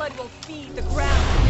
blood will feed the ground.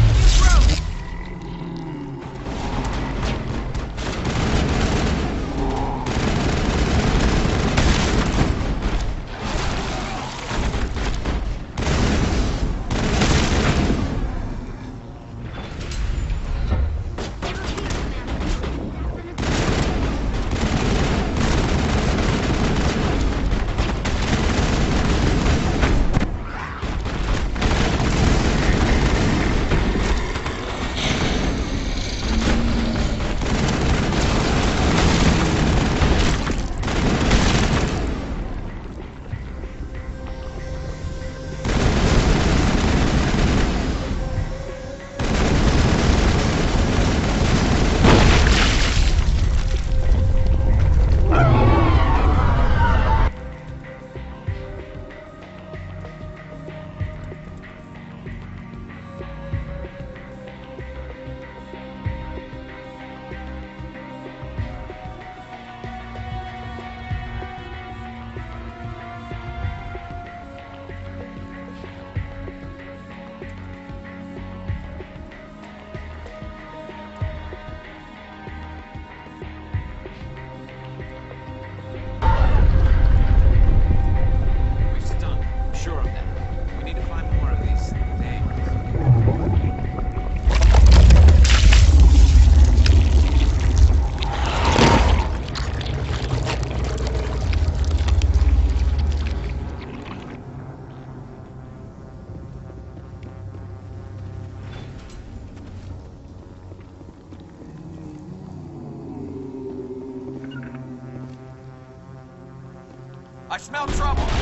I smell trouble!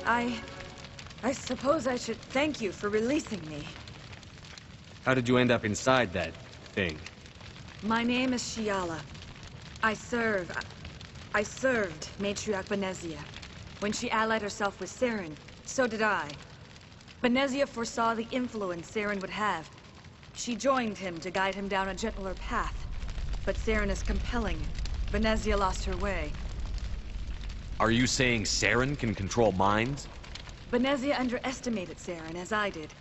I suppose I should thank you for releasing me. How did you end up inside that thing? My name is Shiala. I served Matriarch Benezia. When she allied herself with Saren, so did I. Benezia foresaw the influence Saren would have. She joined him to guide him down a gentler path. But Saren is compelling. Benezia lost her way. Are you saying Saren can control minds? Benezia underestimated Saren, as I did.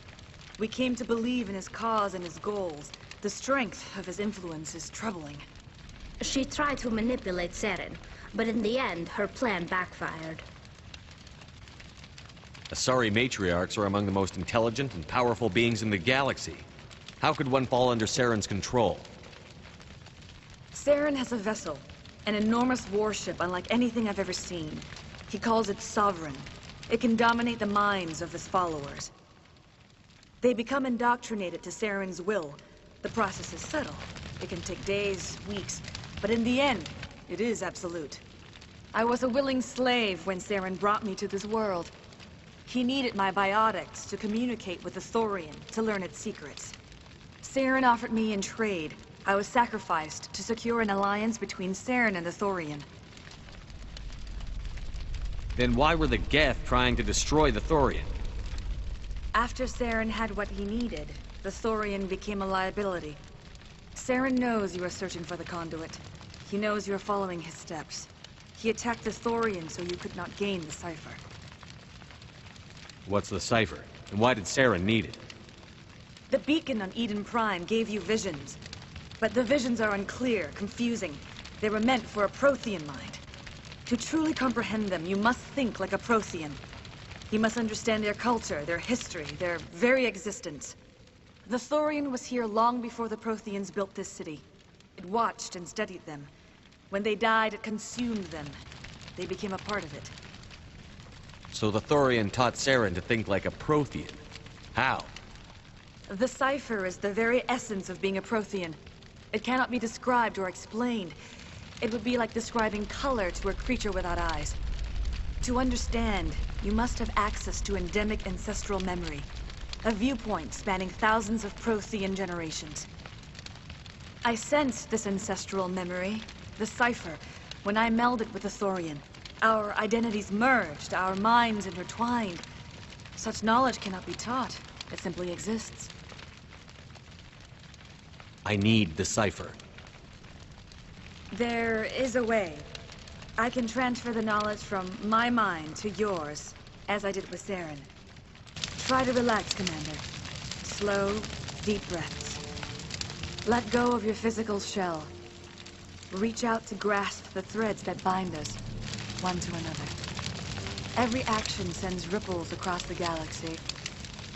We came to believe in his cause and his goals. The strength of his influence is troubling. She tried to manipulate Saren, but in the end, her plan backfired. Asari matriarchs are among the most intelligent and powerful beings in the galaxy. How could one fall under Saren's control? Saren has a vessel, an enormous warship unlike anything I've ever seen. He calls it Sovereign. It can dominate the minds of his followers. They become indoctrinated to Saren's will. The process is subtle. It can take days, weeks, but in the end, it is absolute. I was a willing slave when Saren brought me to this world. He needed my biotics to communicate with the Thorian, to learn its secrets. Saren offered me in trade. I was sacrificed to secure an alliance between Saren and the Thorian. Then why were the Geth trying to destroy the Thorian? After Saren had what he needed, the Thorian became a liability. Saren knows you are searching for the Conduit. He knows you are following his steps. He attacked the Thorian so you could not gain the cipher. What's the cipher? And why did Saren need it? The beacon on Eden Prime gave you visions. But the visions are unclear, confusing. They were meant for a Prothean mind. To truly comprehend them, you must think like a Prothean. You must understand their culture, their history, their very existence. The Thorian was here long before the Protheans built this city. It watched and studied them. When they died, it consumed them. They became a part of it. So the Thorian taught Saren to think like a Prothean. How? The cipher is the very essence of being a Prothean. It cannot be described or explained. It would be like describing color to a creature without eyes. To understand, you must have access to endemic ancestral memory. A viewpoint spanning thousands of Prothean generations. I sensed this ancestral memory, the cipher, when I melded with the Thorian. Our identities merged, our minds intertwined. Such knowledge cannot be taught. It simply exists. I need the cipher. There is a way. I can transfer the knowledge from my mind to yours, as I did with Saren. Try to relax, Commander. Slow, deep breaths. Let go of your physical shell. Reach out to grasp the threads that bind us, one to another. Every action sends ripples across the galaxy.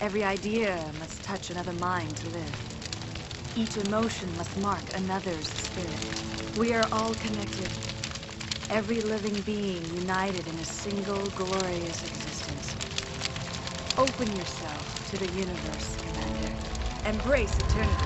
Every idea must touch another mind to live. Each emotion must mark another's spirit. We are all connected. Every living being united in a single glorious existence. Open yourself to the universe, Commander. Embrace eternity.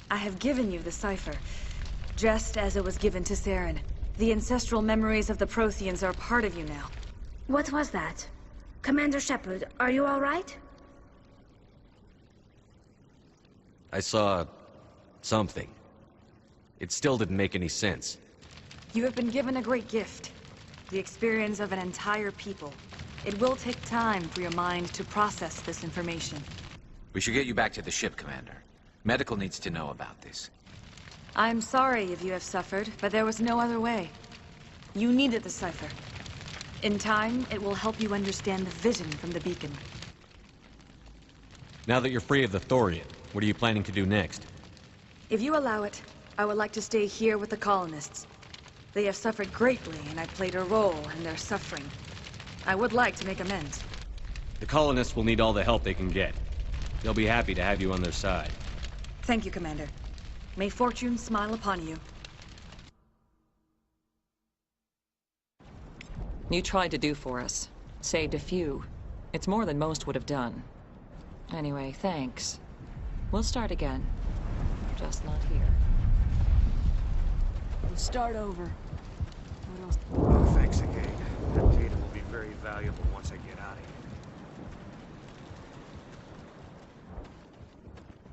I have given you the cipher, just as it was given to Saren. The ancestral memories of the Protheans are a part of you now. What was that? Commander Shepard, are you all right? I saw... something. It still didn't make any sense. You have been given a great gift. The experience of an entire people. It will take time for your mind to process this information. We should get you back to the ship, Commander. Medical needs to know about this. I'm sorry if you have suffered, but there was no other way. You needed the cipher. In time, it will help you understand the vision from the beacon. Now that you're free of the Thorian, what are you planning to do next? If you allow it, I would like to stay here with the colonists. They have suffered greatly, and I played a role in their suffering. I would like to make amends. The colonists will need all the help they can get. They'll be happy to have you on their side. Thank you, Commander. May fortune smile upon you. You tried to do for us. Saved a few. It's more than most would have done. Anyway, thanks. We'll start again. Just not here. We'll start over. What else? Oh, thanks again. That data will be very valuable once I get out of here.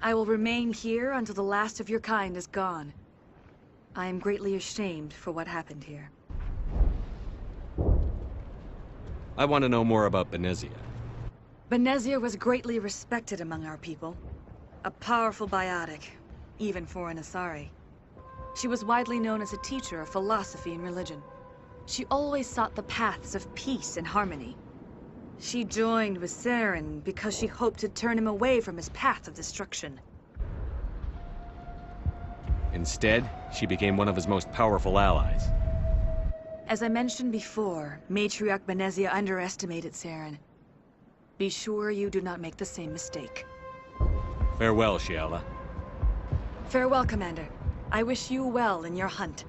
I will remain here until the last of your kind is gone. I am greatly ashamed for what happened here. I want to know more about Benezia. Benezia was greatly respected among our people. A powerful biotic, even for an Asari. She was widely known as a teacher of philosophy and religion. She always sought the paths of peace and harmony. She joined with Saren because she hoped to turn him away from his path of destruction. Instead, she became one of his most powerful allies. As I mentioned before, Matriarch Benezia underestimated Saren. Be sure you do not make the same mistake. Farewell, Shiala. Farewell, Commander. I wish you well in your hunt.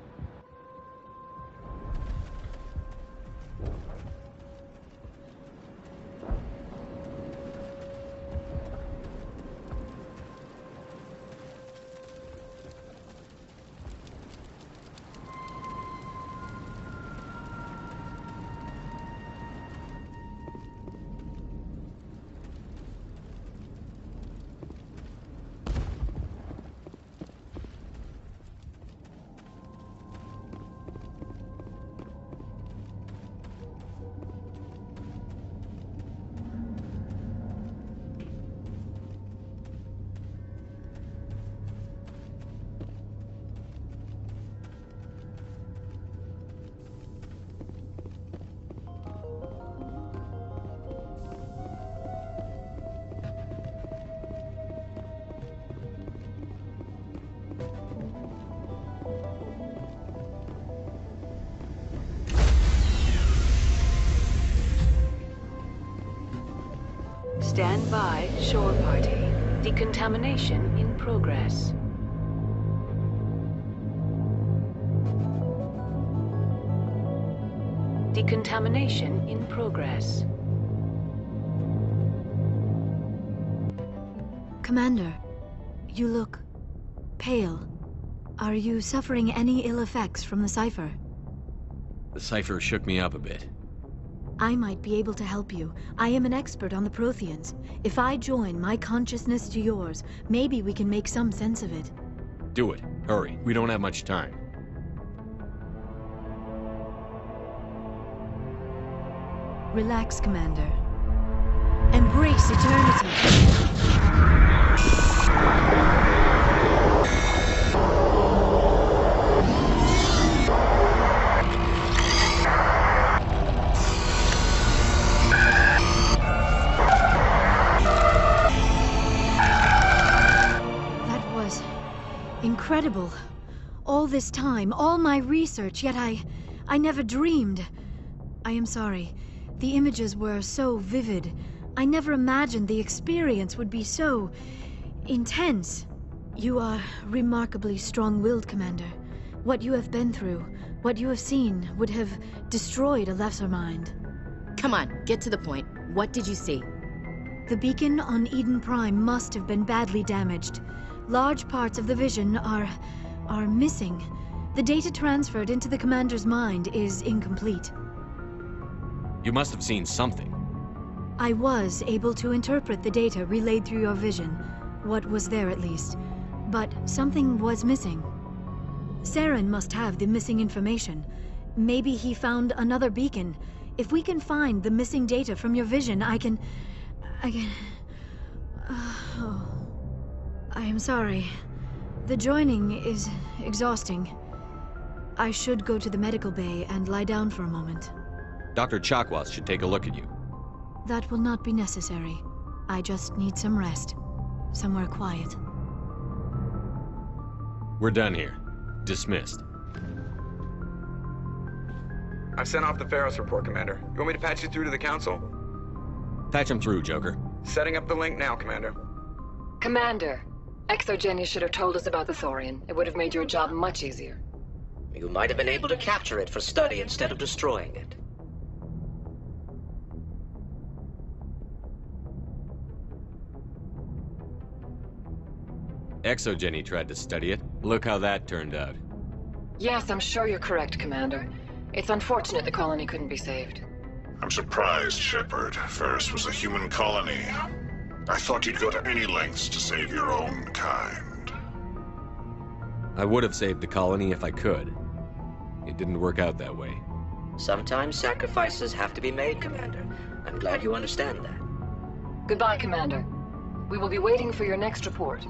Stand by, shore party. Decontamination in progress. Decontamination in progress. Commander, you look pale. Are you suffering any ill effects from the cipher? The cipher shook me up a bit. I might be able to help you. I am an expert on the Protheans. If I join my consciousness to yours, maybe we can make some sense of it. Do it. Hurry. We don't have much time. Relax, Commander. Embrace eternity. Incredible. All this time, all my research, yet I never dreamed. I am sorry. The images were so vivid. I never imagined the experience would be so intense. You are remarkably strong-willed, Commander. What you have been through, what you have seen, would have destroyed a lesser mind. Come on, get to the point. What did you see? The beacon on Eden Prime must have been badly damaged. Large parts of the vision are missing. The data transferred into the Commander's mind is incomplete. You must have seen something. I was able to interpret the data relayed through your vision. What was there, at least. But something was missing. Saren must have the missing information. Maybe he found another beacon. If we can find the missing data from your vision, I can... I am sorry. The joining is exhausting. I should go to the medical bay and lie down for a moment. Dr. Chakwas should take a look at you. That will not be necessary. I just need some rest. Somewhere quiet. We're done here. Dismissed. I've sent off the Pharos report, Commander. You want me to patch you through to the Council? Patch him through, Joker. Setting up the link now, Commander. Commander, Exogenia should have told us about the Thorian. It would have made your job much easier. You might have been able to capture it for study instead of destroying it. Exogeny tried to study it. Look how that turned out. Yes, I'm sure you're correct, Commander. It's unfortunate the colony couldn't be saved. I'm surprised, Shepard. Ferris was a human colony. I thought you'd go to any lengths to save your own kind. I would have saved the colony if I could. It didn't work out that way. Sometimes sacrifices have to be made, Commander. I'm glad you understand that. Goodbye, Commander. We will be waiting for your next report.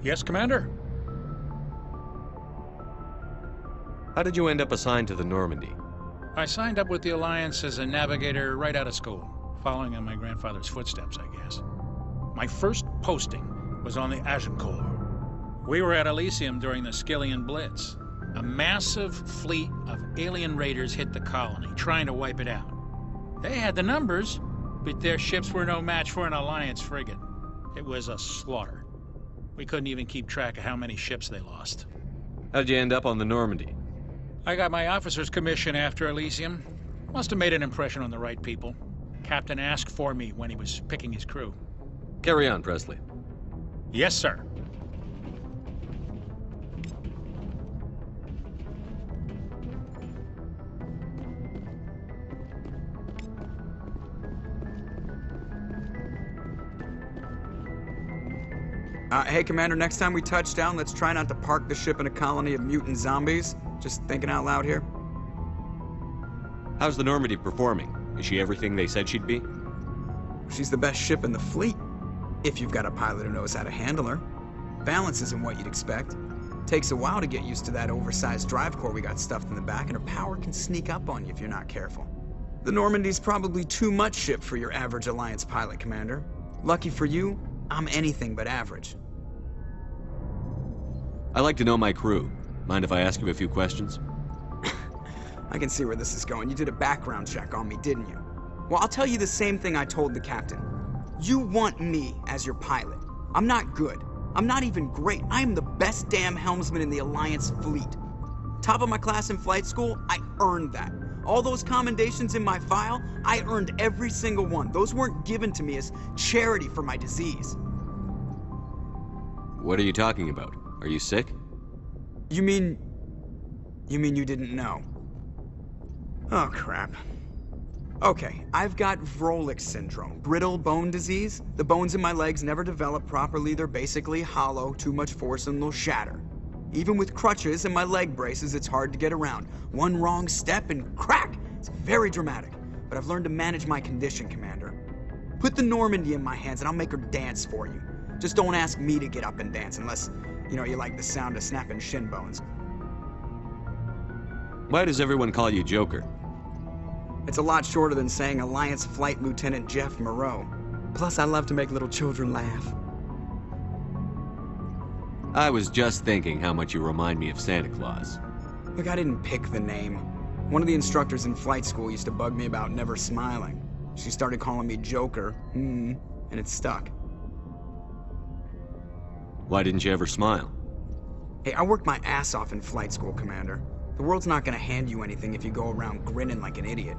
Yes, Commander? How did you end up assigned to the Normandy? I signed up with the Alliance as a navigator right out of school, following in my grandfather's footsteps, I guess. My first posting was on the Agincourt. We were at Elysium during the Skillian Blitz. A massive fleet of alien raiders hit the colony, trying to wipe it out. They had the numbers, but their ships were no match for an Alliance frigate. It was a slaughter. We couldn't even keep track of how many ships they lost. How'd you end up on the Normandy? I got my officer's commission after Elysium. Must have made an impression on the right people. Captain asked for me when he was picking his crew. Carry on, Presley. Yes, sir. Hey, Commander, next time we touch down, let's try not to park the ship in a colony of mutant zombies. Just thinking out loud here. How's the Normandy performing? Is she everything they said she'd be? She's the best ship in the fleet, if you've got a pilot who knows how to handle her. Balance isn't what you'd expect. Takes a while to get used to that oversized drive core we got stuffed in the back, and her power can sneak up on you if you're not careful. The Normandy's probably too much ship for your average Alliance pilot, Commander. Lucky for you, I'm anything but average. I like to know my crew. Mind if I ask you a few questions? I can see where this is going. You did a background check on me, didn't you? Well, I'll tell you the same thing I told the captain. You want me as your pilot. I'm not good. I'm not even great. I am the best damn helmsman in the Alliance fleet. Top of my class in flight school, I earned that. All those commendations in my file, I earned every single one. Those weren't given to me as charity for my disease. What are you talking about? Are you sick? You mean you didn't know? Oh, crap. Okay, I've got Vrolik syndrome, brittle bone disease. The bones in my legs never develop properly. They're basically hollow, too much force and they'll shatter. Even with crutches and my leg braces, it's hard to get around. One wrong step and crack! It's very dramatic, but I've learned to manage my condition, Commander. Put the Normandy in my hands and I'll make her dance for you. Just don't ask me to get up and dance unless, you like the sound of snapping shin bones. Why does everyone call you Joker? It's a lot shorter than saying Alliance Flight Lieutenant Jeff Moreau. Plus, I love to make little children laugh. I was just thinking how much you remind me of Santa Claus. Look, I didn't pick the name. One of the instructors in flight school used to bug me about never smiling. She started calling me Joker, and it stuck. Why didn't you ever smile? Hey, I worked my ass off in flight school, Commander. The world's not gonna hand you anything if you go around grinning like an idiot.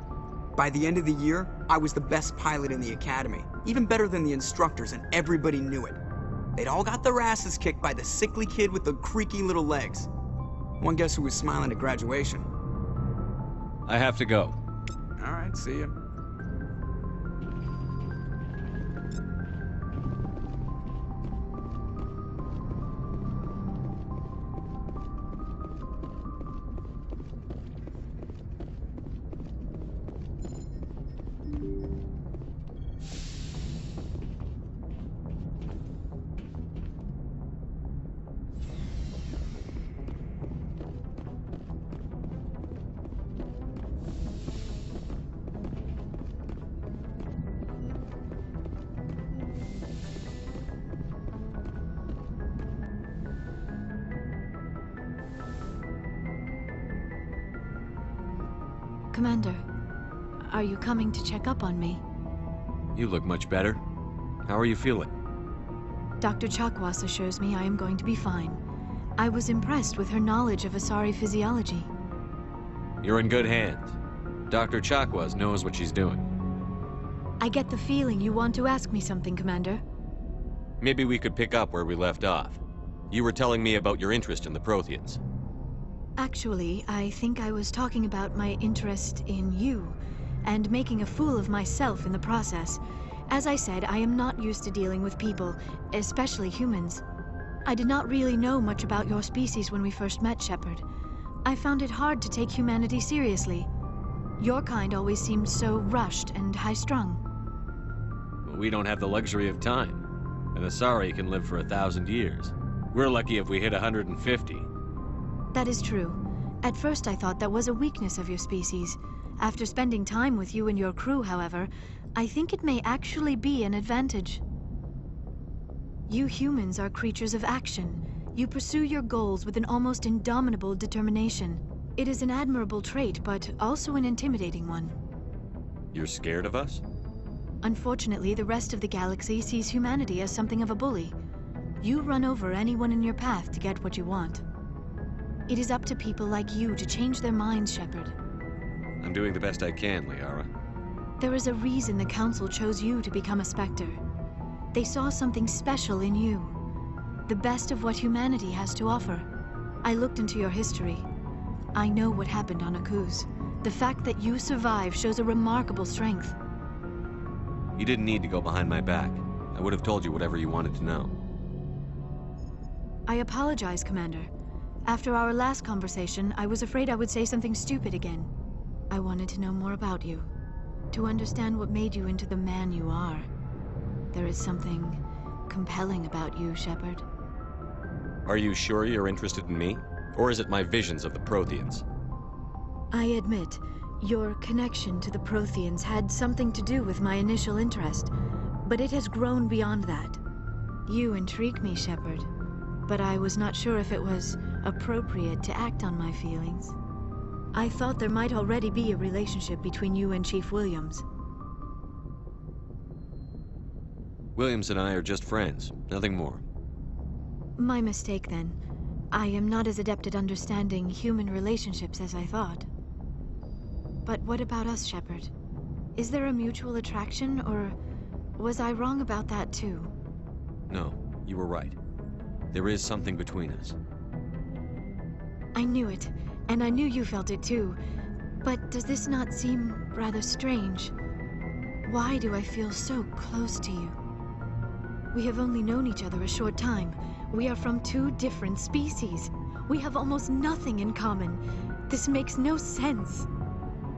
By the end of the year, I was the best pilot in the academy, even better than the instructors, and everybody knew it. They'd all got their asses kicked by the sickly kid with the creaky little legs. One guess who was smiling at graduation? I have to go. All right, see ya. Commander, are you coming to check up on me? You look much better. How are you feeling? Dr. Chakwas assures me I am going to be fine. I was impressed with her knowledge of Asari physiology. You're in good hands. Dr. Chakwas knows what she's doing. I get the feeling you want to ask me something, Commander. Maybe we could pick up where we left off. You were telling me about your interest in the Protheans. Actually, I think I was talking about my interest in you, and making a fool of myself in the process. As I said, I am not used to dealing with people, especially humans. I did not really know much about your species when we first met, Shepard. I found it hard to take humanity seriously. Your kind always seemed so rushed and high-strung. We don't have the luxury of time. An Asari can live for 1,000 years. We're lucky if we hit 150. That is true. At first I thought that was a weakness of your species. After spending time with you and your crew, however, I think it may actually be an advantage. You humans are creatures of action. You pursue your goals with an almost indomitable determination. It is an admirable trait, but also an intimidating one. You're scared of us? Unfortunately, the rest of the galaxy sees humanity as something of a bully. You run over anyone in your path to get what you want. It is up to people like you to change their minds, Shepard. I'm doing the best I can, Liara. There is a reason the Council chose you to become a Spectre. They saw something special in you. The best of what humanity has to offer. I looked into your history. I know what happened on Akuz. The fact that you survived shows a remarkable strength. You didn't need to go behind my back. I would have told you whatever you wanted to know. I apologize, Commander. After our last conversation, I was afraid I would say something stupid again. I wanted to know more about you. To understand what made you into the man you are. There is something compelling about you, Shepard. Are you sure you're interested in me? Or is it my visions of the Protheans? I admit, your connection to the Protheans had something to do with my initial interest, but it has grown beyond that. You intrigue me, Shepard, but I was not sure if it was appropriate to act on my feelings. I thought there might already be a relationship between you and Chief Williams. Williams and I are just friends, nothing more. My mistake, then. I am not as adept at understanding human relationships as I thought. But what about us, Shepard? Is there a mutual attraction, or was I wrong about that too? No, you were right. There is something between us. I knew it, and I knew you felt it too. But does this not seem rather strange? Why do I feel so close to you? We have only known each other a short time. We are from two different species. We have almost nothing in common. This makes no sense.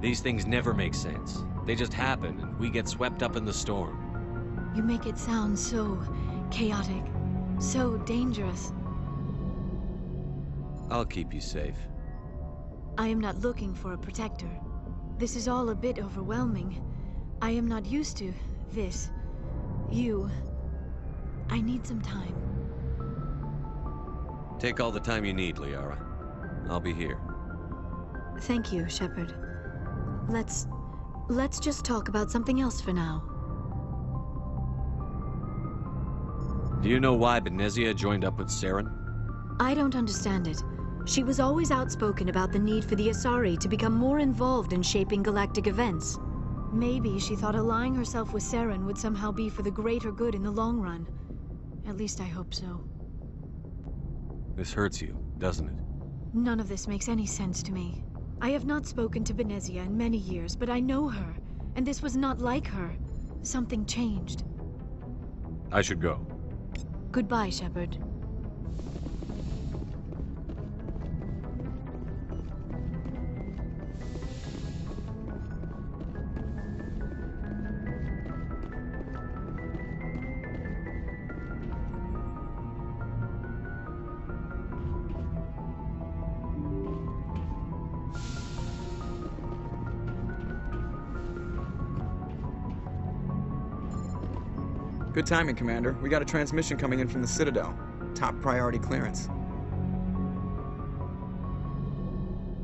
These things never make sense. They just happen, and we get swept up in the storm. You make it sound so chaotic, so dangerous. I'll keep you safe. I am not looking for a protector. This is all a bit overwhelming. I am not used to this. You. I need some time. Take all the time you need, Liara. I'll be here. Thank you, Shepard. Let's just talk about something else for now. Do you know why Benezia joined up with Saren? I don't understand it. She was always outspoken about the need for the Asari to become more involved in shaping galactic events. Maybe she thought allying herself with Saren would somehow be for the greater good in the long run. At least I hope so. This hurts you, doesn't it? None of this makes any sense to me. I have not spoken to Benezia in many years, but I know her, and this was not like her. Something changed. I should go. Goodbye, Shepard. Good timing, Commander. We got a transmission coming in from the Citadel. Top priority clearance.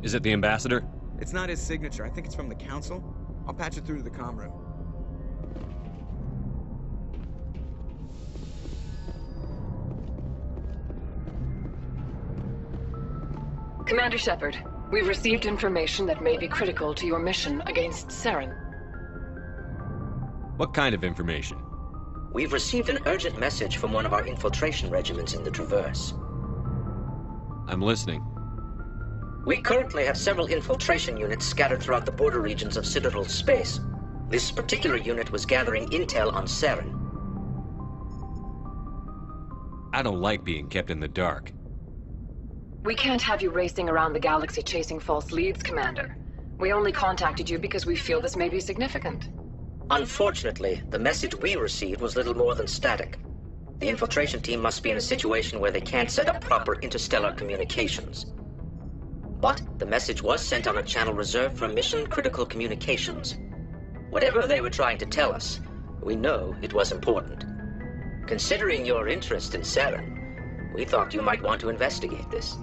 Is it the Ambassador? It's not his signature. I think it's from the Council. I'll patch it through to the comm room. Commander Shepard, we've received information that may be critical to your mission against Saren. What kind of information? We've received an urgent message from one of our infiltration regiments in the Traverse. I'm listening. We currently have several infiltration units scattered throughout the border regions of Citadel space. This particular unit was gathering intel on Saren. I don't like being kept in the dark. We can't have you racing around the galaxy chasing false leads, Commander. We only contacted you because we feel this may be significant. Unfortunately, the message we received was little more than static. The infiltration team must be in a situation where they can't set up proper interstellar communications. But the message was sent on a channel reserved for mission-critical communications. Whatever they were trying to tell us, we know it was important. Considering your interest in Saren, we thought you might want to investigate this.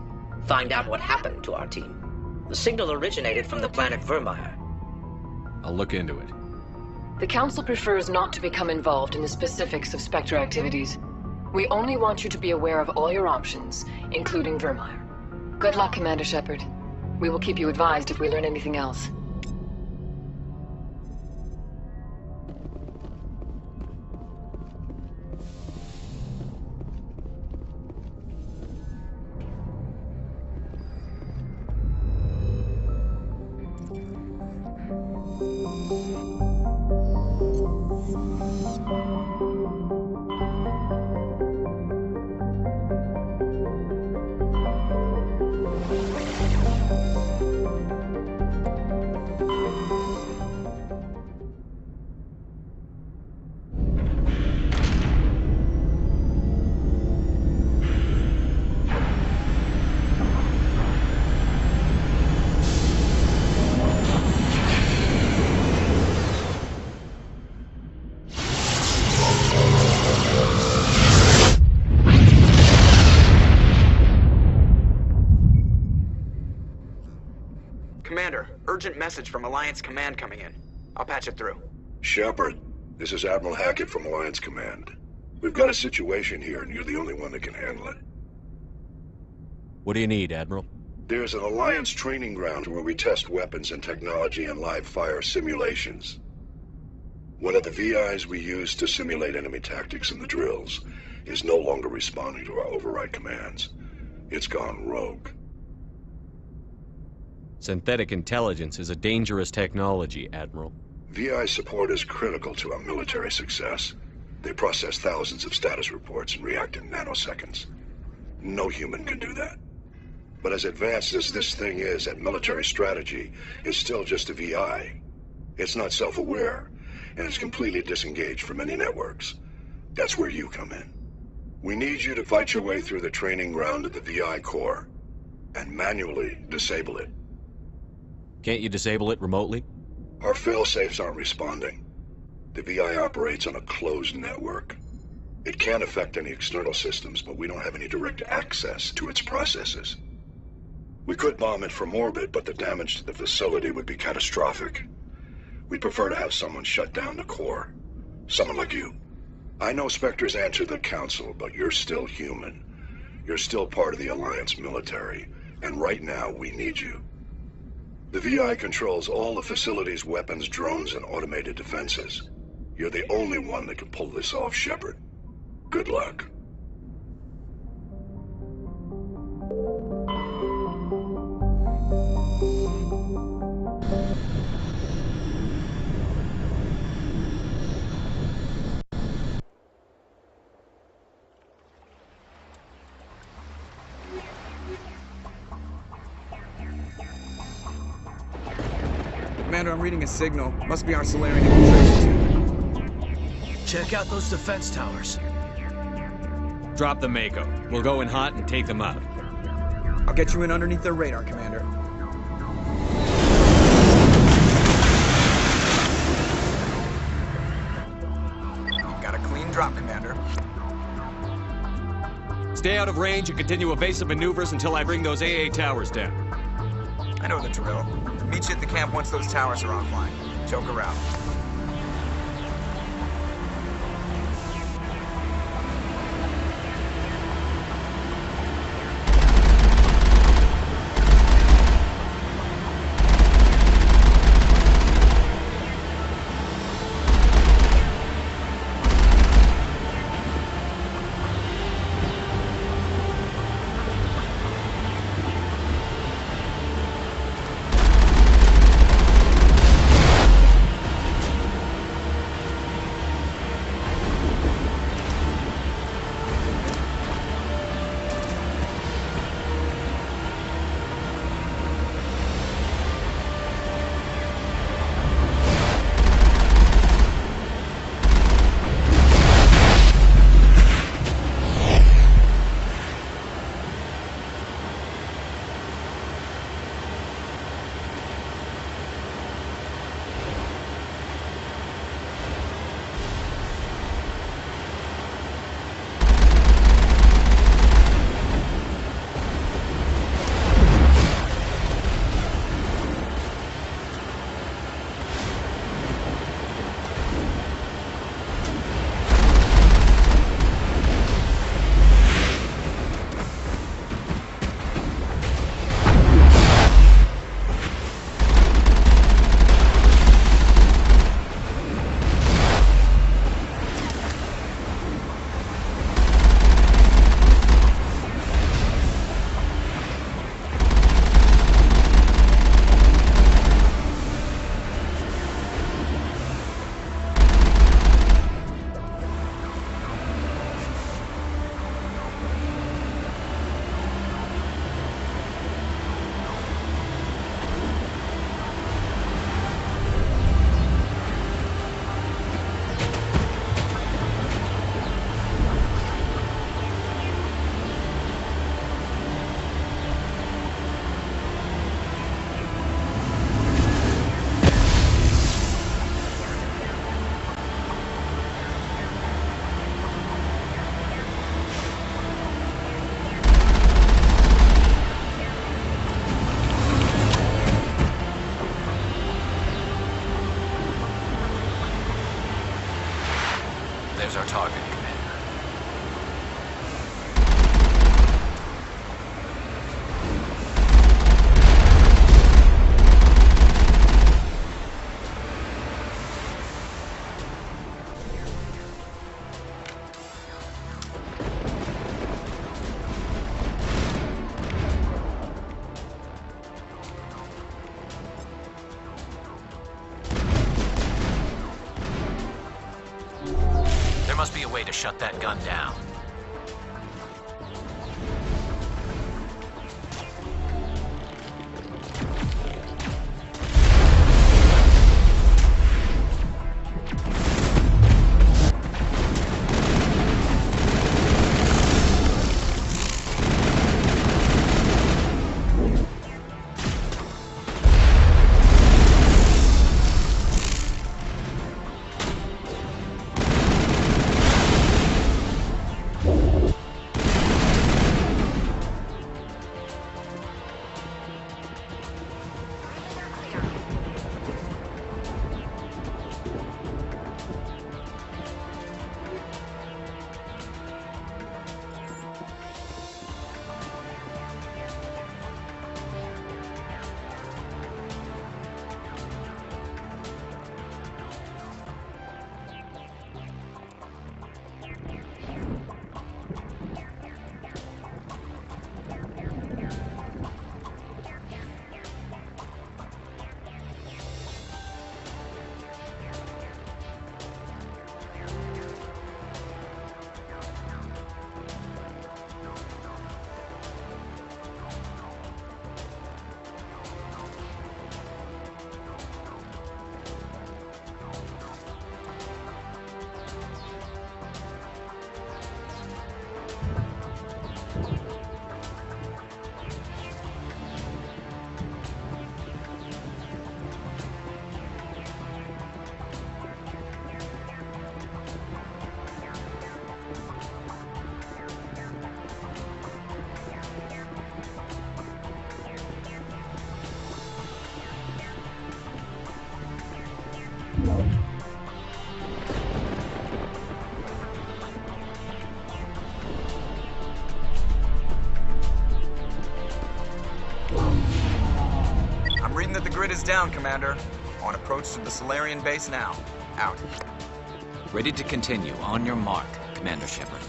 Find out what happened to our team. The signal originated from the planet Virmire. I'll look into it. The Council prefers not to become involved in the specifics of Spectre activities. We only want you to be aware of all your options, including Virmire. Good luck, Commander Shepard. We will keep you advised if we learn anything else. Commander, urgent message from Alliance Command coming in. I'll patch it through. Shepard, this is Admiral Hackett from Alliance Command. We've got a situation here, and you're the only one that can handle it. What do you need, Admiral? There's an Alliance training ground where we test weapons and technology in live-fire simulations. One of the VIs we use to simulate enemy tactics in the drills is no longer responding to our override commands. It's gone rogue. Synthetic intelligence is a dangerous technology, Admiral. VI support is critical to our military success. They process thousands of status reports and react in nanoseconds. No human can do that. But as advanced as this thing is at military strategy, it's still just a VI. It's not self-aware, and it's completely disengaged from any networks. That's where you come in. We need you to fight your way through the training ground of the VI core, and manually disable it. Can't you disable it remotely? Our fail-safes aren't responding. The VI operates on a closed network. It can't affect any external systems, but we don't have any direct access to its processes. We could bomb it from orbit, but the damage to the facility would be catastrophic. We'd prefer to have someone shut down the core. Someone like you. I know Spectres answer the Council, but you're still human. You're still part of the Alliance military, and right now we need you. The VI controls all the facility's weapons, drones, and automated defenses. You're the only one that can pull this off, Shepard. Good luck. Commander, I'm reading a signal. Must be our Solarian infiltration team. Check out those defense towers. Drop the Mako. We'll go in hot and take them out. I'll get you in underneath their radar, Commander. Got a clean drop, Commander. Stay out of range and continue evasive maneuvers until I bring those AA towers down. I know the drill. Meet you at the camp once those towers are offline. Joker out. There's our target, Commander. There must be a way to shut that gun down. grid is down, Commander. On approach to the Solarian base now. Out. Ready to continue. On your mark, Commander Shepard.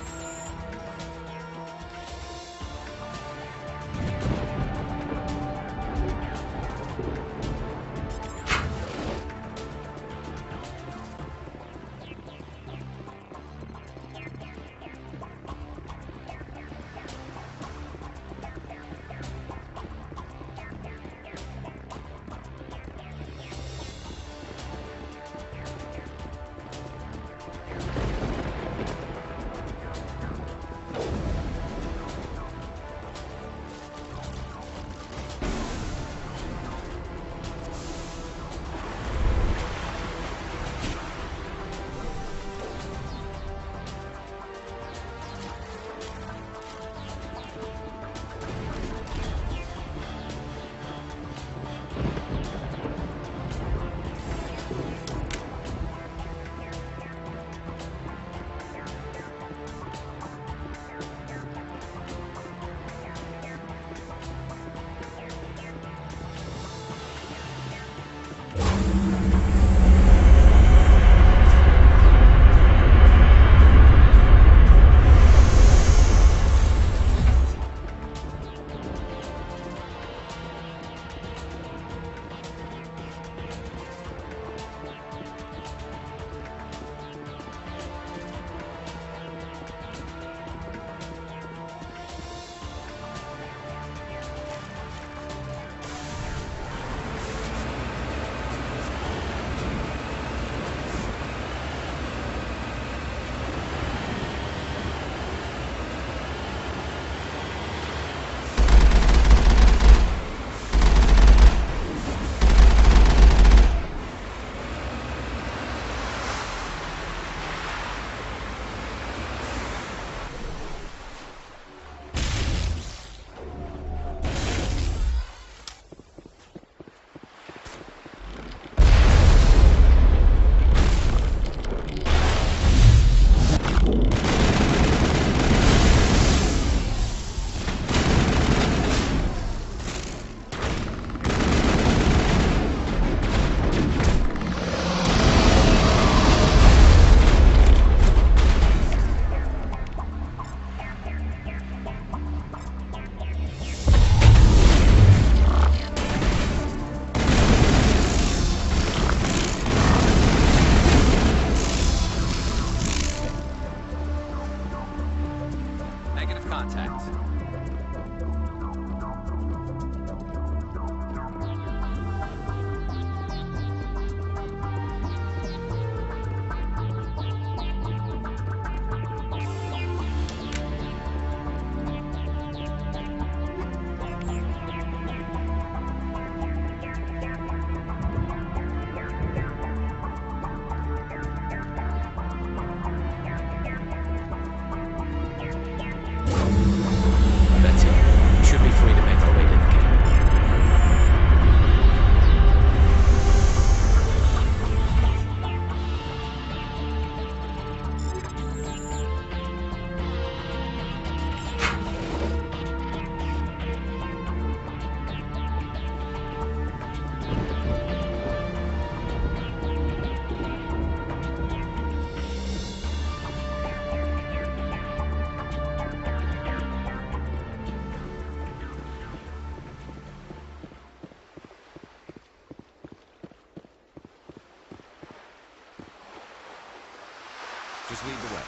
Just lead the way.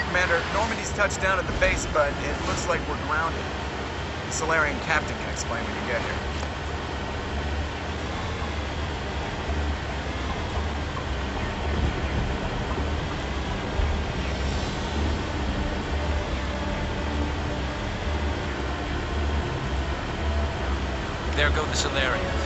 Commander, Normandy's touched down at the base, but it looks like we're grounded. The Solarian captain can explain when you get here. There go the Solarians.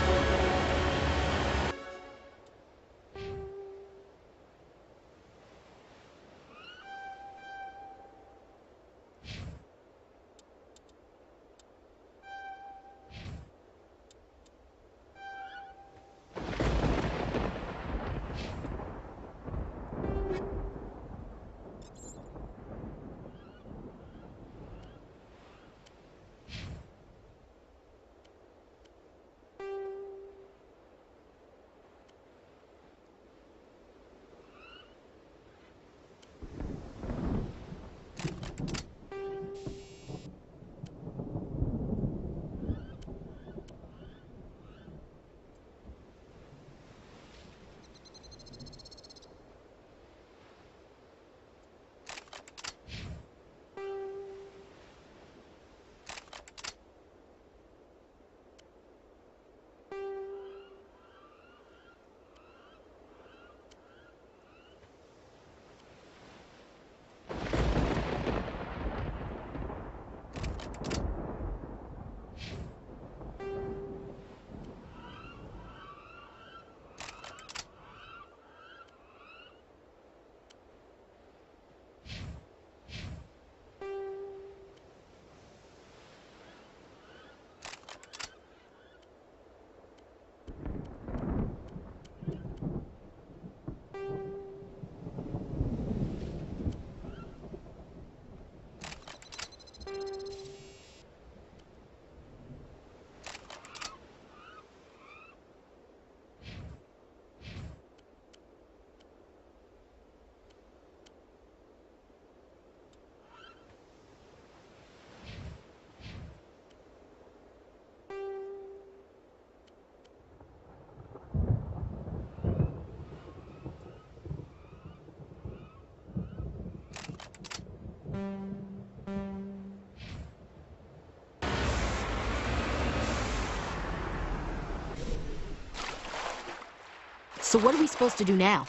So what are we supposed to do now?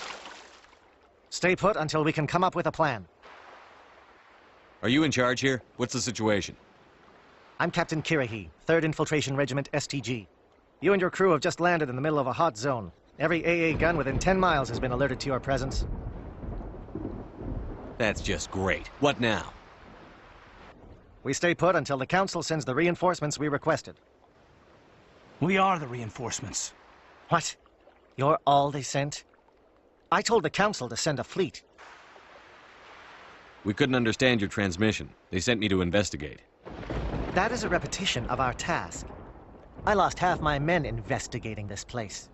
Stay put until we can come up with a plan. Are you in charge here? What's the situation? I'm Captain Kirahi, 3rd Infiltration Regiment STG. You and your crew have just landed in the middle of a hot zone. Every AA gun within 10 miles has been alerted to your presence. That's just great. What now? We stay put until the Council sends the reinforcements we requested. We are the reinforcements. What? You're all they sent? I told the Council to send a fleet. We couldn't understand your transmission. They sent me to investigate. That is a repetition of our task. I lost half my men investigating this place.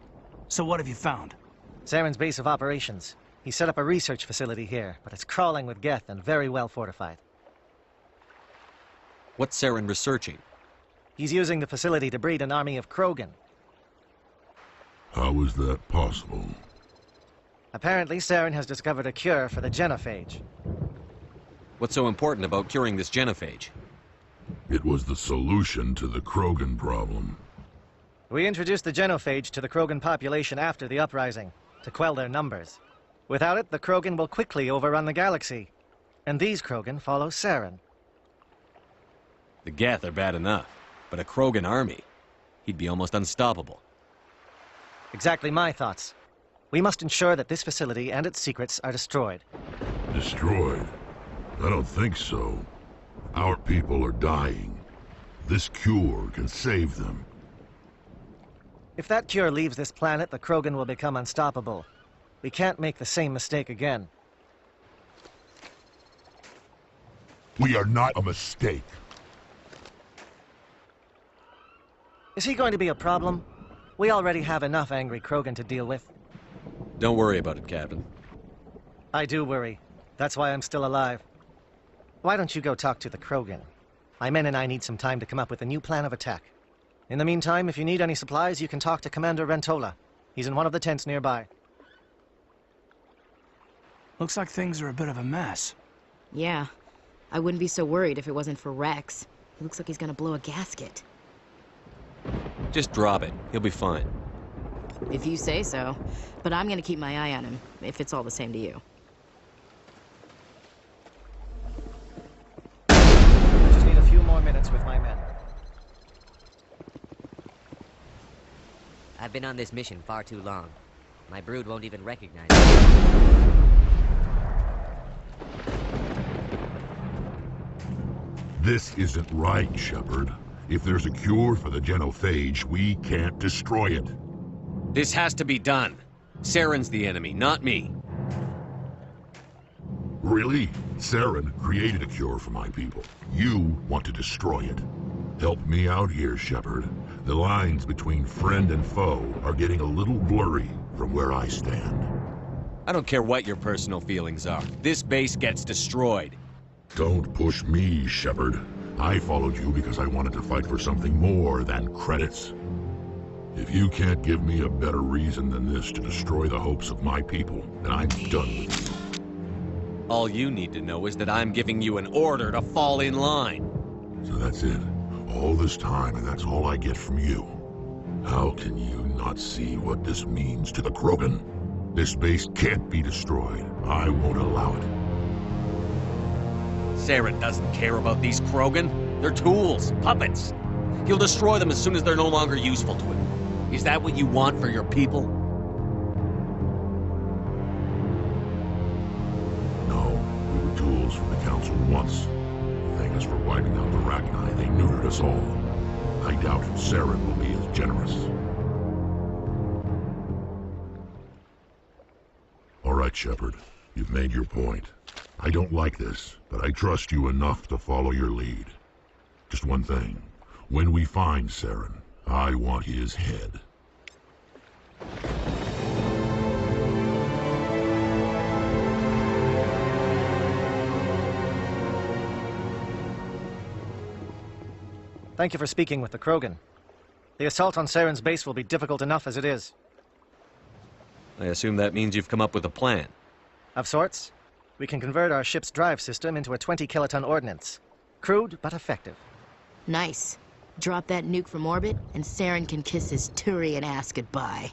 So what have you found? Saren's base of operations. He set up a research facility here, but it's crawling with Geth and very well fortified. What's Saren researching? He's using the facility to breed an army of Krogan. How is that possible? Apparently, Saren has discovered a cure for the genophage. What's so important about curing this genophage? It was the solution to the Krogan problem. We introduced the genophage to the Krogan population after the uprising, to quell their numbers. Without it, the Krogan will quickly overrun the galaxy. And these Krogan follow Saren. The Geth are bad enough, but a Krogan army, he'd be almost unstoppable. Exactly my thoughts. We must ensure that this facility and its secrets are destroyed. Destroyed? I don't think so. Our people are dying. This cure can save them. If that cure leaves this planet, the Krogan will become unstoppable. We can't make the same mistake again. We are not a mistake. Is he going to be a problem? We already have enough angry Krogan to deal with. Don't worry about it, Captain. I do worry. That's why I'm still alive. Why don't you go talk to the Krogan? My men and I need some time to come up with a new plan of attack. In the meantime, if you need any supplies, you can talk to Commander Rentola. He's in one of the tents nearby. Looks like things are a bit of a mess. Yeah. I wouldn't be so worried if it wasn't for Rex. He looks like he's gonna blow a gasket. Just drop it. He'll be fine. If you say so. But I'm gonna keep my eye on him, if it's all the same to you. Just need a few more minutes with my men. I've been on this mission far too long. My brood won't even recognize me. This isn't right, Shepard. If there's a cure for the genophage, we can't destroy it. This has to be done. Saren's the enemy, not me. Really? Saren created a cure for my people. You want to destroy it. Help me out here, Shepard. The lines between friend and foe are getting a little blurry from where I stand. I don't care what your personal feelings are. This base gets destroyed. Don't push me, Shepard. I followed you because I wanted to fight for something more than credits. If you can't give me a better reason than this to destroy the hopes of my people, then I'm done with you. All you need to know is that I'm giving you an order to fall in line. So that's it. All this time, and that's all I get from you. How can you not see what this means to the Krogan? This base can't be destroyed. I won't allow it. Saren doesn't care about these Krogan. They're tools, puppets. He'll destroy them as soon as they're no longer useful to him. Is that what you want for your people? No, we were tools for the Council once. Thank us for wiping out the Rachni. They neutered us all. I doubt Saren will be as generous. All right, Shepard. You've made your point. I don't like this, but I trust you enough to follow your lead. Just one thing. When we find Saren, I want his head. Thank you for speaking with the Krogan. The assault on Saren's base will be difficult enough as it is. I assume that means you've come up with a plan. Of sorts. We can convert our ship's drive system into a 20-kiloton ordnance. Crude, but effective. Nice. Drop that nuke from orbit, and Saren can kiss his Turian ass goodbye.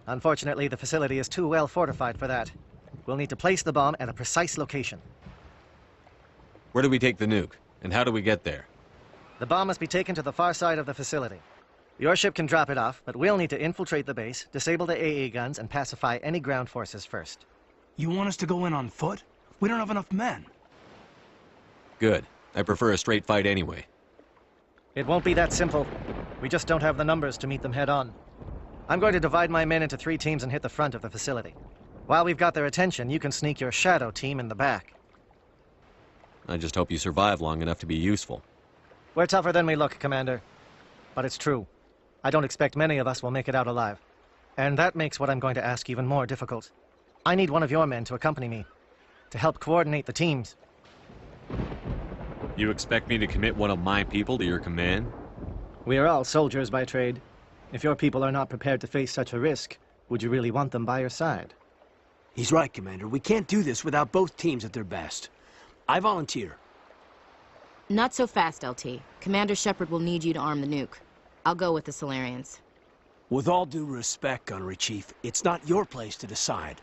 Unfortunately, the facility is too well fortified for that. We'll need to place the bomb at a precise location. Where do we take the nuke? And how do we get there? The bomb must be taken to the far side of the facility. Your ship can drop it off, but we'll need to infiltrate the base, disable the AA guns, and pacify any ground forces first. You want us to go in on foot? We don't have enough men. Good. I prefer a straight fight anyway. It won't be that simple. We just don't have the numbers to meet them head-on. I'm going to divide my men into 3 teams and hit the front of the facility. While we've got their attention, you can sneak your shadow team in the back. I just hope you survive long enough to be useful. We're tougher than we look, Commander. But it's true. I don't expect many of us will make it out alive. And that makes what I'm going to ask even more difficult. I need one of your men to accompany me, to help coordinate the teams. You expect me to commit one of my people to your command? We are all soldiers by trade. If your people are not prepared to face such a risk, would you really want them by your side? He's right, Commander. We can't do this without both teams at their best. I volunteer. Not so fast, LT. Commander Shepard will need you to arm the nuke. I'll go with the Solarians. With all due respect, Gunnery Chief, it's not your place to decide.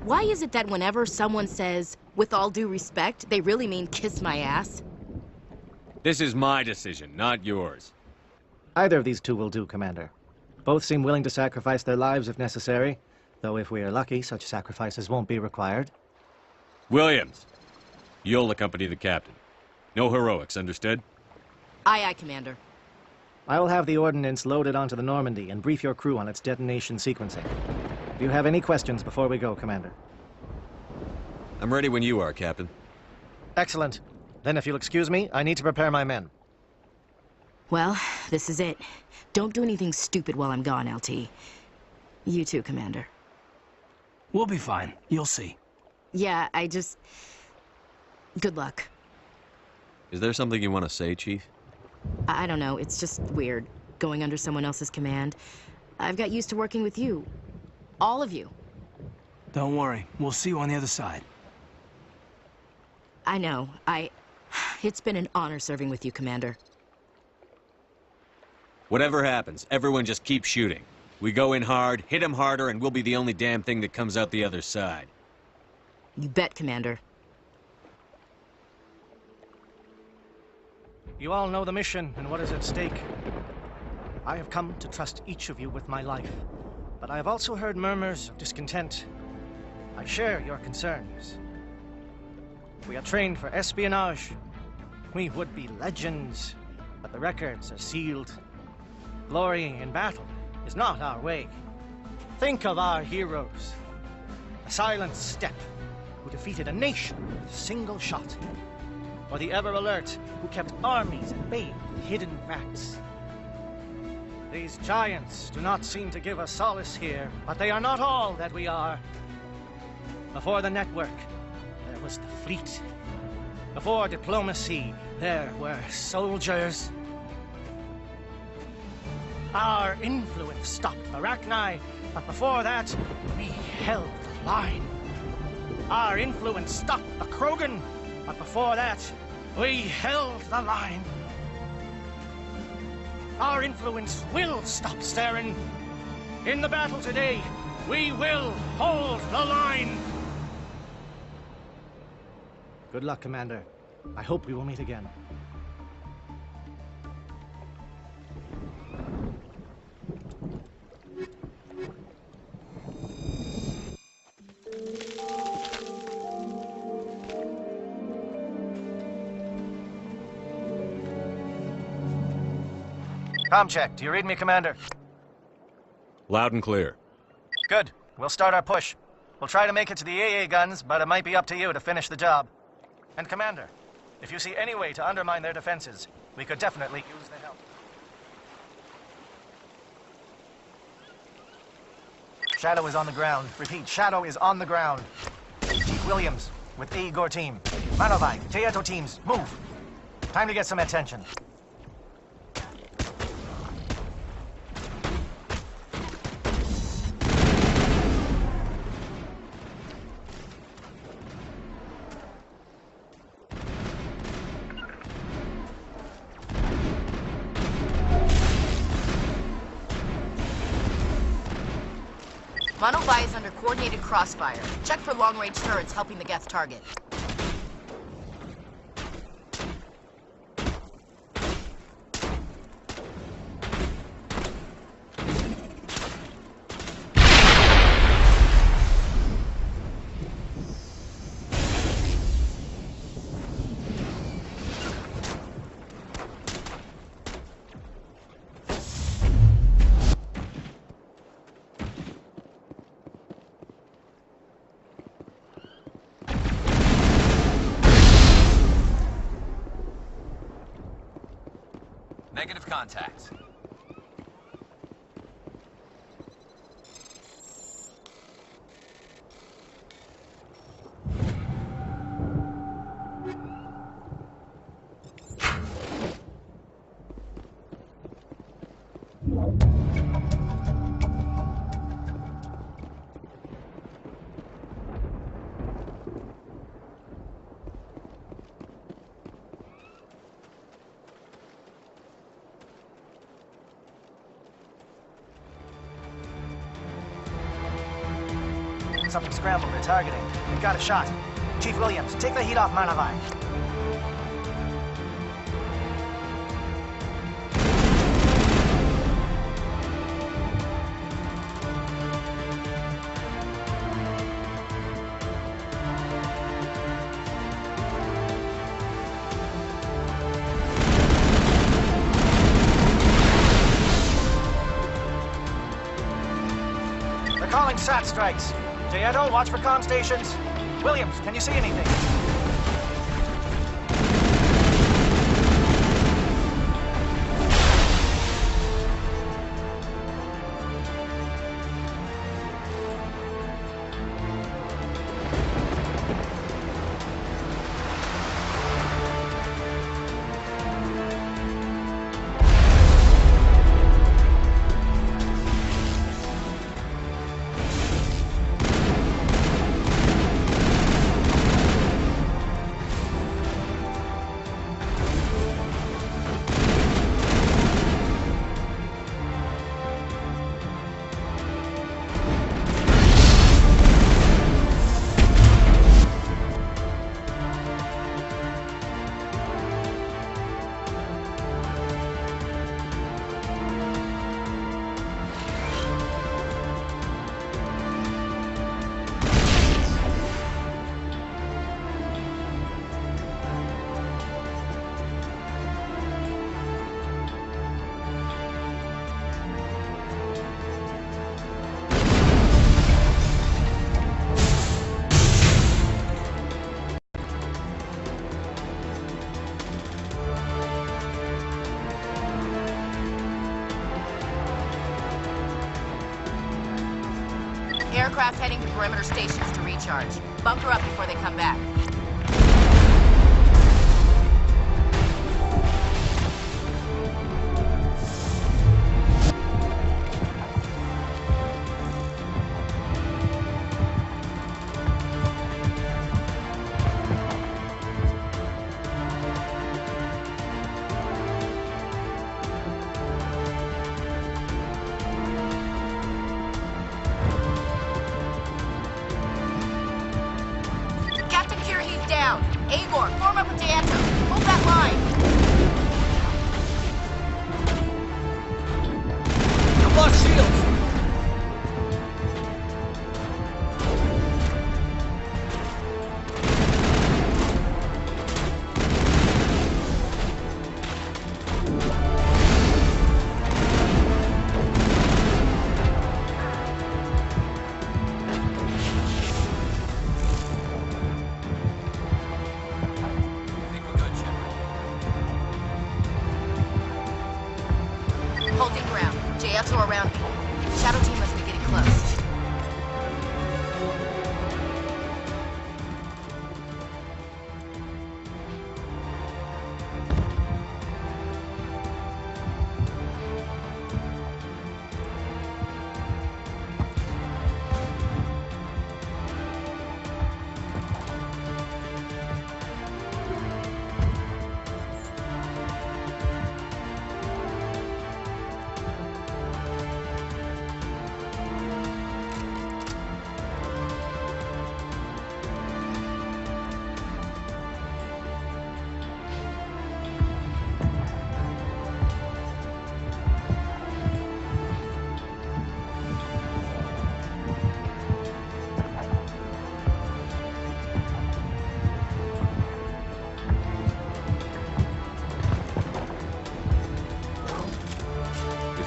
Why is it that whenever someone says, with all due respect, they really mean kiss my ass? This is my decision, not yours. Either of these two will do, Commander. Both seem willing to sacrifice their lives if necessary, though if we are lucky, such sacrifices won't be required. Williams, you'll accompany the captain. No heroics, understood? Aye, aye, Commander. I will have the ordnance loaded onto the Normandy and brief your crew on its detonation sequencing. Do you have any questions before we go, Commander? I'm ready when you are, Captain. Excellent. Then if you'll excuse me, I need to prepare my men. Well, this is it. Don't do anything stupid while I'm gone, LT. You too, Commander. We'll be fine. You'll see. Yeah, good luck. Is there something you want to say, Chief? I don't know, it's just weird, going under someone else's command. I've got used to working with you. All of you. Don't worry. We'll see you on the other side. I know. It's been an honor serving with you, Commander. Whatever happens, everyone just keep shooting. We go in hard, hit them harder, and we'll be the only damn thing that comes out the other side. You bet, Commander. You all know the mission and what is at stake. I have come to trust each of you with my life, but I have also heard murmurs of discontent. I share your concerns. We are trained for espionage. We would be legends, but the records are sealed. Glorying in battle is not our way. Think of our heroes. The Silent Steppe, who defeated a nation with a single shot. Or the Ever Alert, who kept armies at bay with hidden rats. These giants do not seem to give us solace here, but they are not all that we are. Before the network, there was the fleet. Before diplomacy, there were soldiers. Our influence stopped Arachni, but before that, we held the line. Our influence stopped the Krogan, but before that, we held the line. Our influence will stop Saren. In the battle today, we will hold the line. Good luck, Commander. I hope we will meet again. Comm check. Do you read me, Commander? Loud and clear. Good. We'll start our push. We'll try to make it to the AA guns, but it might be up to you to finish the job. And Commander, if you see any way to undermine their defenses, we could definitely use the help. Shadow is on the ground. Repeat, Shadow is on the ground. Chief Williams, with A. Igor team. Manovai, Tieto teams, move. Time to get some attention. Mono Bai is under coordinated crossfire. Check for long-range turrets helping the Geth target. Negative contact. Something scrambled. They're targeting. We've got a shot. Chief Williams, take the heat off Manavai. They're calling SAT strikes. Jayeto, watch for comm stations. Williams, can you see anything? Aircraft heading to perimeter stations to recharge. Bunker up before they come back. Agor, form up with Jayeto. Hold that line. I've lost shields.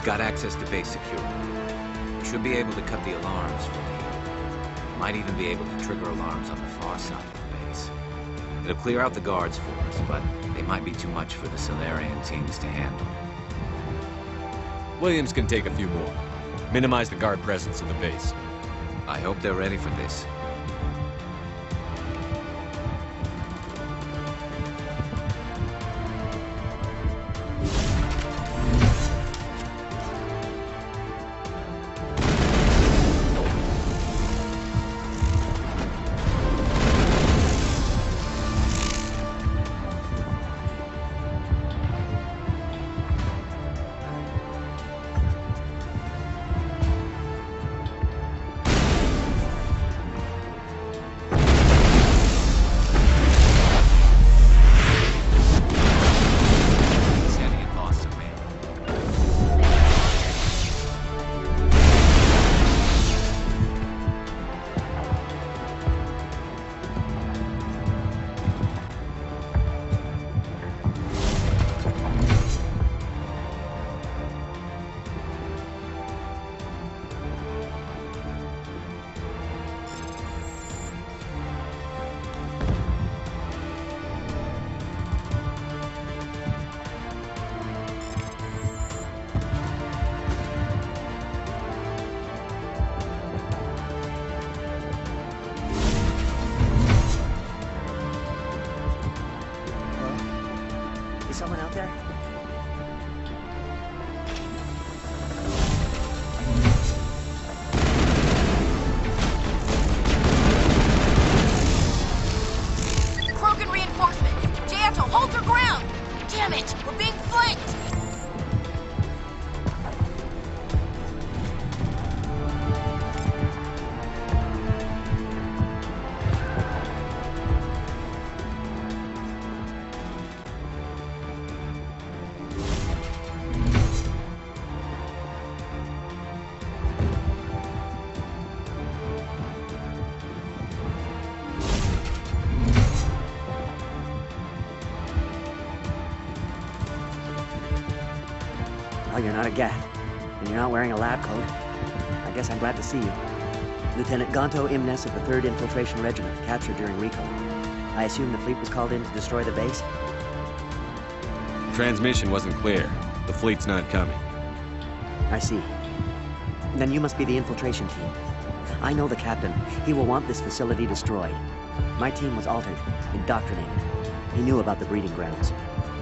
got access to base security. We should be able to cut the alarms from here. Might even be able to trigger alarms on the far side of the base. It'll clear out the guards for us, but they might be too much for the Solarian teams to handle. Williams can take a few more. Minimize the guard presence in the base. I hope they're ready for this. Someone out there? Krogan reinforcement! Jato, hold your ground! Damn it! We're being flanked! Oh, you're not a Gat, and you're not wearing a lab coat. I guess I'm glad to see you. Lieutenant Gonto Imnes of the 3rd Infiltration Regiment, captured during recon. I assume the fleet was called in to destroy the base? Transmission wasn't clear. The fleet's not coming. I see. Then you must be the infiltration team. I know the captain. He will want this facility destroyed. My team was altered, indoctrinated. He knew about the breeding grounds.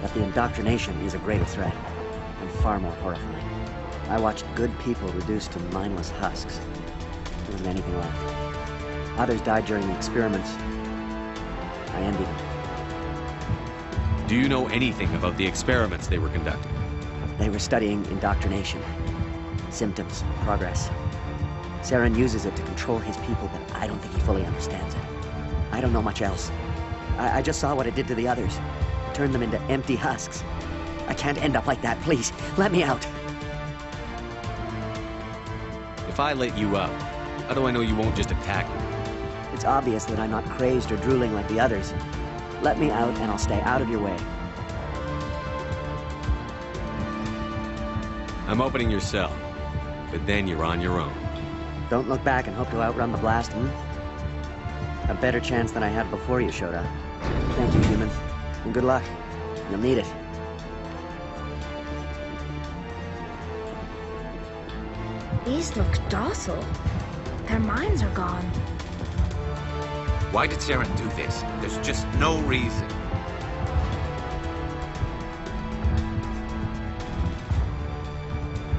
But the indoctrination is a greater threat, and far more horrifying. I watched good people reduced to mindless husks. There wasn't anything left. Others died during the experiments. I envied them. Do you know anything about the experiments they were conducting? They were studying indoctrination. Symptoms, progress. Saren uses it to control his people, but I don't think he fully understands it. I don't know much else. I just saw what it did to the others. It turned them into empty husks. I can't end up like that, please. Let me out. If I let you out, how do I know you won't just attack me? It's obvious that I'm not crazed or drooling like the others. Let me out and I'll stay out of your way. I'm opening your cell, but then you're on your own. Don't look back and hope to outrun the blast, A better chance than I had before you showed up. Thank you, human. And good luck. You'll need it. These look docile. Their minds are gone. Why did Saren do this? There's just no reason.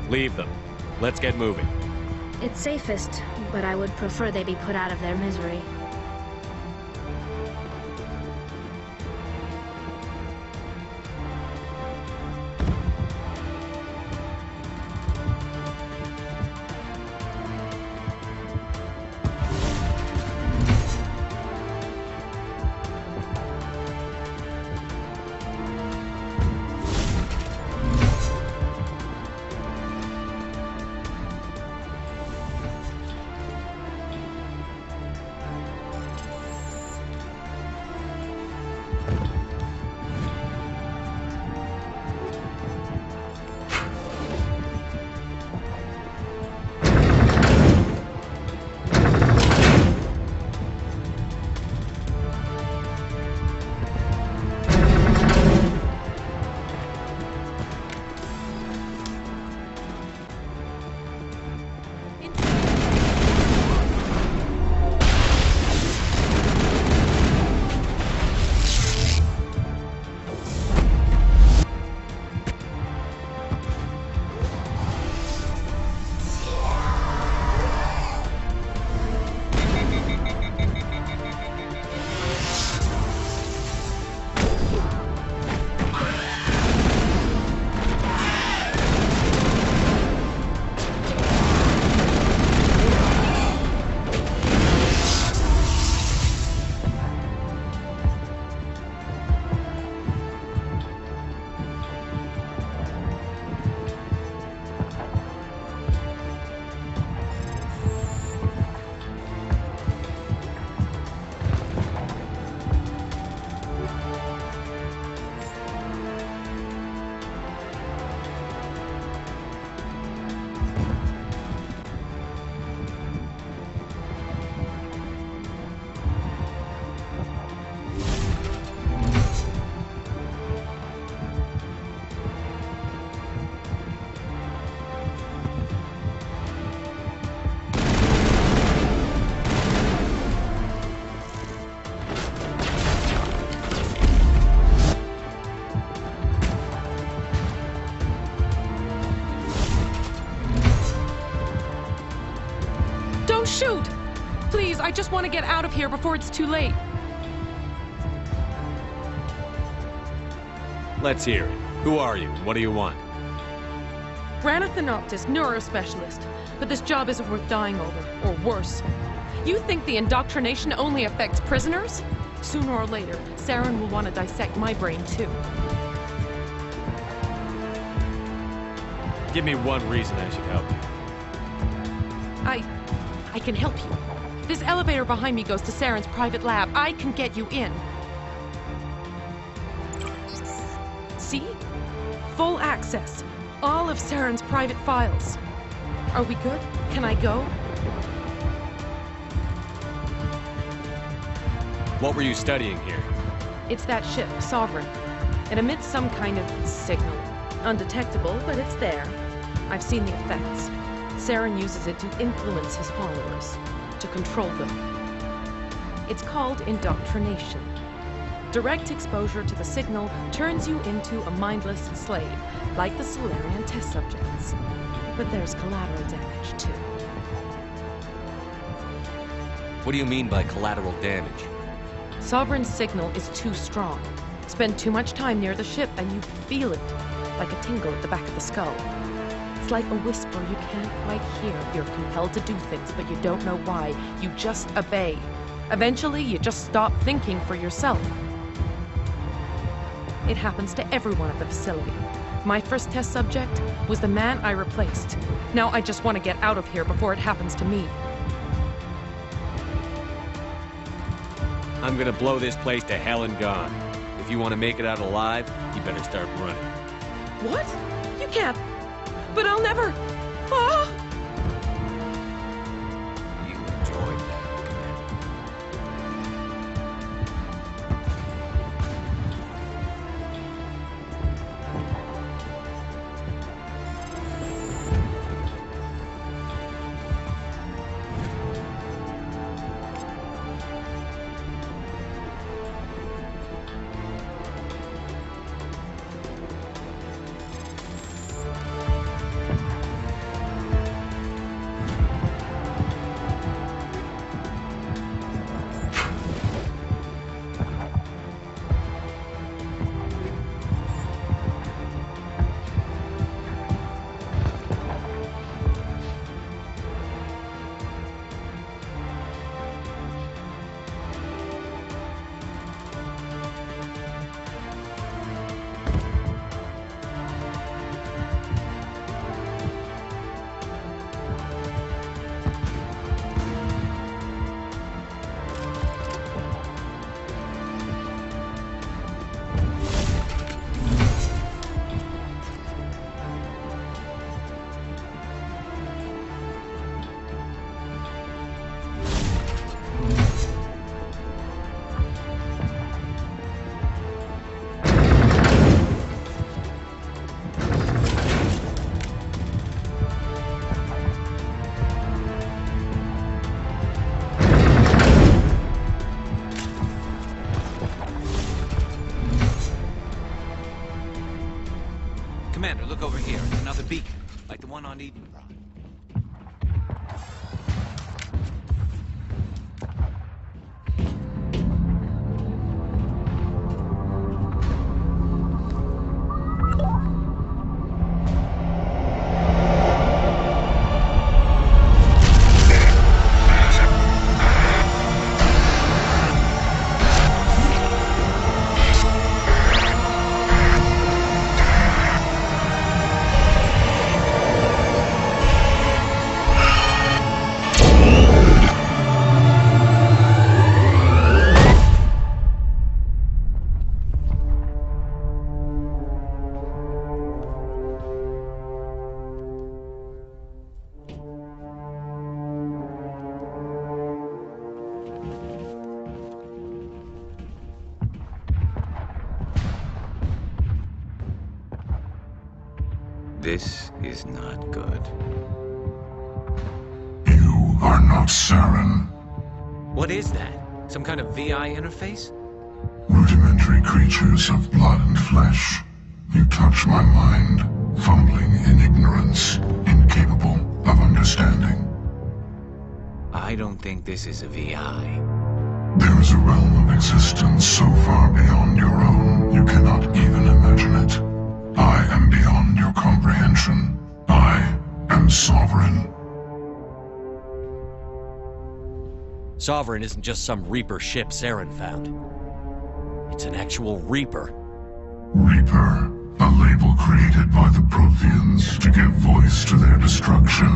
Leave them. Let's get moving. It's safest, but I would prefer they be put out of their misery. just want to get out of here before it's too late. Let's hear it. Who are you? What do you want? Branna Thanoptis, neurospecialist. But this job isn't worth dying over, or worse. You think the indoctrination only affects prisoners? Sooner or later, Saren will want to dissect my brain too. Give me one reason I should help you. I can help you. This elevator behind me goes to Saren's private lab. I can get you in. See? Full access. All of Saren's private files. Are we good? Can I go? What were you studying here? It's that ship, Sovereign. It emits some kind of signal. Undetectable, but it's there. I've seen the effects. Saren uses it to influence his followers, to control them. It's called indoctrination. Direct exposure to the signal turns you into a mindless slave, like the Solarian test subjects. But there's collateral damage, too. What do you mean by collateral damage? Sovereign's signal is too strong. Spend too much time near the ship and you feel it, like a tingle at the back of the skull. It's like a whisper you can't quite hear. You're compelled to do things, but you don't know why. You just obey. Eventually, you just stop thinking for yourself. It happens to everyone at the facility. My first test subject was the man I replaced. Now I just want to get out of here before it happens to me. I'm gonna blow this place to hell and gone. If you want to make it out alive, you better start running. What? You can't. But I'll never. Ah! You enjoyed that, Commander, look over here. Another beacon, like the one on Edenbrod. This is not good. You are not Saren. What is that? Some kind of VI interface? Rudimentary creatures of blood and flesh. You touch my mind, fumbling in ignorance, incapable of understanding. I don't think this is a VI. There is a realm of existence so far beyond your own, you cannot even imagine it. I am beyond your comprehension. I am Sovereign. Sovereign isn't just some Reaper ship Saren found. It's an actual Reaper. Reaper, a label created by the Protheans to give voice to their destruction.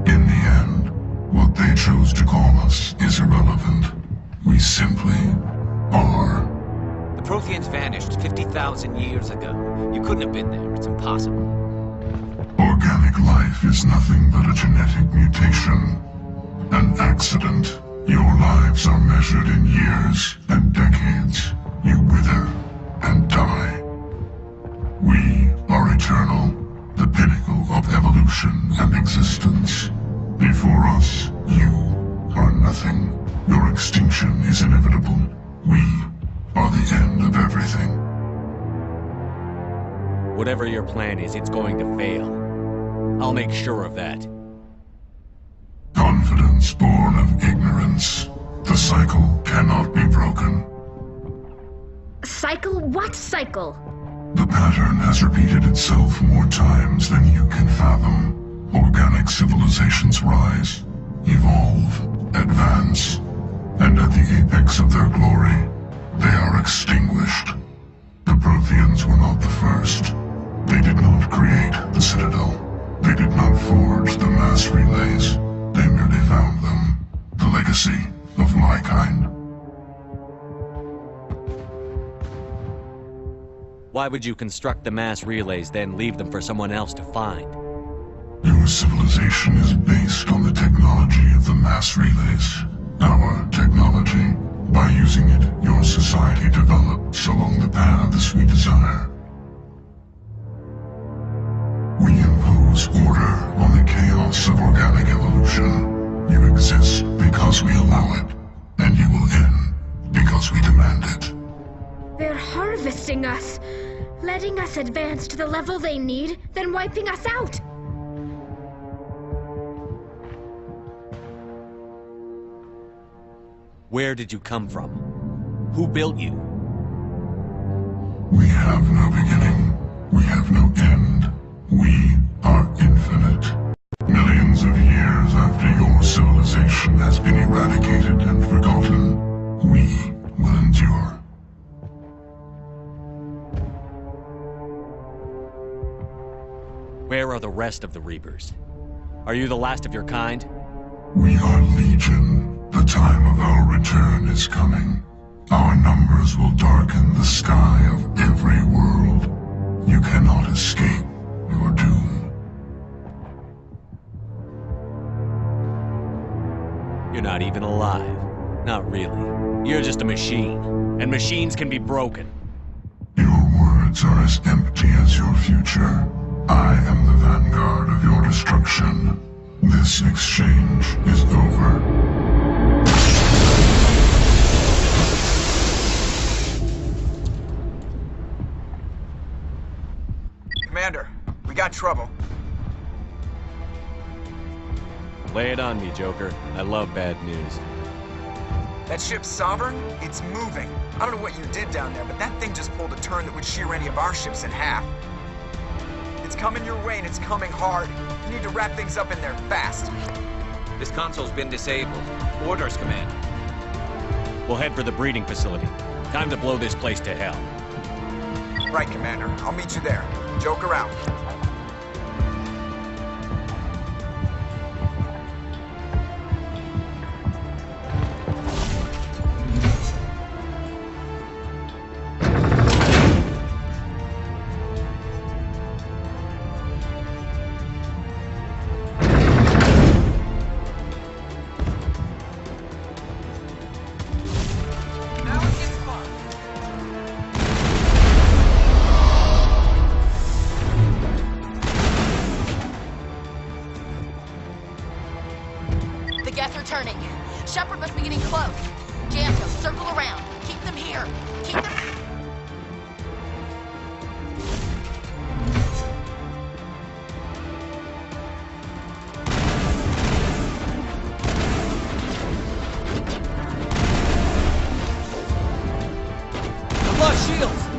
In the end, what they chose to call us is irrelevant. We simply are. The Protheans vanished 50,000 years ago. You couldn't have been there. It's impossible. Organic life is nothing but a genetic mutation. An accident. Your lives are measured in years and decades. You wither and die. We are eternal, the pinnacle of evolution and existence. Before us, you are nothing. Your extinction is inevitable. We are the end of everything. Whatever your plan is, it's going to fail. I'll make sure of that. Confidence born of ignorance. The cycle cannot be broken. Cycle? What cycle? The pattern has repeated itself more times than you can fathom. Organic civilizations rise, evolve, advance, and at the apex of their glory, they are extinguished. The Protheans were not the first. They did not create the Citadel. They did not forge the mass relays. They merely found them. The legacy of my kind. Why would you construct the mass relays, then leave them for someone else to find? Your civilization is based on the technology of the mass relays. Our technology. By using it, your society develops along the path of we desire. We impose order on the chaos of organic evolution. You exist because we allow it, and you will end because we demand it. They're harvesting us, letting us advance to the level they need, then wiping us out. Where did you come from? Who built you? We have no beginning. We have no end. We are infinite. Millions of years after your civilization has been eradicated and forgotten, we will endure. Where are the rest of the Reapers? Are you the last of your kind? We are Legion. The time of our return is coming. Our numbers will darken the sky of every world. You cannot escape your doom. You're not even alive. Not really. You're just a machine. And machines can be broken. Your words are as empty as your future. I am the vanguard of your destruction. This exchange is over. Commander, we got trouble. Lay it on me, Joker. I love bad news. That ship Sovereign, it's moving. I don't know what you did down there, but that thing just pulled a turn that would shear any of our ships in half. It's coming your way, and it's coming hard. You need to wrap things up in there fast. This console's been disabled. Orders, Commander. We'll head for the breeding facility. Time to blow this place to hell. Right, Commander. I'll meet you there. Joker out. heels!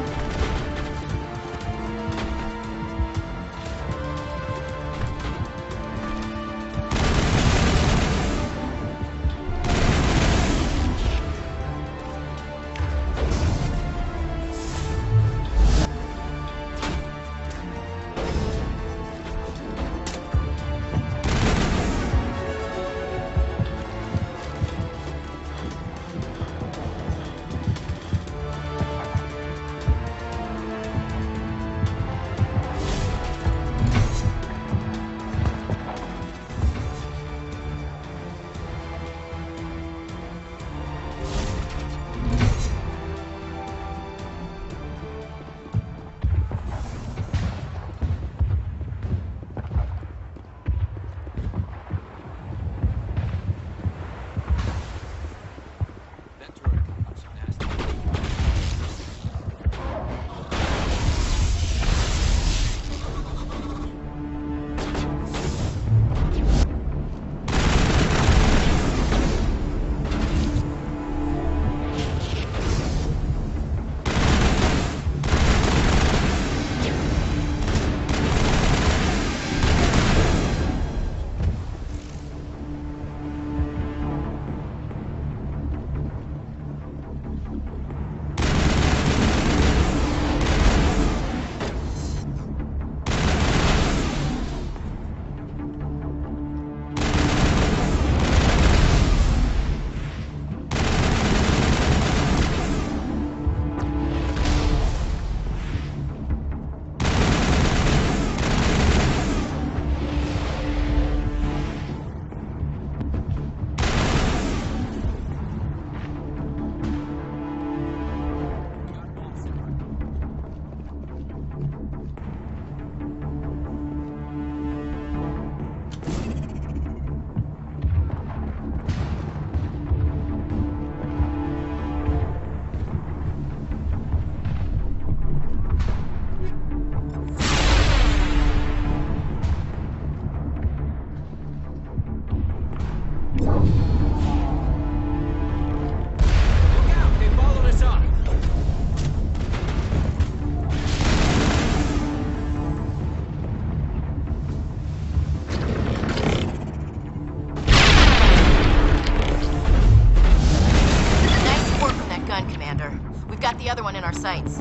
other one in our sights.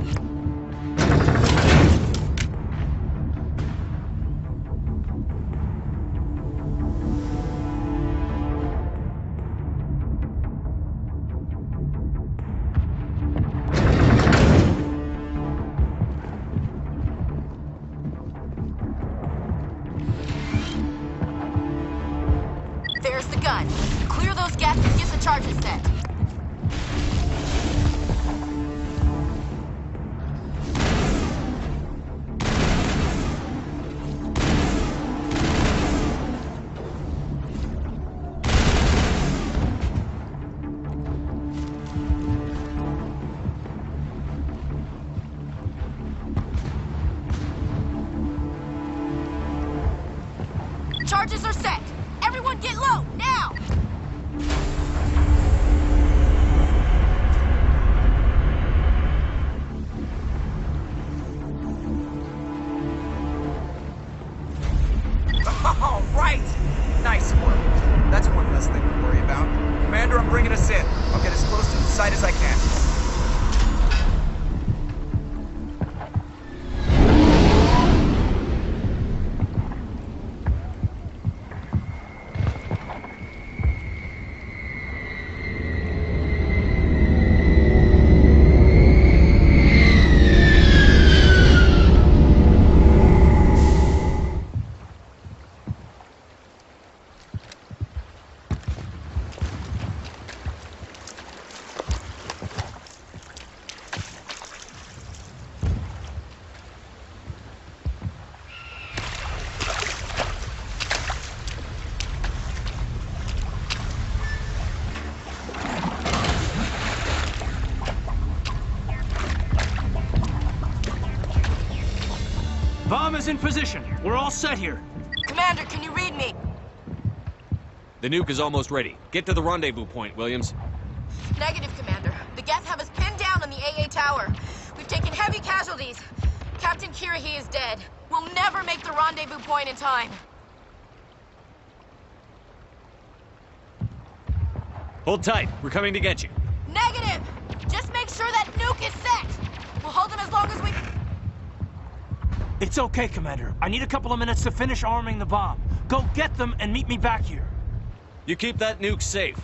There's the gun. Clear those gaps and get the charges set. Charges are set! Everyone get low, now! All right! Nice work. That's one less thing to worry about. Commander, I'm bringing us in. I'll get as close to the site as I can. Bomb is in position. We're all set here. Commander, can you read me? The nuke is almost ready. Get to the rendezvous point, Williams. Negative, Commander. The Geth have us pinned down on the AA tower. We've taken heavy casualties. Captain Kirrahe is dead. We'll never make the rendezvous point in time. Hold tight. We're coming to get you. Negative! Just make sure that nuke is set! We'll hold them as long as we... It's okay, Commander. I need a couple of minutes to finish arming the bomb. Go get them and meet me back here. You keep that nuke safe.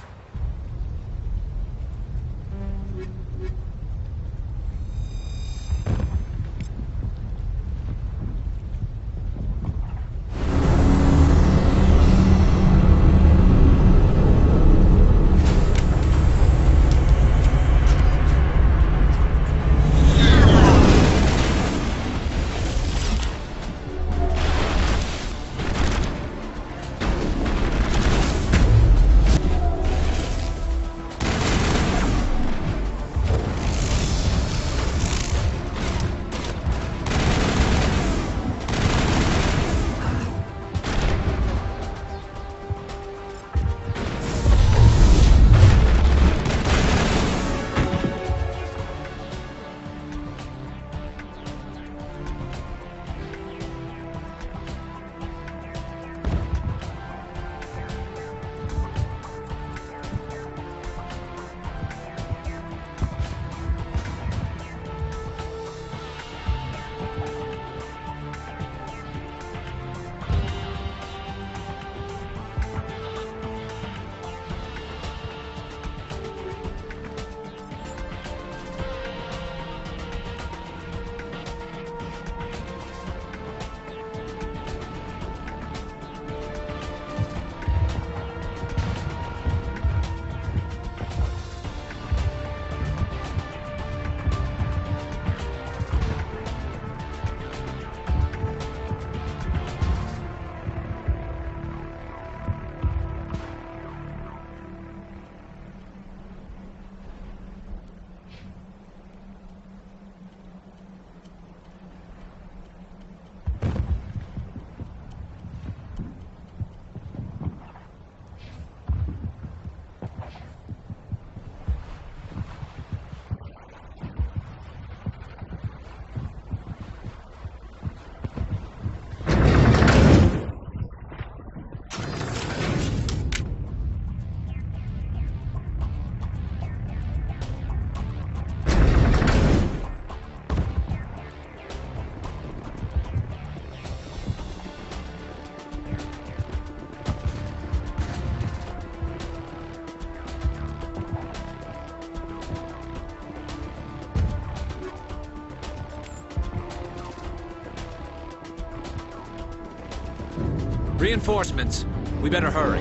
Reinforcements. We better hurry.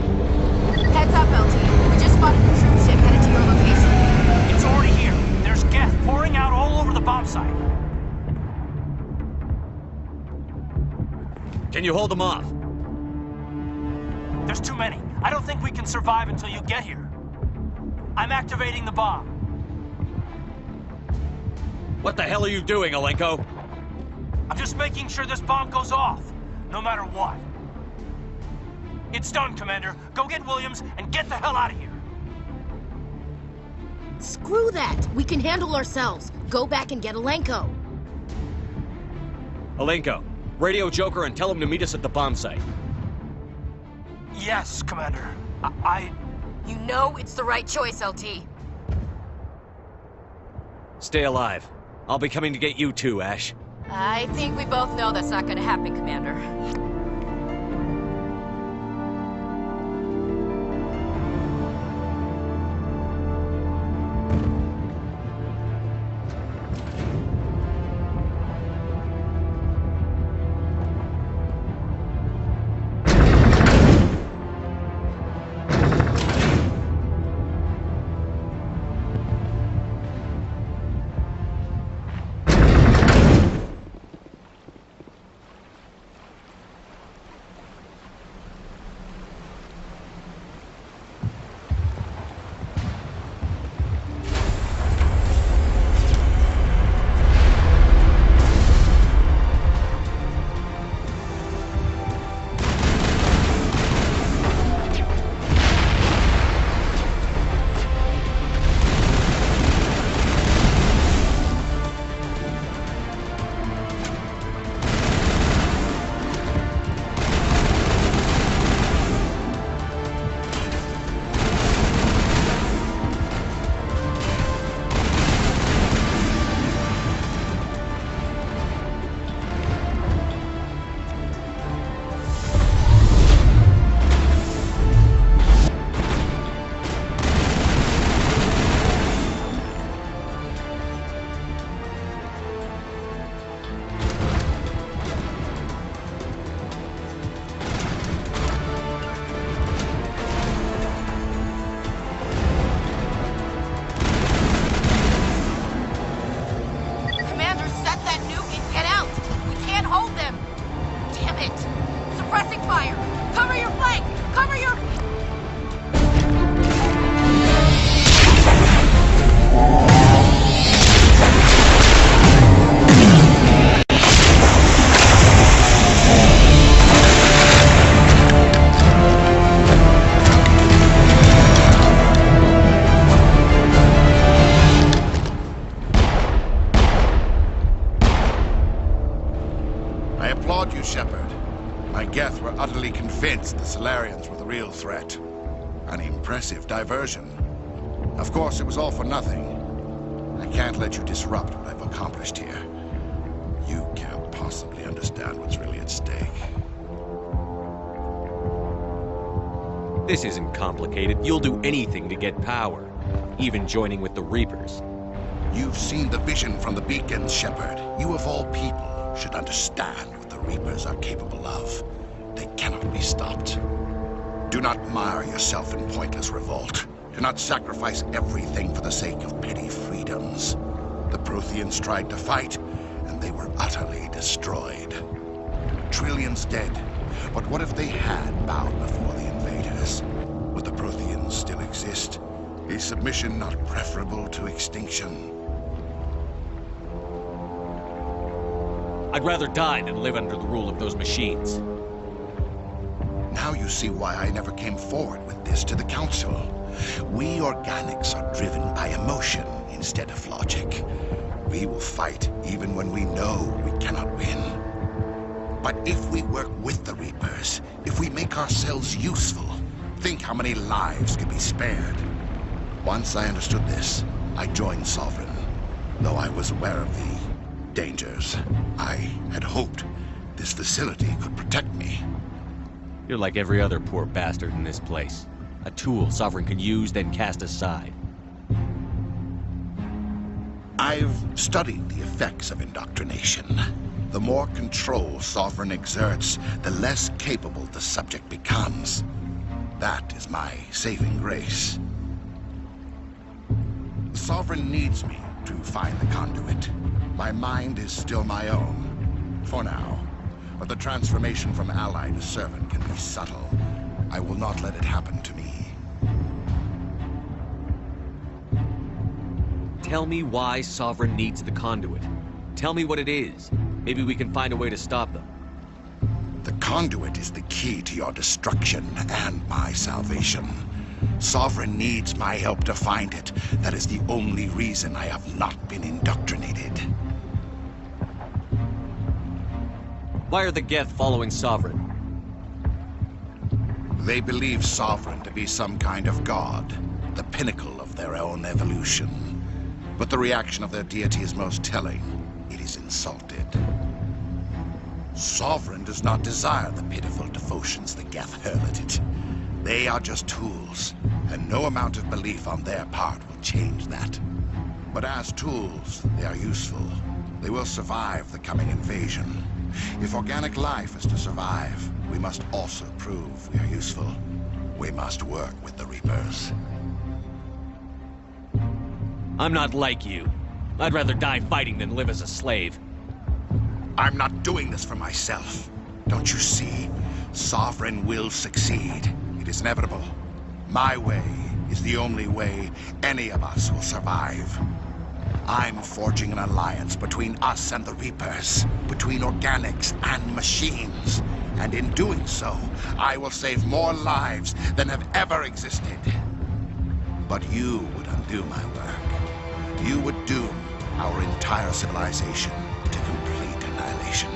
Heads up, LT. We just spotted a troop ship headed to your location. It's already here. There's Geth pouring out all over the bomb site. Can you hold them off? There's too many. I don't think we can survive until you get here. I'm activating the bomb. What the hell are you doing, Alenko? I'm just making sure this bomb goes off, no matter what. It's done, Commander. Go get Williams and get the hell out of here. Screw that! We can handle ourselves. Go back and get Alenko. Alenko, radio Joker and tell him to meet us at the bomb site. Yes, Commander. You know it's the right choice, LT. Stay alive. I'll be coming to get you too, Ash. I think we both know that's not gonna happen, Commander. convinced the Solarians were the real threat. An impressive diversion. Of course, it was all for nothing. I can't let you disrupt what I've accomplished here. You can't possibly understand what's really at stake. This isn't complicated. You'll do anything to get power, even joining with the Reapers. You've seen the vision from the beacons, Shepard. You of all people should understand what the Reapers are capable of. They cannot be stopped. Do not mire yourself in pointless revolt. Do not sacrifice everything for the sake of petty freedoms. The Protheans tried to fight, and they were utterly destroyed. Trillions dead. But what if they had bowed before the invaders? Would the Protheans still exist? Is submission not preferable to extinction? I'd rather die than live under the rule of those machines. Now you see why I never came forward with this to the Council. We organics are driven by emotion instead of logic. We will fight even when we know we cannot win. But if we work with the Reapers, if we make ourselves useful, think how many lives could be spared. Once I understood this, I joined Sovereign, though I was aware of the dangers. I had hoped this facility could protect me. You're like every other poor bastard in this place. A tool Sovereign can use, then cast aside. I've studied the effects of indoctrination. The more control Sovereign exerts, the less capable the subject becomes. That is my saving grace. Sovereign needs me to find the conduit. My mind is still my own, for now. But the transformation from ally to servant can be subtle. I will not let it happen to me. Tell me why Sovereign needs the conduit. Tell me what it is. Maybe we can find a way to stop them. The conduit is the key to your destruction and my salvation. Sovereign needs my help to find it. That is the only reason I have not been indoctrinated. Why are the Geth following Sovereign? They believe Sovereign to be some kind of god, the pinnacle of their own evolution. But the reaction of their deity is most telling. It is insulted. Sovereign does not desire the pitiful devotions the Geth hurl at it. They are just tools, and no amount of belief on their part will change that. But as tools, they are useful. They will survive the coming invasion. If organic life is to survive, we must also prove we are useful. We must work with the Reapers. I'm not like you. I'd rather die fighting than live as a slave. I'm not doing this for myself. Don't you see? Sovereign will succeed. It is inevitable. My way is the only way any of us will survive. I'm forging an alliance between us and the Reapers, between organics and machines. And in doing so, I will save more lives than have ever existed. But you would undo my work. You would doom our entire civilization to complete annihilation.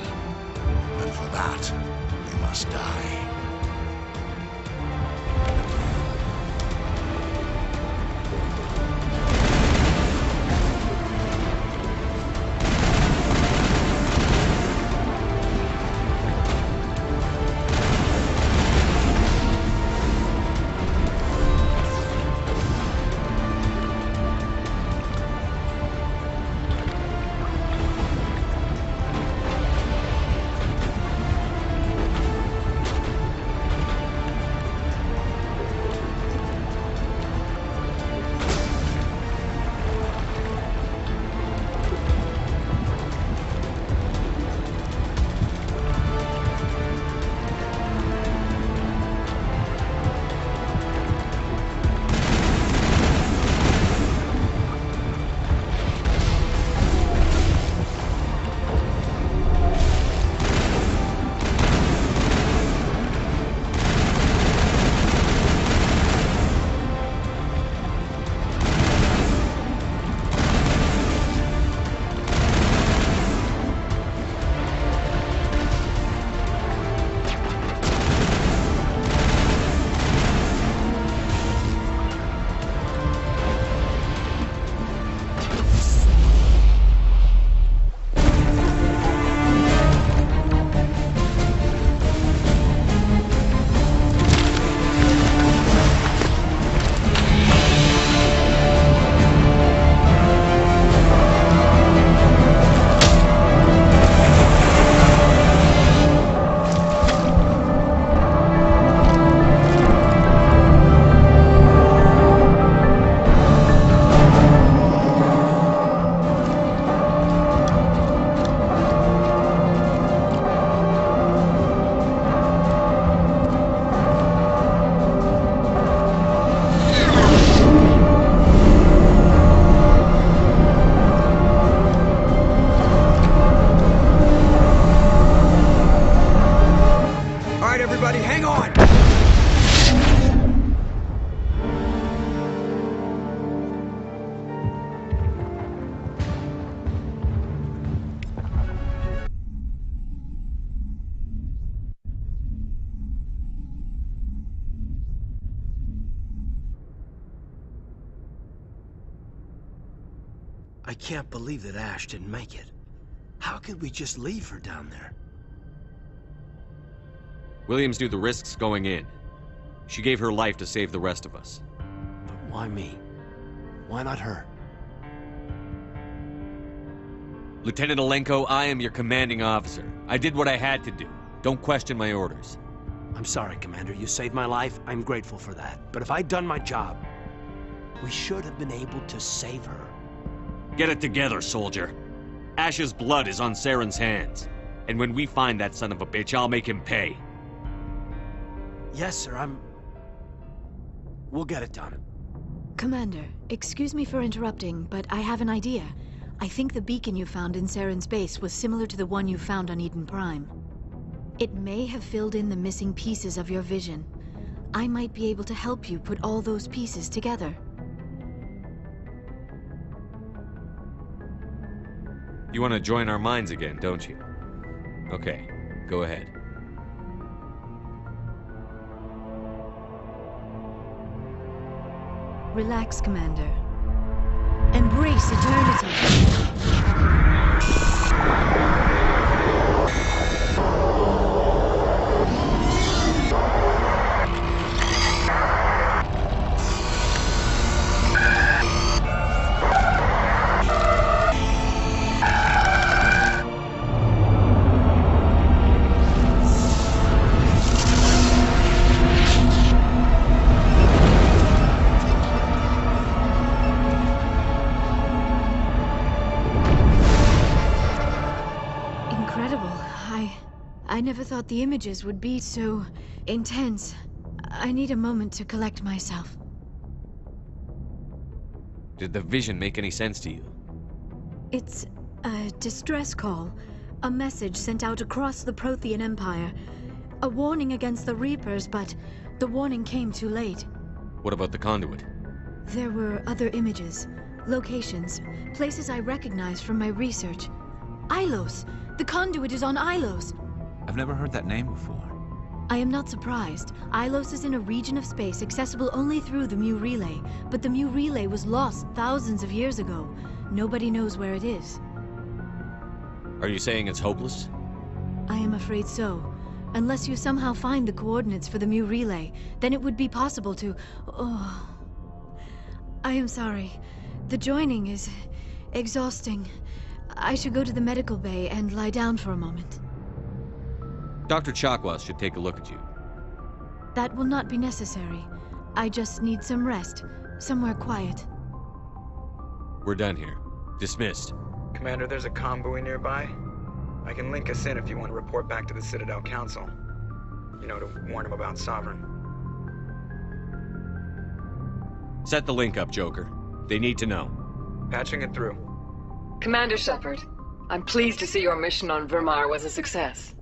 And for that, we must die. I can't believe that Ash didn't make it. How could we just leave her down there? Williams knew the risks going in. She gave her life to save the rest of us. But why me? Why not her? Lieutenant Alenko, I am your commanding officer. I did what I had to do. Don't question my orders. I'm sorry, Commander. You saved my life. I'm grateful for that. But if I'd done my job, we should have been able to save her. Get it together, soldier. Ash's blood is on Saren's hands. And when we find that son of a bitch, I'll make him pay. Yes, sir, We'll get it done. Commander, excuse me for interrupting, but I have an idea. I think the beacon you found in Saren's base was similar to the one you found on Eden Prime. It may have filled in the missing pieces of your vision. I might be able to help you put all those pieces together. You want to join our minds again, don't you? Okay, go ahead. Relax, Commander. Embrace eternity. I never thought the images would be so intense. I need a moment to collect myself. Did the vision make any sense to you? It's a distress call. A message sent out across the Prothean Empire. A warning against the Reapers, but the warning came too late. What about the conduit? There were other images, locations, places I recognized from my research. Ilos! The conduit is on Ilos! I've never heard that name before. I am not surprised. Ilos is in a region of space accessible only through the Mu Relay, but the Mu Relay was lost thousands of years ago. Nobody knows where it is. Are you saying it's hopeless? I am afraid so. Unless you somehow find the coordinates for the Mu Relay, then it would be possible to... Oh... I am sorry. The joining is... exhausting. I should go to the medical bay and lie down for a moment. Dr. Chakwas should take a look at you. That will not be necessary. I just need some rest. Somewhere quiet. We're done here. Dismissed. Commander, there's a comm buoy nearby. I can link us in if you want to report back to the Citadel Council. You know, to warn them about Sovereign. Set the link up, Joker. They need to know. Patching it through. Commander Shepard, I'm pleased to see your mission on Virmire was a success.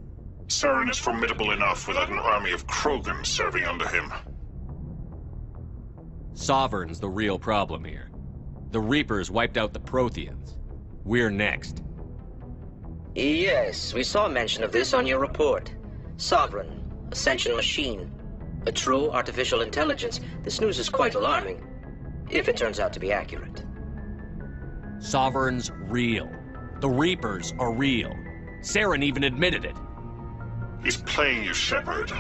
Saren is formidable enough without an army of Krogan serving under him. Sovereign's the real problem here. The Reapers wiped out the Protheans. We're next. Yes, we saw mention of this on your report. Sovereign, Ascension machine. A true artificial intelligence. This news is quite alarming, if it turns out to be accurate. Sovereign's real. The Reapers are real. Saren even admitted it. He's playing you, Shepard.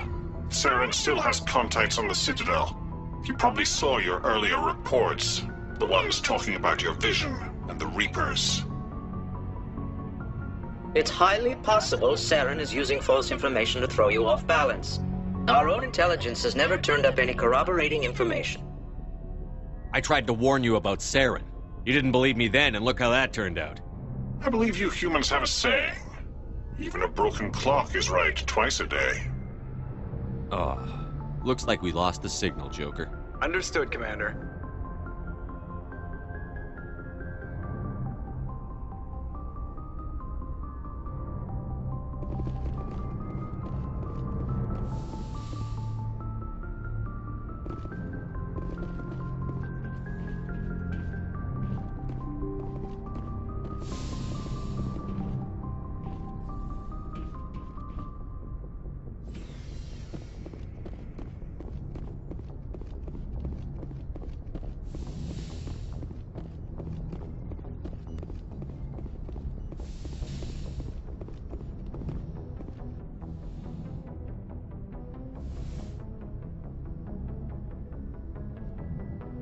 Saren still has contacts on the Citadel. He probably saw your earlier reports. The ones talking about your vision and the Reapers. It's highly possible Saren is using false information to throw you off balance. Our own intelligence has never turned up any corroborating information. I tried to warn you about Saren. You didn't believe me then, and look how that turned out. I believe you humans have a saying. Even a broken clock is right twice a day. Oh, looks like we lost the signal, Joker. Understood, Commander.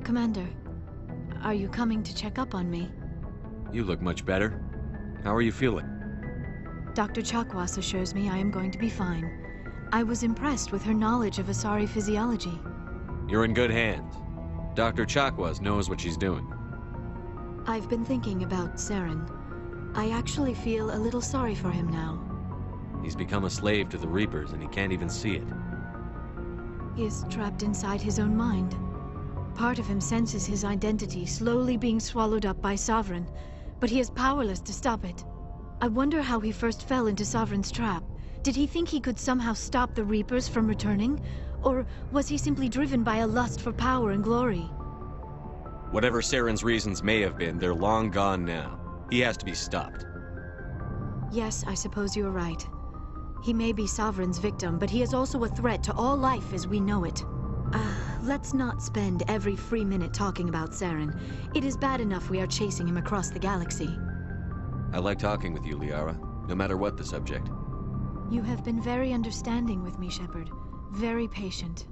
Commander, are you coming to check up on me? You look much better. How are you feeling? Dr. Chakwas assures me I am going to be fine. I was impressed with her knowledge of Asari physiology. You're in good hands. Dr. Chakwas knows what she's doing. I've been thinking about Saren. I actually feel a little sorry for him now. He's become a slave to the Reapers, and he can't even see it. He is trapped inside his own mind. Part of him senses his identity slowly being swallowed up by Sovereign, but he is powerless to stop it. I wonder how he first fell into Sovereign's trap. Did he think he could somehow stop the Reapers from returning? Or was he simply driven by a lust for power and glory? Whatever Saren's reasons may have been, they're long gone now. He has to be stopped. Yes, I suppose you are right. He may be Sovereign's victim, but he is also a threat to all life as we know it. Let's not spend every free minute talking about Saren. It is bad enough we are chasing him across the galaxy. I like talking with you, Liara, no matter what the subject. You have been very understanding with me, Shepard. Very patient.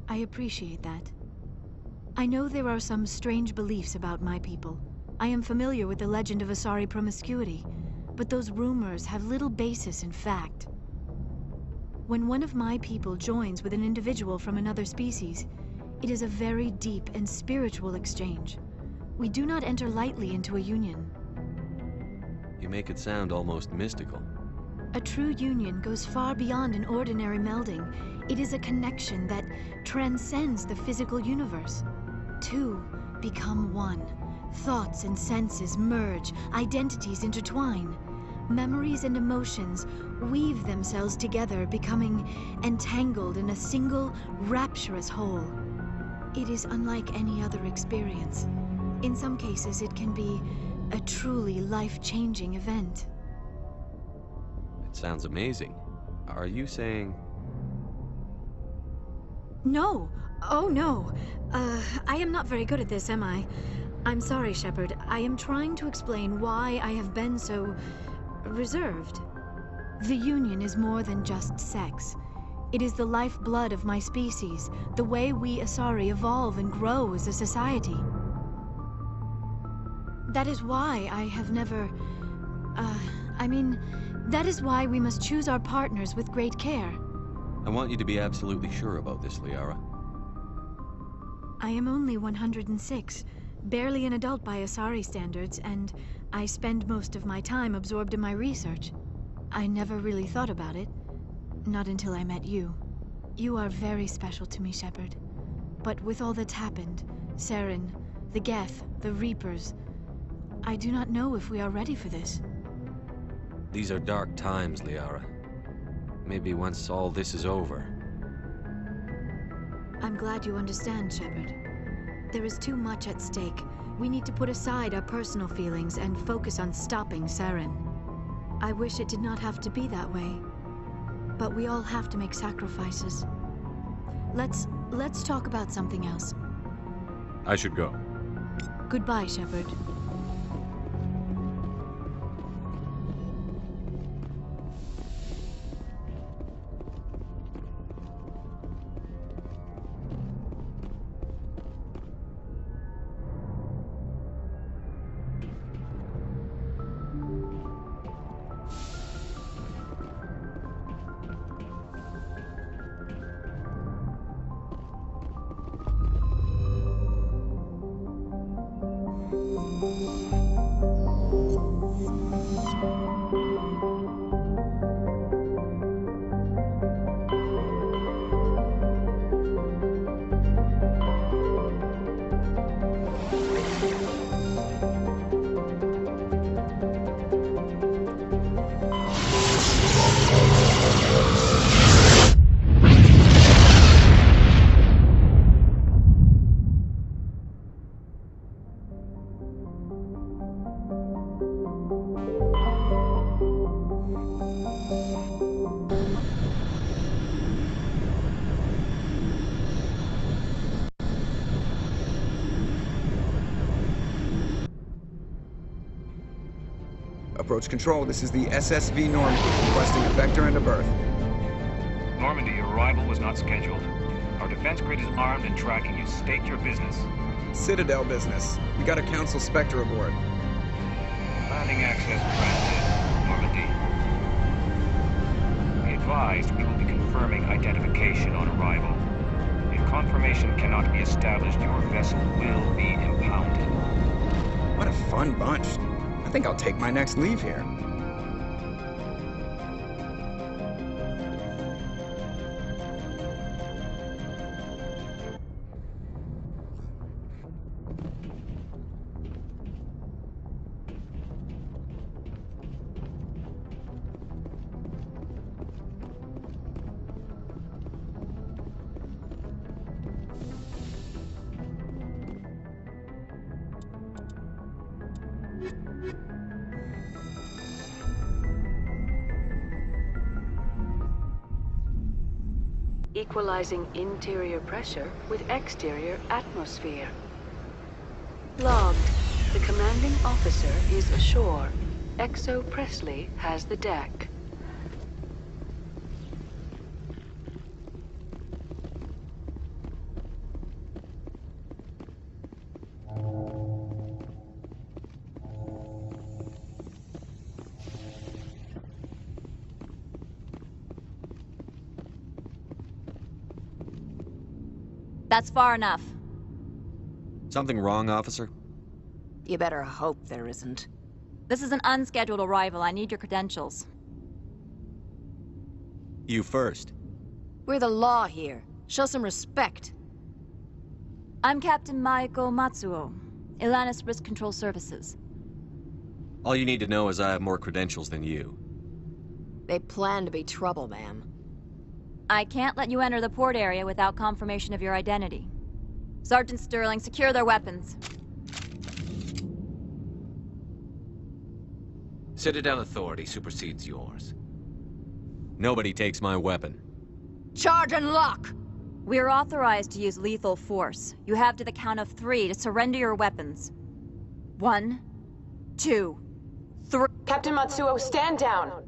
I appreciate that. I know there are some strange beliefs about my people. I am familiar with the legend of Asari promiscuity, but those rumors have little basis in fact. When one of my people joins with an individual from another species, it is a very deep and spiritual exchange. We do not enter lightly into a union. You make it sound almost mystical. A true union goes far beyond an ordinary melding. It is a connection that transcends the physical universe. Two become one. Thoughts and senses merge, identities intertwine. Memories and emotions weave themselves together, becoming entangled in a single, rapturous whole. It is unlike any other experience. In some cases, it can be a truly life-changing event. It sounds amazing. Are you saying... No! Oh, no! I am not very good at this, am I? I'm sorry, Shepard. I am trying to explain why I have been so... reserved. The Union is more than just sex. It is the lifeblood of my species, the way we Asari evolve and grow as a society. That is why I have never... that is why we must choose our partners with great care. I want you to be absolutely sure about this, Liara. I am only 106, barely an adult by Asari standards, and I spend most of my time absorbed in my research. I never really thought about it, not until I met you. You are very special to me, Shepard. But with all that's happened, Saren, the Geth, the Reapers, I do not know if we are ready for this. These are dark times, Liara. Maybe once all this is over... I'm glad you understand, Shepard. There is too much at stake. We need to put aside our personal feelings and focus on stopping Saren. I wish it did not have to be that way. But we all have to make sacrifices. Let's talk about something else. I should go. Goodbye, Shepard. Approach control, this is the SSV Normandy, requesting a vector and a berth. Normandy, your arrival was not scheduled. Our defense grid is armed and tracking you. State your business. Citadel business. We got a Council Spectre aboard. Landing access granted. Normandy. Be advised, we will be confirming identification on arrival. If confirmation cannot be established, your vessel will be impounded. What a fun bunch. I think I'll take my next leave here. Equalizing interior pressure with exterior atmosphere. Logged. The commanding officer is ashore. Exo Presley has the deck. That's far enough. Something wrong, officer? You better hope there isn't. This is an unscheduled arrival. I need your credentials. You first. We're the law here. Show some respect. I'm Captain Maiko Matsuo, Ilanis Risk Control Services. All you need to know is I have more credentials than you. They plan to be trouble, ma'am. I can't let you enter the port area without confirmation of your identity. Sergeant Sterling, secure their weapons. Citadel authority supersedes yours. Nobody takes my weapon. Charge and lock! We are authorized to use lethal force. You have to the count of 3 to surrender your weapons. 1, 2, 3... Captain Matsuo, stand down!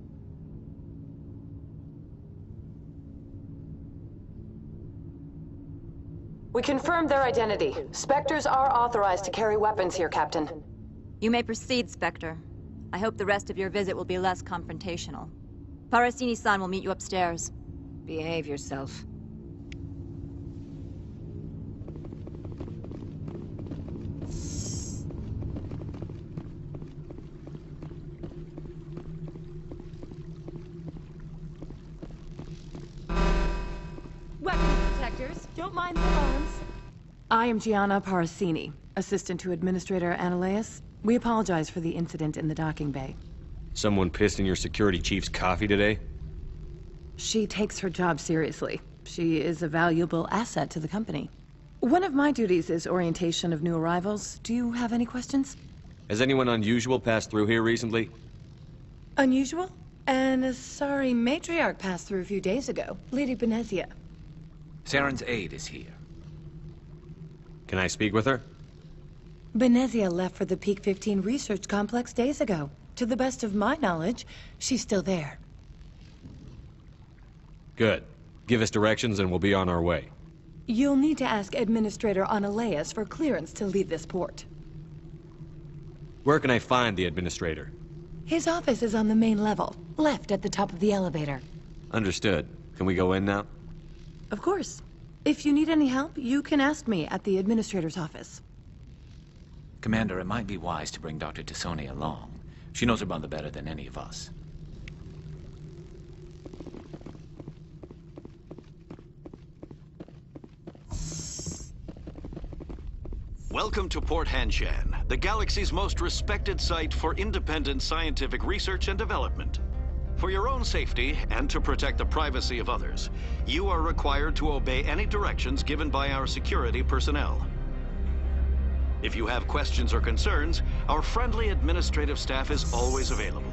We confirmed their identity. Spectres are authorized to carry weapons here, Captain. You may proceed, Spectre. I hope the rest of your visit will be less confrontational. Parasini-san will meet you upstairs. Behave yourself. Weapons detectors. Don't mind the alarms. I am Gianna Parasini, assistant to Administrator Analeas. We apologize for the incident in the docking bay. Someone pissed in your security chief's coffee today? She takes her job seriously. She is a valuable asset to the company. One of my duties is orientation of new arrivals. Do you have any questions? Has anyone unusual passed through here recently? Unusual? An Asari matriarch passed through a few days ago. Lady Benezia. Saren's aide is here. Can I speak with her? Benezia left for the Peak 15 research complex days ago. To the best of my knowledge, she's still there. Good. Give us directions and we'll be on our way. You'll need to ask Administrator Analeas for clearance to leave this port. Where can I find the Administrator? His office is on the main level, left at the top of the elevator. Understood. Can we go in now? Of course. If you need any help, you can ask me at the Administrator's office. Commander, it might be wise to bring Dr. T'Soni along. She knows her mother better than any of us. Welcome to Port Hanshan, the galaxy's most respected site for independent scientific research and development. For your own safety, and to protect the privacy of others, you are required to obey any directions given by our security personnel. If you have questions or concerns, our friendly administrative staff is always available.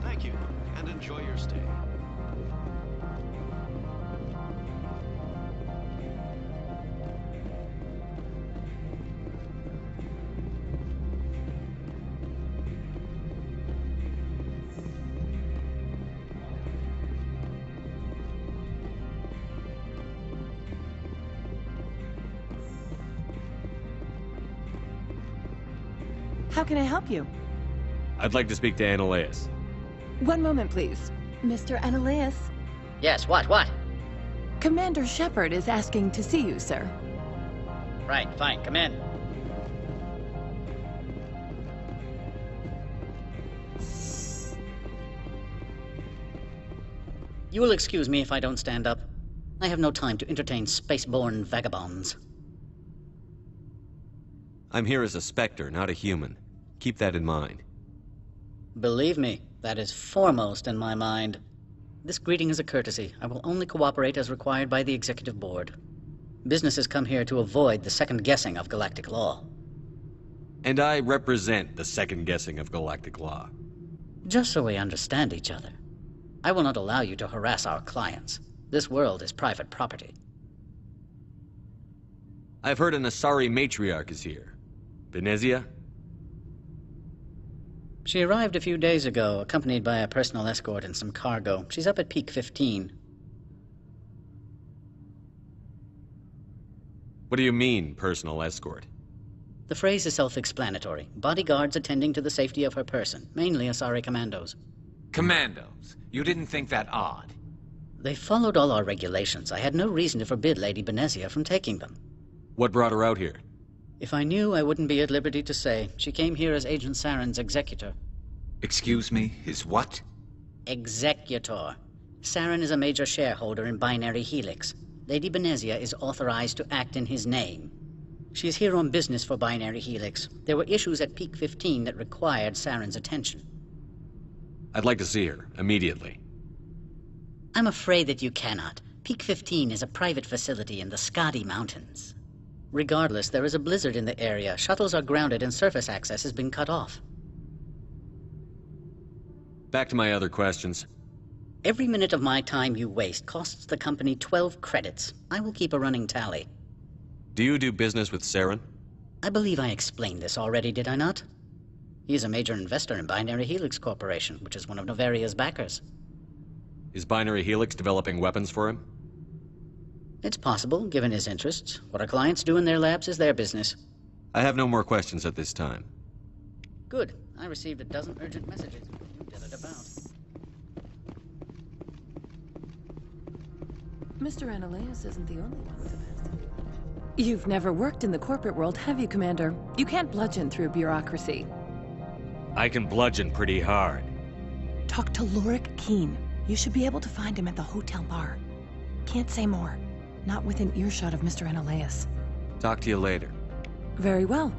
Thank you, and enjoy your stay. How can I help you? I'd like to speak to Ananias. One moment, please. Mr. Ananias? Yes, what? Commander Shepard is asking to see you, sir. Right, fine, come in. You will excuse me if I don't stand up. I have no time to entertain spaceborne vagabonds. I'm here as a Spectre, not a human. Keep that in mind. Believe me, that is foremost in my mind. This greeting is a courtesy. I will only cooperate as required by the Executive Board. Businesses come here to avoid the second guessing of galactic law. And I represent the second guessing of galactic law. Just so we understand each other, I will not allow you to harass our clients. This world is private property. I've heard an Asari matriarch is here. Benezia? She arrived a few days ago, accompanied by a personal escort and some cargo. She's up at Peak 15. What do you mean, personal escort? The phrase is self-explanatory. Bodyguards attending to the safety of her person, mainly Asari commandos. Commandos? You didn't think that odd? They followed all our regulations. I had no reason to forbid Lady Benezia from taking them. What brought her out here? If I knew, I wouldn't be at liberty to say. She came here as Agent Saren's executor. Excuse me? His what? Executor. Saren is a major shareholder in Binary Helix. Lady Benezia is authorized to act in his name. She is here on business for Binary Helix. There were issues at Peak 15 that required Saren's attention. I'd like to see her, immediately. I'm afraid that you cannot. Peak 15 is a private facility in the Skadi Mountains. Regardless, there is a blizzard in the area. Shuttles are grounded and surface access has been cut off. Back to my other questions. Every minute of my time you waste costs the company 12 credits. I will keep a running tally. Do you do business with Saren? I believe I explained this already, did I not? He is a major investor in Binary Helix Corporation, which is one of Novaria's backers. Is Binary Helix developing weapons for him? It's possible, given his interests. What our clients do in their labs is their business. I have no more questions at this time. Good. I received a dozen urgent messages. You did it about. Mr. Ananias isn't the only one with a past. You've never worked in the corporate world, have you, Commander? You can't bludgeon through bureaucracy. I can bludgeon pretty hard. Talk to Lorik Keen. You should be able to find him at the hotel bar. Can't say more. Not within earshot of Mr. Ananias. Talk to you later. Very well.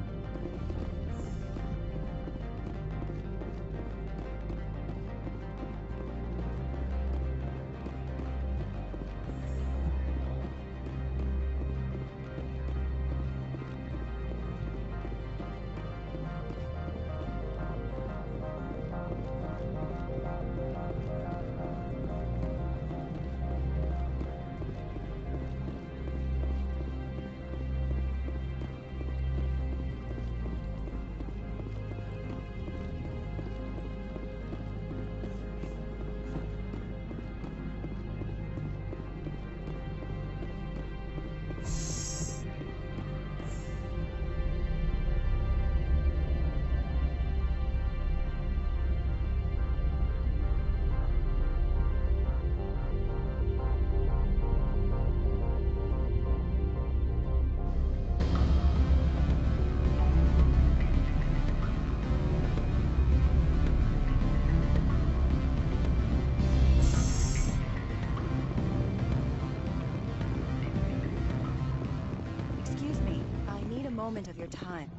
Of your time.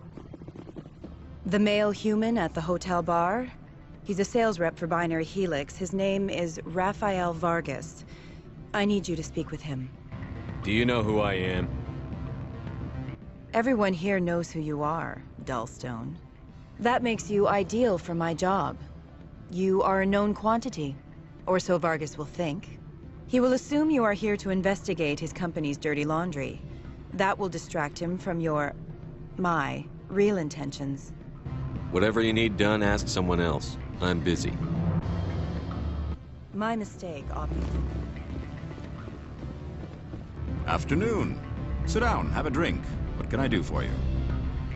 The male human at the hotel bar? He's a sales rep for Binary Helix. His name is Rafael Vargas. I need you to speak with him. Do you know who I am? Everyone here knows who you are, Dullstone. That makes you ideal for my job. You are a known quantity, or so Vargas will think. He will assume you are here to investigate his company's dirty laundry. That will distract him from my real intentions. Whatever you need done, ask someone else. I'm busy. My mistake, obviously. Afternoon. Sit down, have a drink. What can I do for you?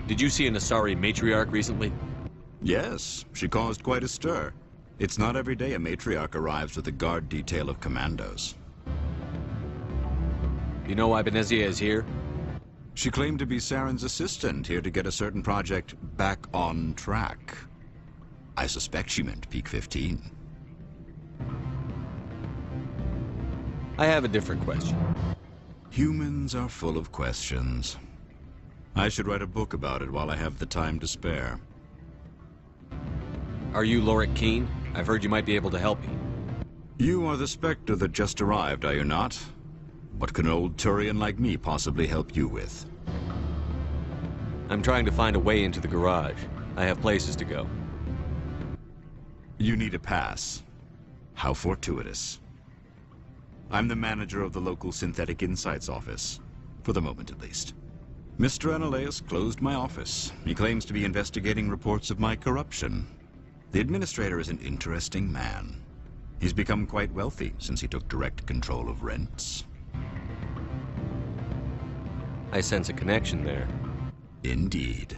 Did you see an Asari matriarch recently? Yes, she caused quite a stir. It's not every day a matriarch arrives with a guard detail of commandos. You know why Benezia is here? She claimed to be Saren's assistant, here to get a certain project back on track. I suspect she meant Peak 15. I have a different question. Humans are full of questions. I should write a book about it while I have the time to spare. Are you Lorik Quiin? I've heard you might be able to help me. You are the Spectre that just arrived, are you not? What can an old Turian like me possibly help you with? I'm trying to find a way into the garage. I have places to go. You need a pass. How fortuitous. I'm the manager of the local Synthetic Insights office. For the moment, at least. Mr. Analaeus closed my office. He claims to be investigating reports of my corruption. The administrator is an interesting man. He's become quite wealthy since he took direct control of rents. I sense a connection there. Indeed.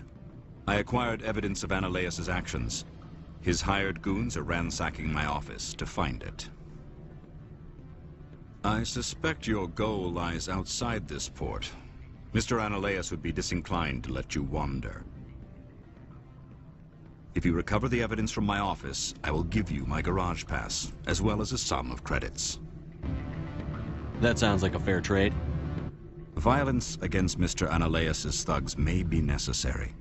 I acquired evidence of Analaeus' actions. His hired goons are ransacking my office to find it. I suspect your goal lies outside this port. Mr. Analaeus would be disinclined to let you wander. If you recover the evidence from my office, I will give you my garage pass, as well as a sum of credits. That sounds like a fair trade. Violence against Mr. Analaeus' thugs may be necessary.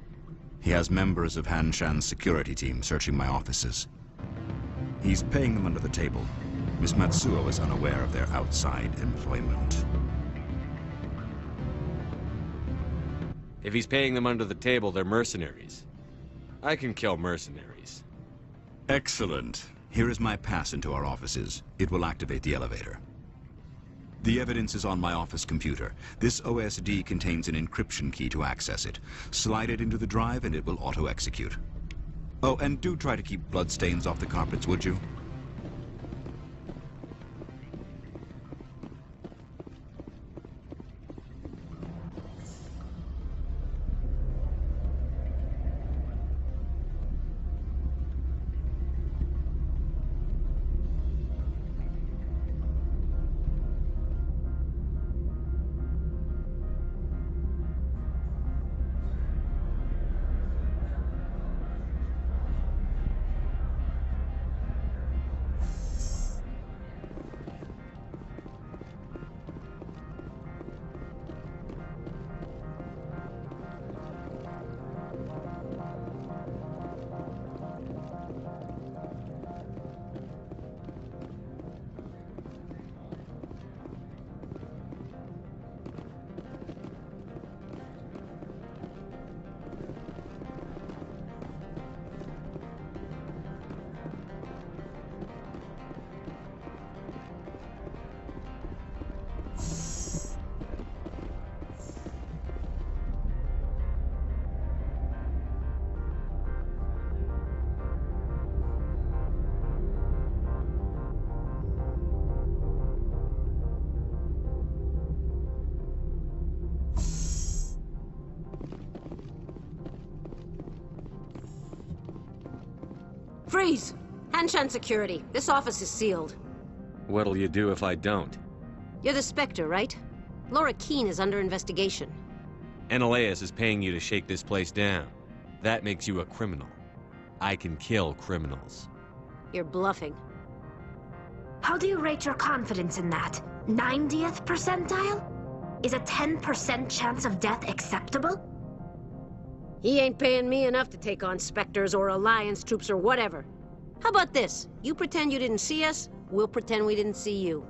He has members of Han Shan's security team searching my offices. He's paying them under the table. Miss Matsuo is unaware of their outside employment. If he's paying them under the table, they're mercenaries. I can kill mercenaries. Excellent. Here is my pass into our offices. It will activate the elevator. The evidence is on my office computer. This OSD contains an encryption key to access it. Slide it into the drive and it will auto-execute. Oh, and do try to keep bloodstains off the carpets, would you? Freeze! Han Shan Security. This office is sealed. What'll you do if I don't? You're the Spectre, right? Lorik Quiin is under investigation. Analaeus is paying you to shake this place down. That makes you a criminal. I can kill criminals. You're bluffing. How do you rate your confidence in that? 90th percentile? Is a 10% chance of death acceptable? He ain't paying me enough to take on Spectres or Alliance troops or whatever. How about this? You pretend you didn't see us, we'll pretend we didn't see you.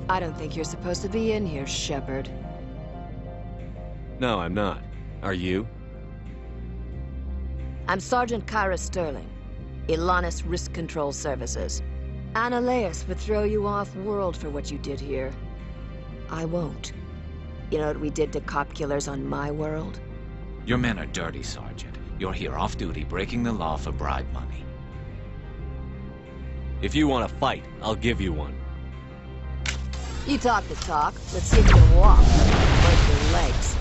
I don't think you're supposed to be in here, Shepard. No, I'm not. Are you? I'm Sergeant Kyra Sterling, Ilanis Risk Control Services. Analeas would throw you off-world for what you did here. I won't. You know what we did to cop killers on my world? Your men are dirty, Sergeant. You're here off-duty, breaking the law for bribe money. If you want to fight, I'll give you one. You talk the talk. Let's see if you can walk. Break your legs.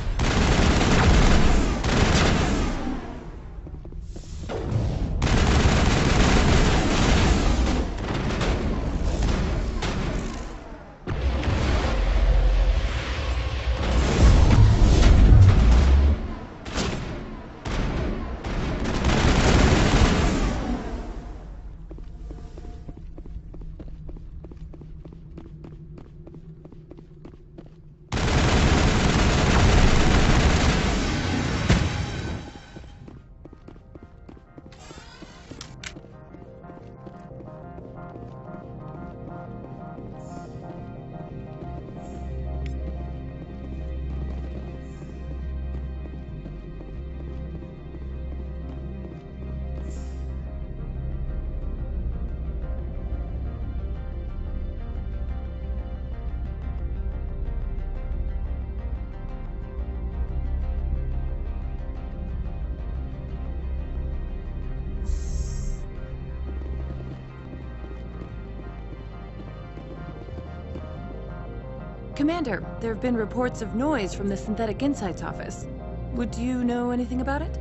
Commander, there have been reports of noise from the Synthetic Insights office. Would you know anything about it?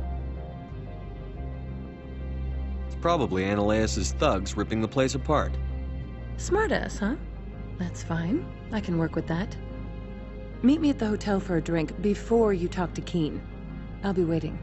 It's probably Analeas' thugs ripping the place apart. Smartass, huh? That's fine. I can work with that. Meet me at the hotel for a drink before you talk to Keen. I'll be waiting.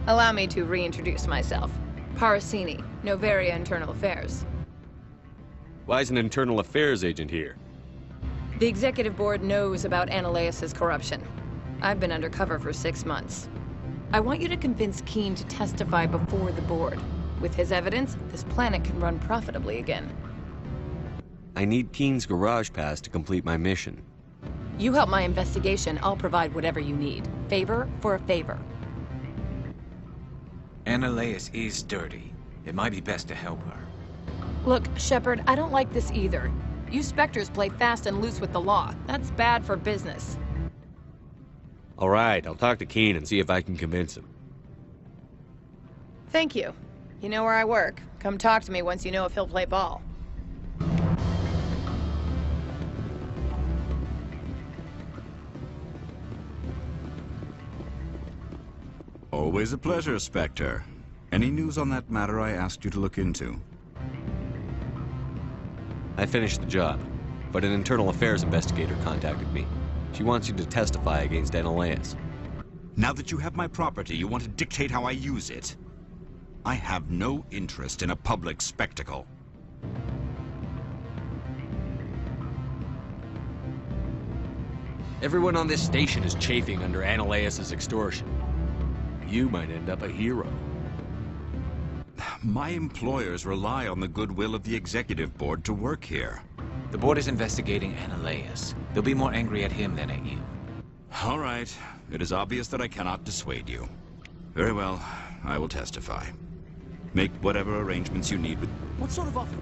Allow me to reintroduce myself. Parasini, Noveria Internal Affairs. Why is an internal affairs agent here? The executive board knows about Analeas' corruption. I've been undercover for 6 months. I want you to convince Keen to testify before the board. With his evidence, this planet can run profitably again. I need Keen's garage pass to complete my mission. You help my investigation, I'll provide whatever you need. Favor for a favor. Analeas is dirty. It might be best to help her. Look, Shepard, I don't like this either. You Spectres play fast and loose with the law. That's bad for business. All right, I'll talk to Keen and see if I can convince him. Thank you. You know where I work. Come talk to me once you know if he'll play ball. Always a pleasure, Spectre. Any news on that matter I asked you to look into? I finished the job, but an internal affairs investigator contacted me. She wants you to testify against Analeas. Now that you have my property, you want to dictate how I use it. I have no interest in a public spectacle. Everyone on this station is chafing under Analaeus' extortion. You might end up a hero. My employers rely on the goodwill of the executive board to work here. The board is investigating Analaeus. They'll be more angry at him than at you. All right. It is obvious that I cannot dissuade you. Very well. I will testify. Make whatever arrangements you need with... What sort of offer?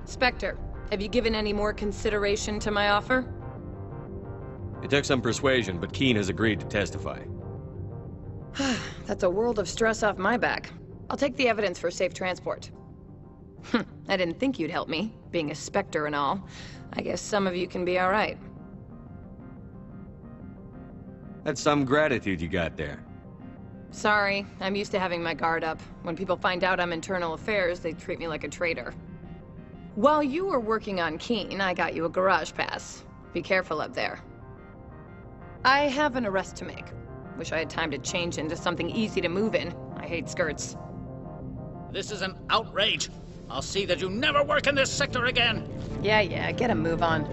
Spectre, have you given any more consideration to my offer? It took some persuasion, but Keen has agreed to testify. That's a world of stress off my back. I'll take the evidence for safe transport. I didn't think you'd help me, being a Spectre and all. I guess some of you can be alright. That's some gratitude you got there. Sorry, I'm used to having my guard up. When people find out I'm internal affairs, they treat me like a traitor. While you were working on Keen, I got you a garage pass. Be careful up there. I have an arrest to make. Wish I had time to change into something easy to move in. I hate skirts. This is an outrage. I'll see that you never work in this sector again. Yeah, get a move on.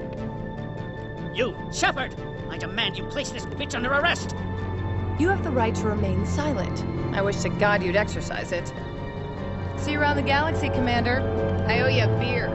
You, Shepard! I demand you place this bitch under arrest! You have the right to remain silent. I wish to God you'd exercise it. See you around the galaxy, Commander. I owe you a beer.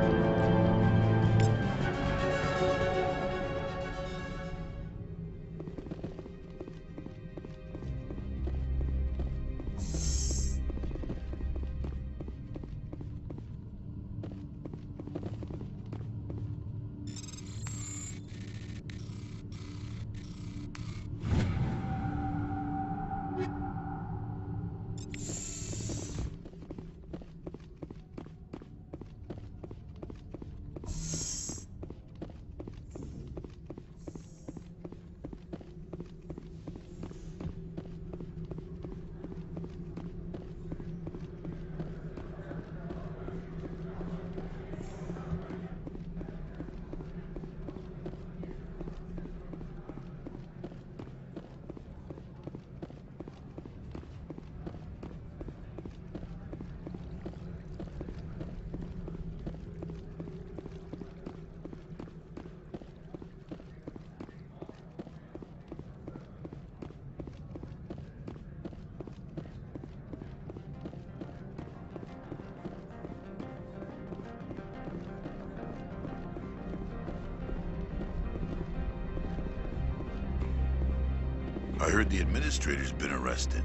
I heard the administrator's been arrested.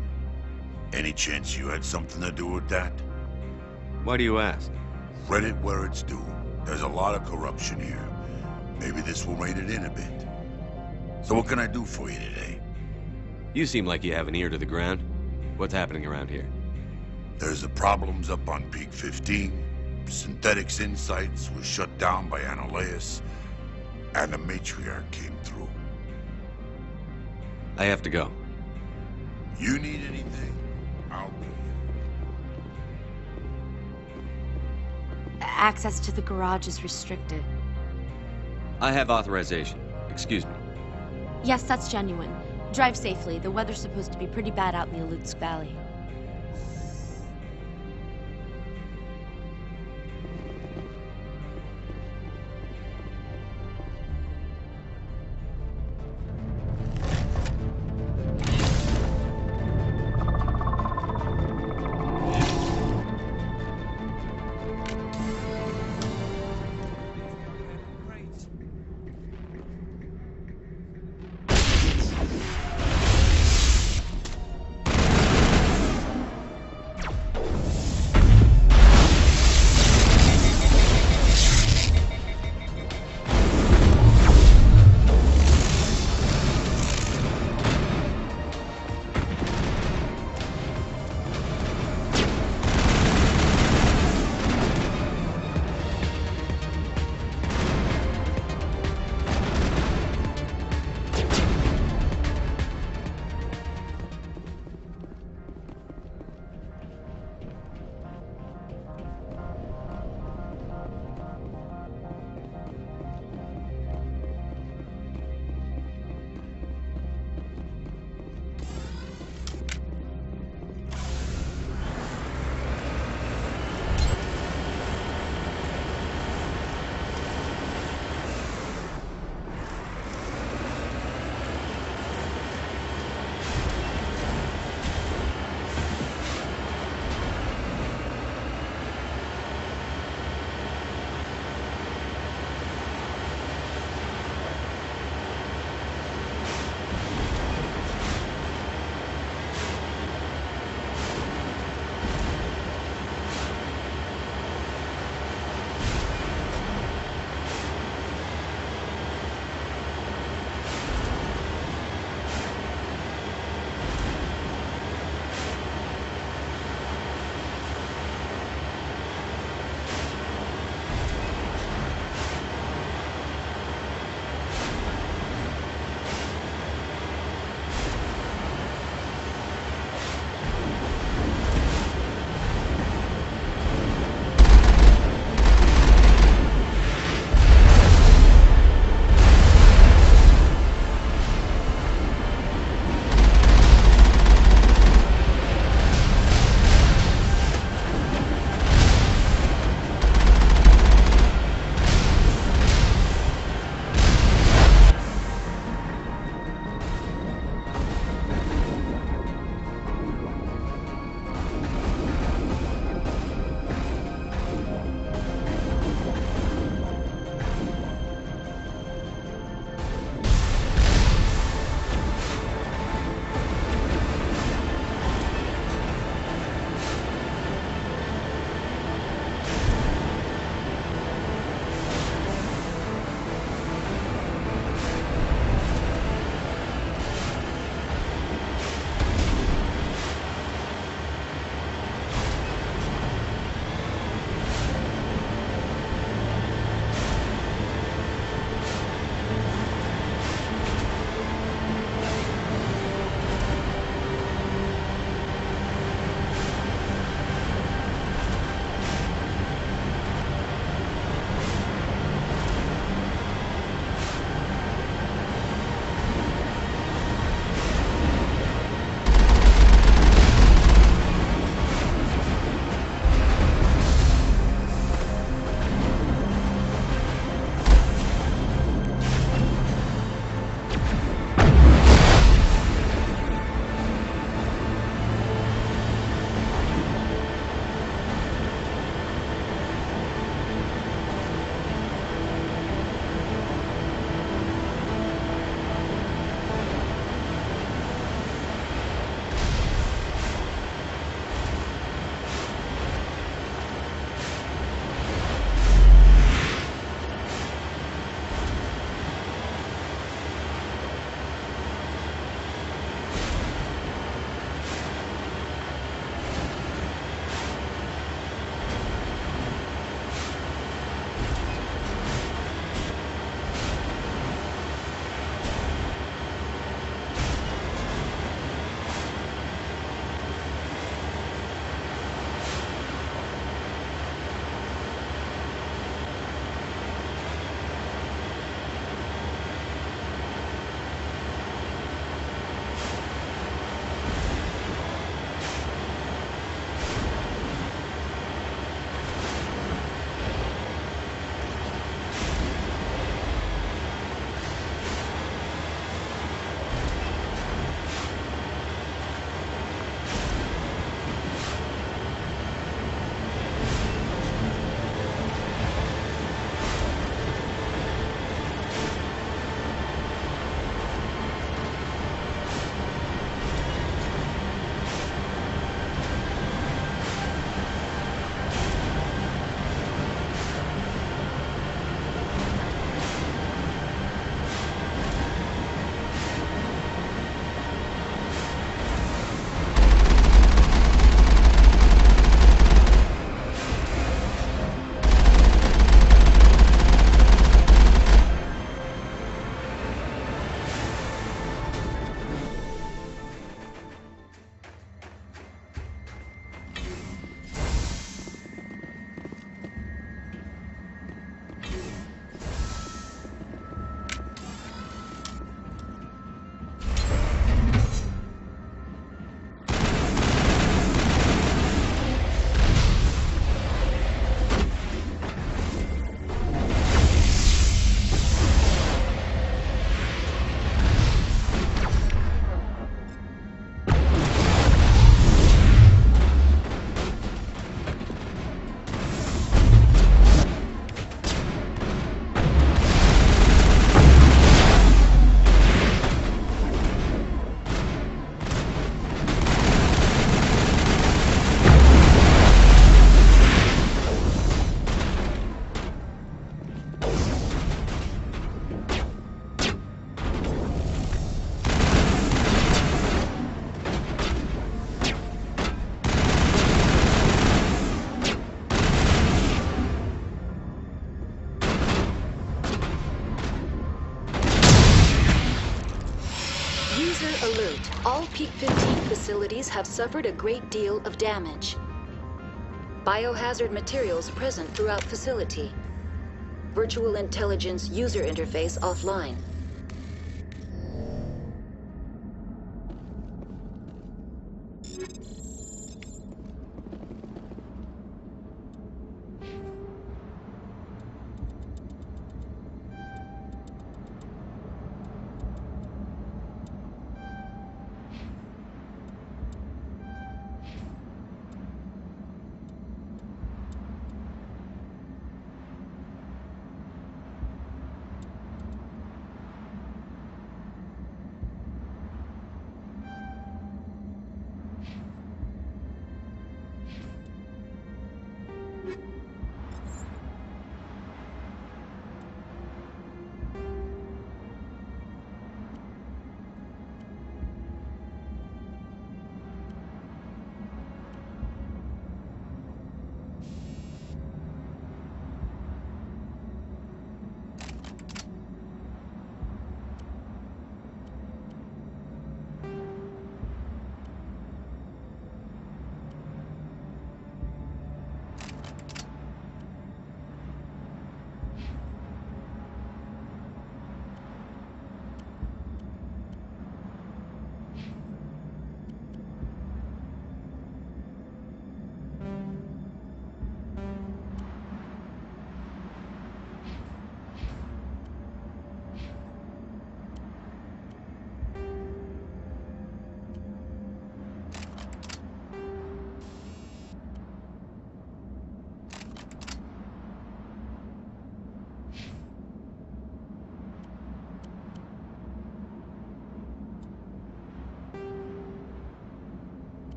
Any chance you had something to do with that? Why do you ask? Credit where it's due. There's a lot of corruption here. Maybe this will rein it in a bit. So what can I do for you today? You seem like you have an ear to the ground. What's happening around here? There's the problems up on Peak 15. Synthetics Insights was shut down by Analaeus. And the Matriarch came through. I have to go. You need anything? I'll be here. Access to the garage is restricted. I have authorization. Excuse me. Yes, that's genuine. Drive safely. The weather's supposed to be pretty bad out in the Alutsk Valley. Peak 15 facilities have suffered a great deal of damage. Biohazard materials present throughout facility. Virtual intelligence user interface offline.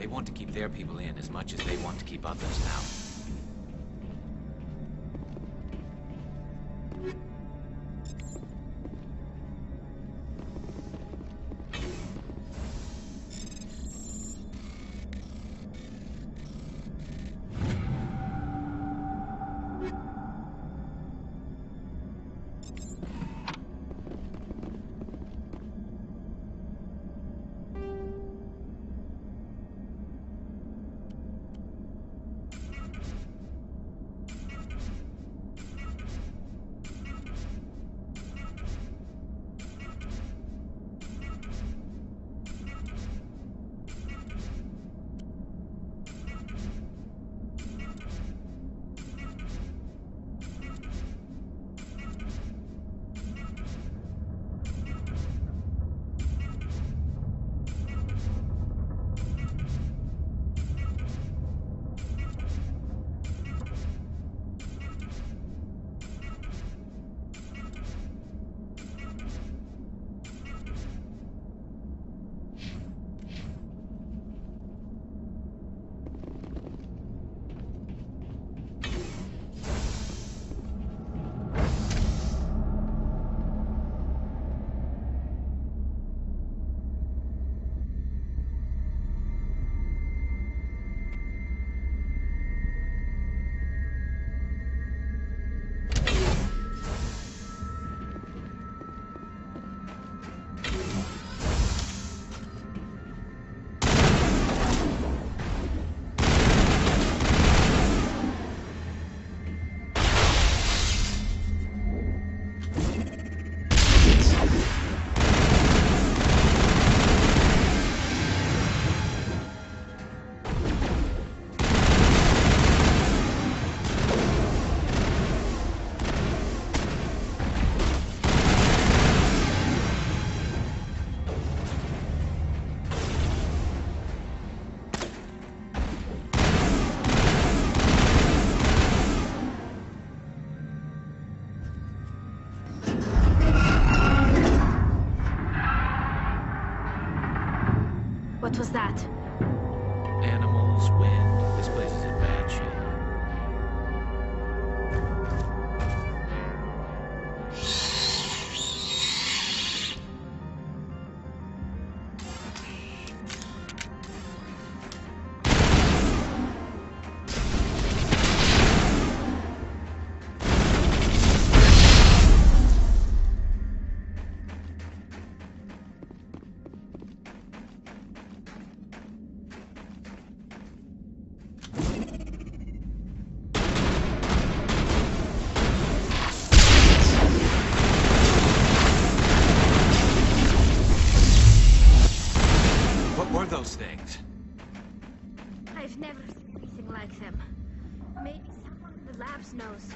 They want to keep their people in as much as they want to keep others out. What was that? Animals, wind. This place is in bad shape. Those things. I've never seen anything like them. Maybe someone in the labs knows.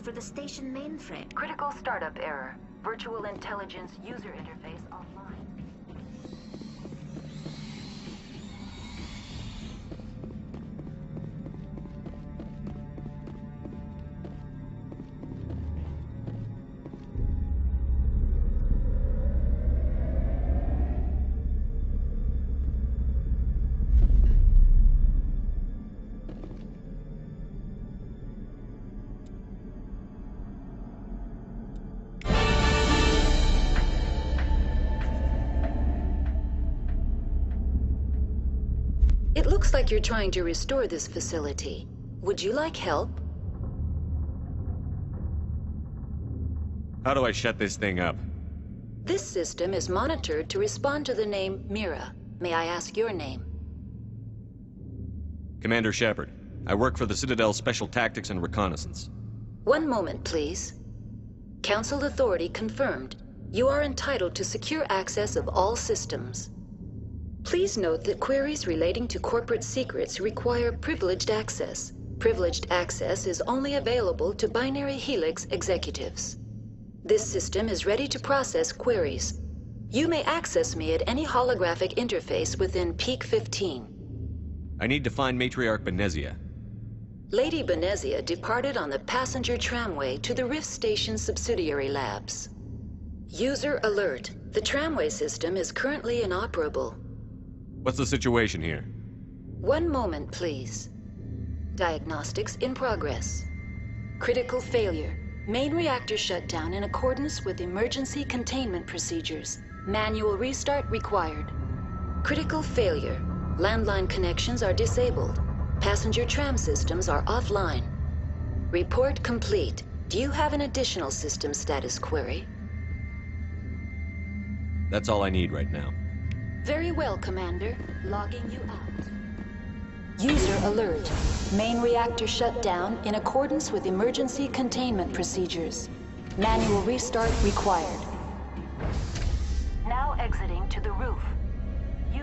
For the station mainframe. Critical startup error. Virtual intelligence user interface offline. It looks like you're trying to restore this facility. Would you like help? How do I shut this thing up? This system is monitored to respond to the name Mira. May I ask your name? Commander Shepard. I work for the Citadel Special Tactics and Reconnaissance. One moment, please. Council authority confirmed. You are entitled to secure access of all systems. Please note that queries relating to corporate secrets require privileged access. Privileged access is only available to Binary Helix executives. This system is ready to process queries. You may access me at any holographic interface within Peak 15. I need to find Matriarch Benezia. Lady Benezia departed on the passenger tramway to the Rift Station subsidiary labs. User alert. The tramway system is currently inoperable. What's the situation here? One moment, please. Diagnostics in progress. Critical failure. Main reactor shut down in accordance with emergency containment procedures. Manual restart required. Critical failure. Landline connections are disabled. Passenger tram systems are offline. Report complete. Do you have an additional system status query? That's all I need right now. Very well, Commander. Logging you out. User alert. Main reactor shut down in accordance with emergency containment procedures. Manual restart required.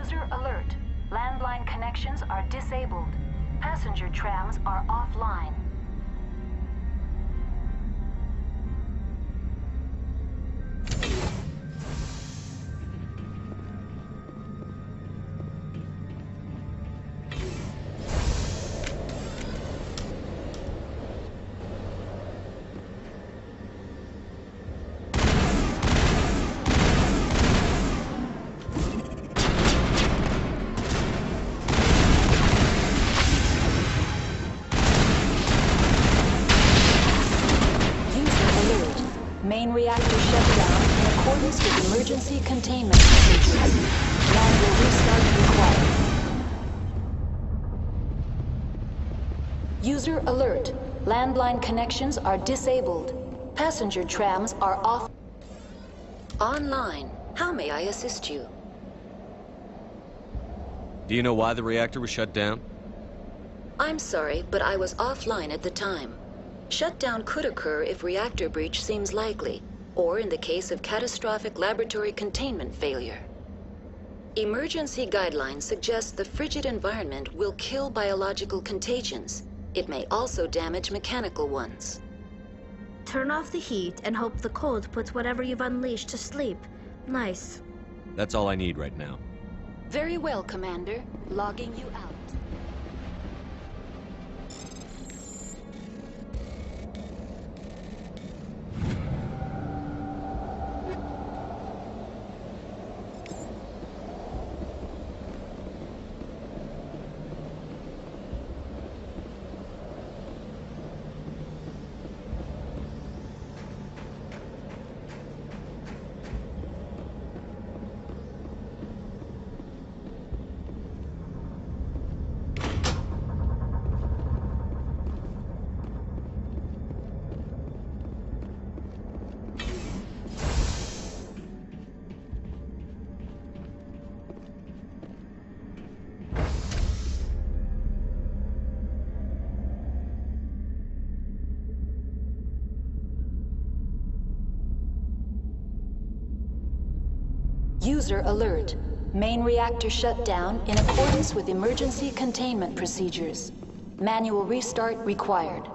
User alert. Landline connections are disabled. Passenger trams are offline. Main reactor shut down in accordance with emergency containment procedures. Manual restart required. User alert. Landline connections are disabled. Passenger trams are off. Online. How may I assist you? Do you know why the reactor was shut down? I'm sorry, but I was offline at the time. Shutdown could occur if reactor breach seems likely, or in the case of catastrophic laboratory containment failure. Emergency guidelines suggest the frigid environment will kill biological contagions. It may also damage mechanical ones. Turn off the heat and hope the cold puts whatever you've unleashed to sleep. Nice. That's all I need right now. Very well, Commander. Logging you out. User alert. Main reactor shut down in accordance with emergency containment procedures. Manual restart required.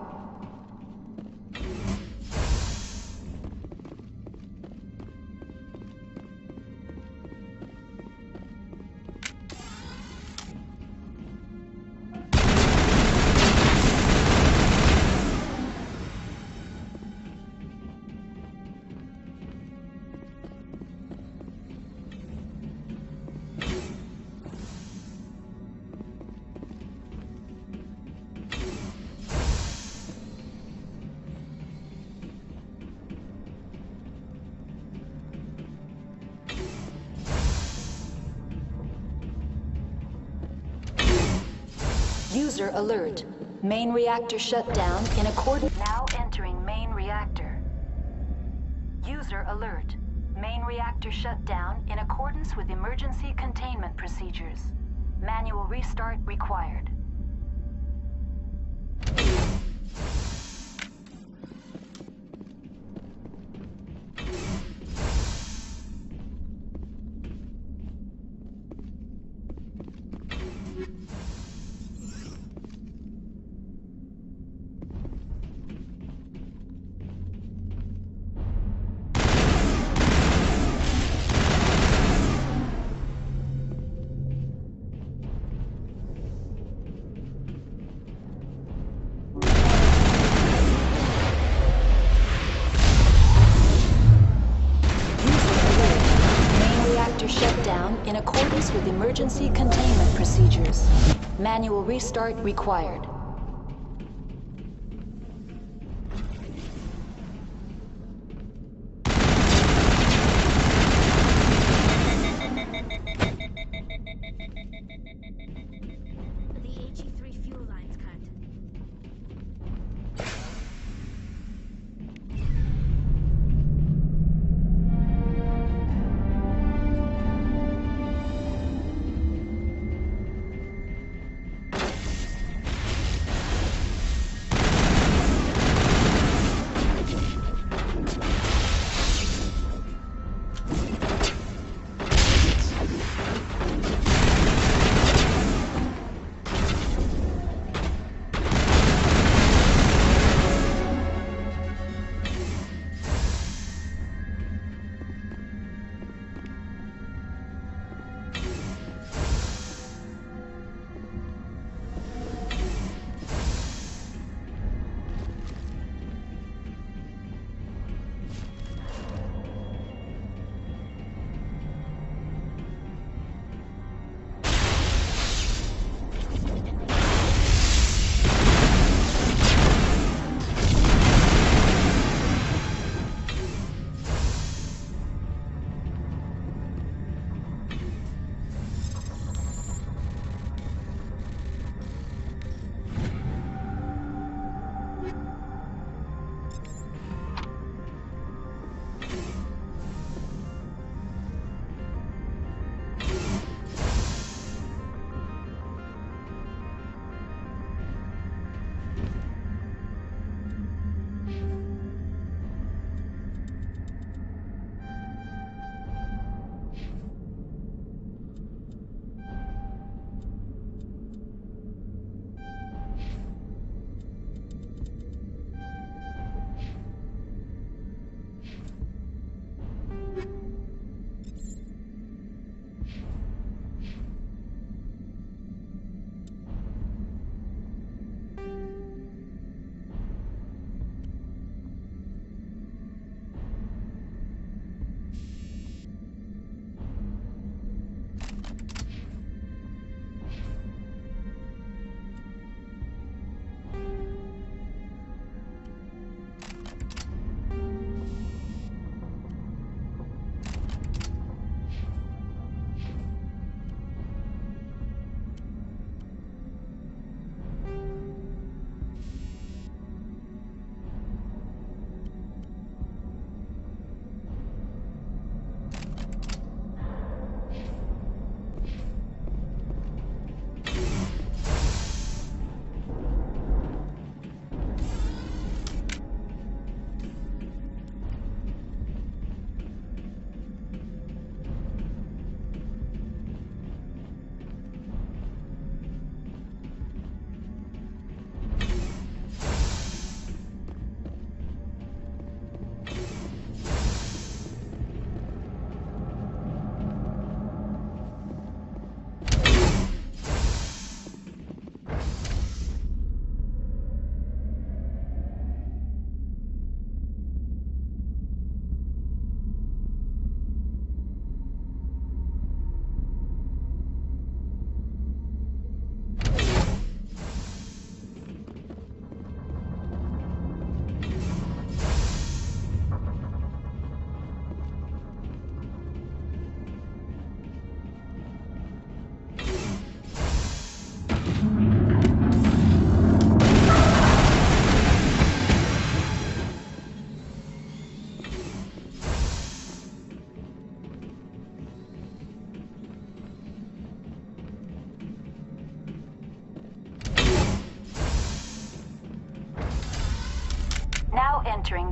User alert. Main reactor shut down in accordance... Now entering main reactor. User alert. Main reactor shut down in accordance with emergency containment procedures. Manual restart required. In accordance with emergency containment procedures. Manual restart required.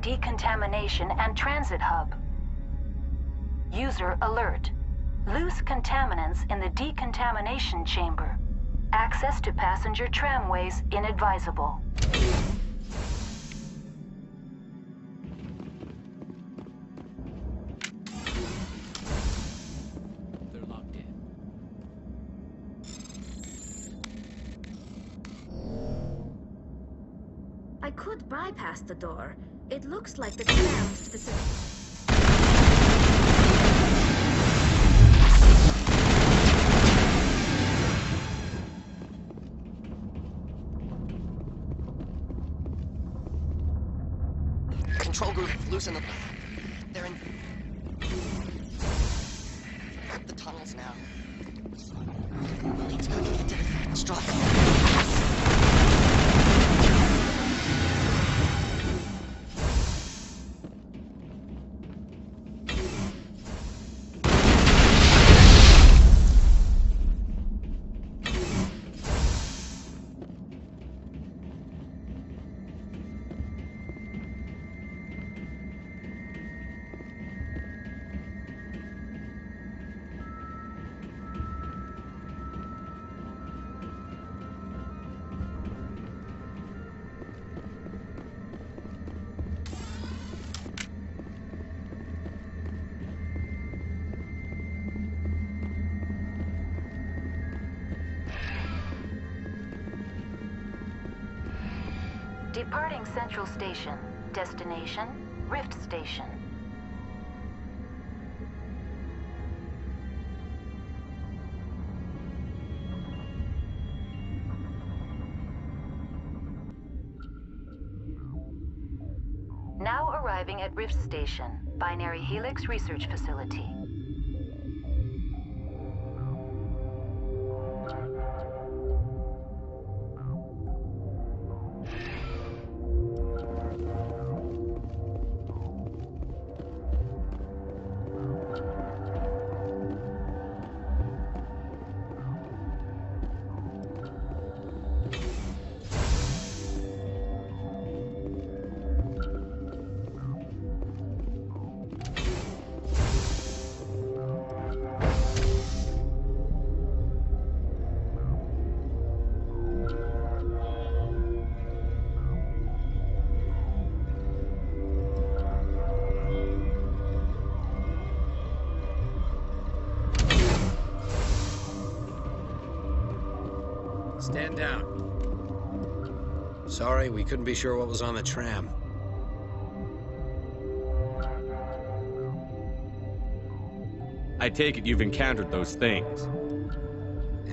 Building Decontamination and Transit Hub. User alert. Loose contaminants in the decontamination chamber. Access to passenger tramways inadvisable. They're locked in. I could bypass the door. It looks like the tram's specific. Control group, loosen the... They're in... the tunnels now. Leads quickly into the struggle. Departing Central Station. Destination, Rift Station. Now arriving at Rift Station, Binary Helix Research Facility. Stand down. Sorry, we couldn't be sure what was on the tram. I take it you've encountered those things.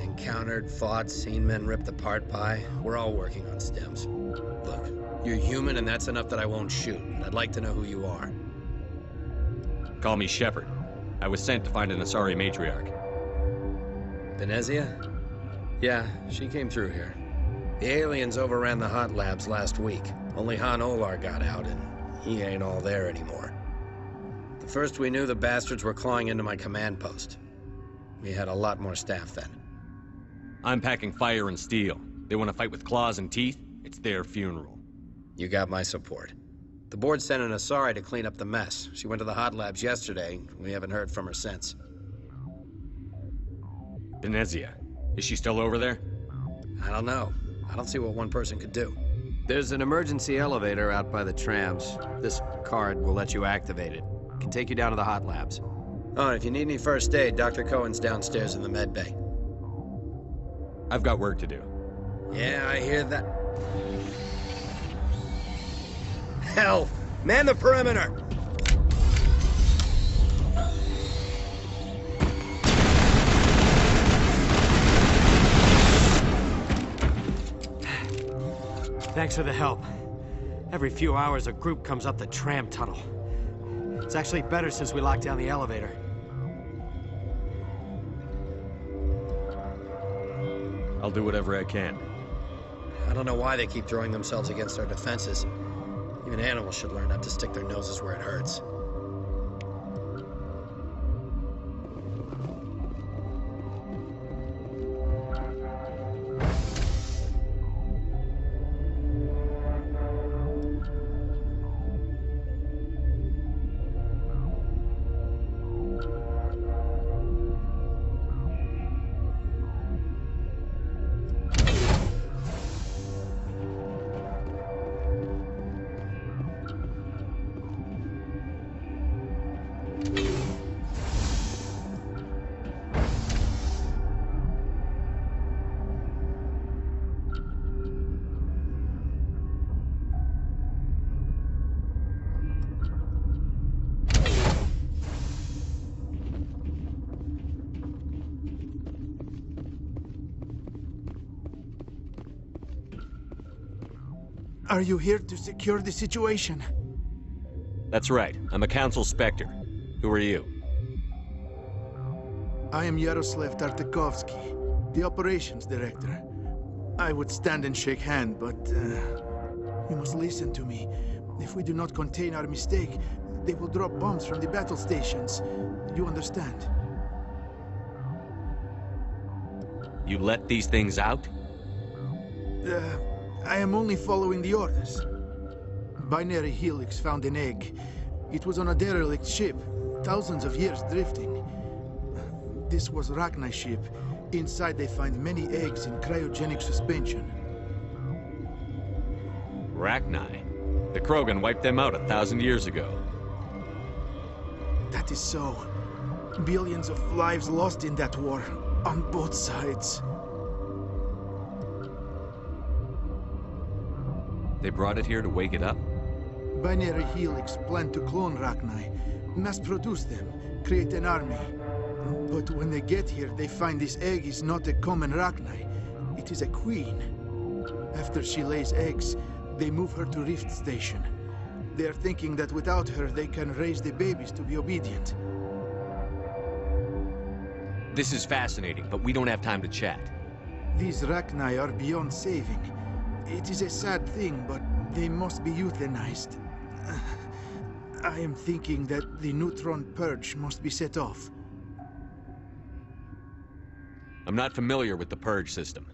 Encountered, fought, seen men ripped apart by. We're all working on stems. Look, you're human and that's enough that I won't shoot. I'd like to know who you are. Call me Shepard. I was sent to find an Asari matriarch. Benezia? Yeah, she came through here. The aliens overran the hot labs last week. Only Han Olar got out, and he ain't all there anymore. The first we knew, the bastards were clawing into my command post. We had a lot more staff then. I'm packing fire and steel. They want to fight with claws and teeth? It's their funeral. You got my support. The board sent an Asari to clean up the mess. She went to the hot labs yesterday. We haven't heard from her since. Benezia. Is she still over there? I don't know. I don't see what one person could do. There's an emergency elevator out by the trams. This card will let you activate it. It can take you down to the hot labs. Oh, and if you need any first aid, Dr. Cohen's downstairs in the med bay. I've got work to do. Yeah, I hear that. Hell! Man the perimeter! Thanks for the help. Every few hours, a group comes up the tram tunnel. It's actually better since we locked down the elevator. I'll do whatever I can. I don't know why they keep throwing themselves against our defenses. Even animals should learn not to stick their noses where it hurts. Are you here to secure the situation? That's right. I'm a Council Spectre. Who are you? I am Yaroslav Tartakovsky, the Operations Director. I would stand and shake hand, but you must listen to me. If we do not contain our mistake, they will drop bombs from the battle stations. You understand? You let these things out? I am only following the orders. Binary Helix found an egg. It was on a derelict ship, thousands of years drifting. This was Rachni's ship. Inside they find many eggs in cryogenic suspension. Rachni? The Krogan wiped them out 1,000 years ago. That is so. Billions of lives lost in that war, on both sides. They brought it here to wake it up? Binary Helix planned to clone Rachni, mass-produce them, create an army. But when they get here, they find this egg is not a common Rachni. It is a queen. After she lays eggs, they move her to Rift Station. They are thinking that without her, they can raise the babies to be obedient. This is fascinating, but we don't have time to chat. These Rachni are beyond saving. It is a sad thing, but they must be euthanized. I am thinking that the neutron purge must be set off. I'm not familiar with the purge system.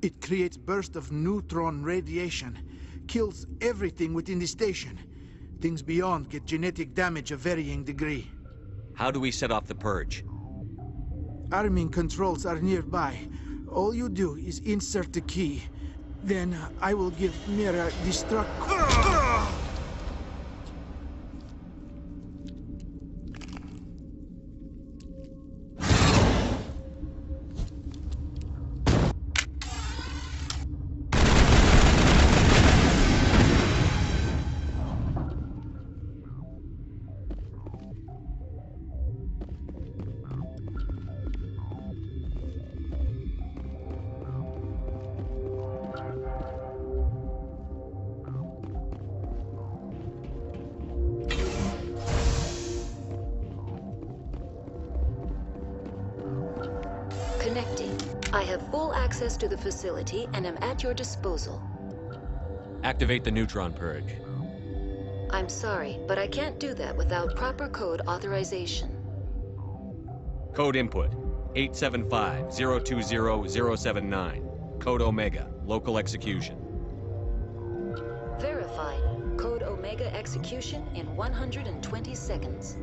It creates bursts of neutron radiation, kills everything within the station. Things beyond get genetic damage of varying degree. How do we set off the purge? Arming controls are nearby. All you do is insert the key. Then I will give Mira destruct. Connecting. I have full access to the facility and am at your disposal. Activate the neutron purge. I'm sorry, but I can't do that without proper code authorization. Code input 875-020-079. Code Omega. Local execution. Verified. Code Omega execution in 120 seconds.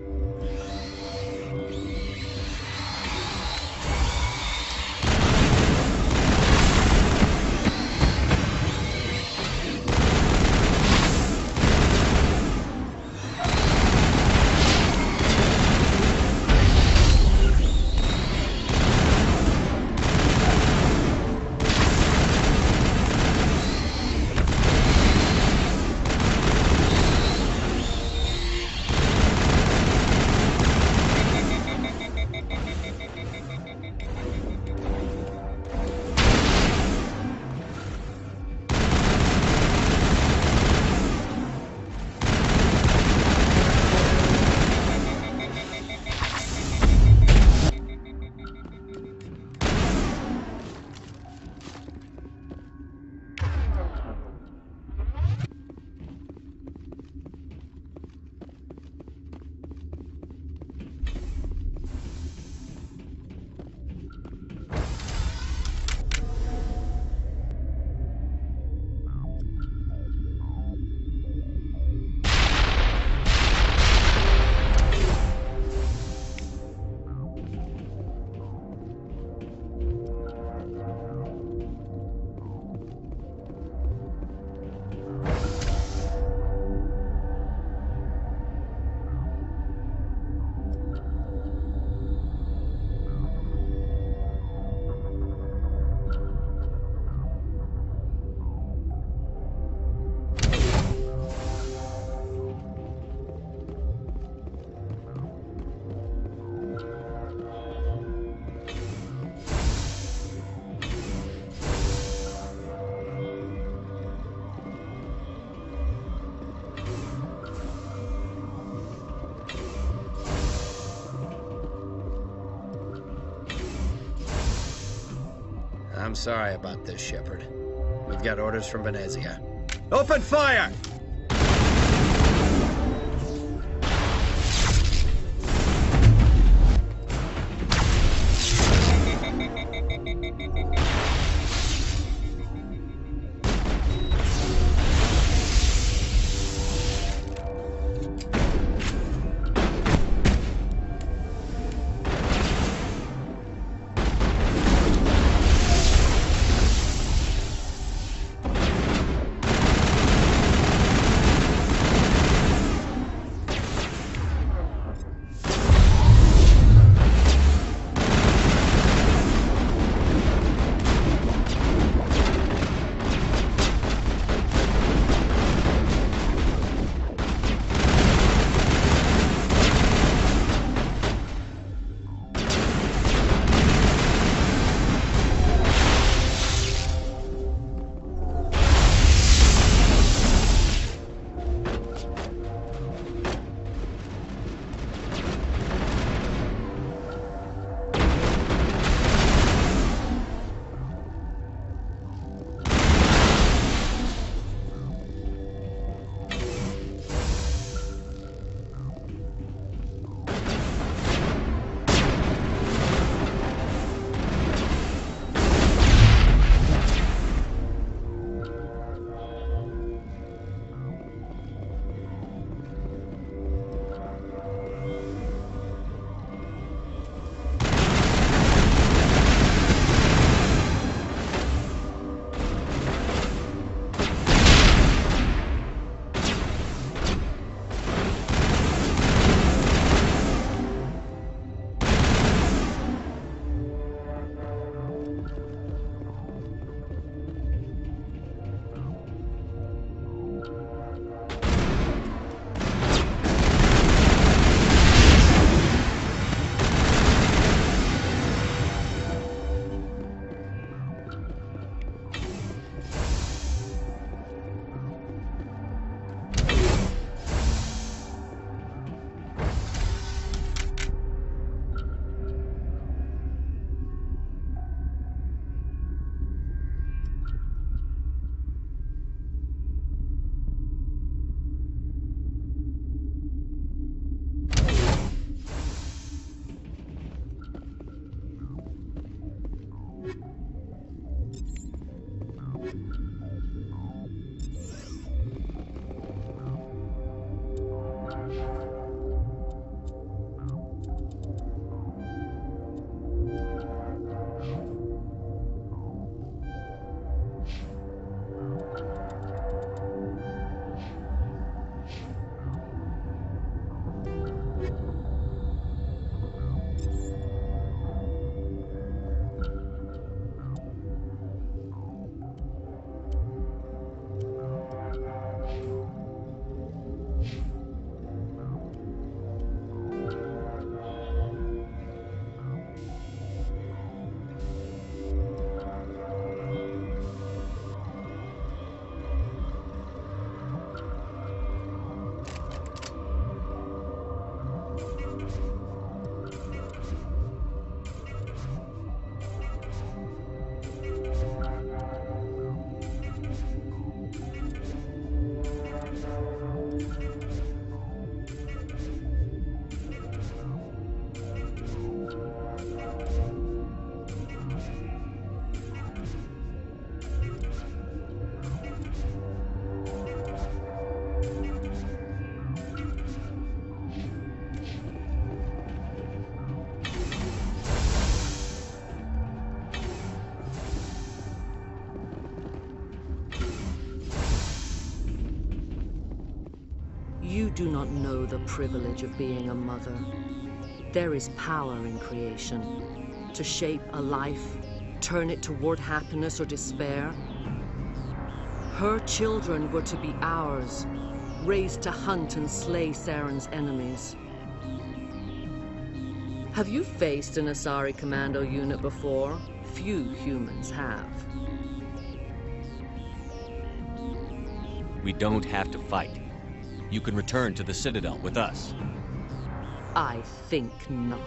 I'm sorry about this, Shepard. We've got orders from Venezia. Open fire! You do not know the privilege of being a mother. There is power in creation. To shape a life, turn it toward happiness or despair. Her children were to be ours, raised to hunt and slay Saren's enemies. Have you faced an Asari commando unit before? Few humans have. We don't have to fight. You can return to the Citadel with us. I think not.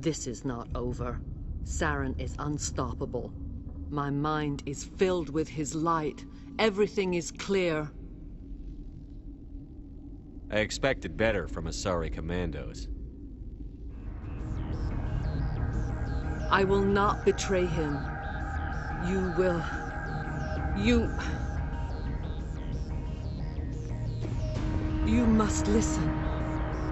This is not over. Saren is unstoppable. My mind is filled with his light. Everything is clear. I expected better from Asari commandos. I will not betray him. You will. You must listen.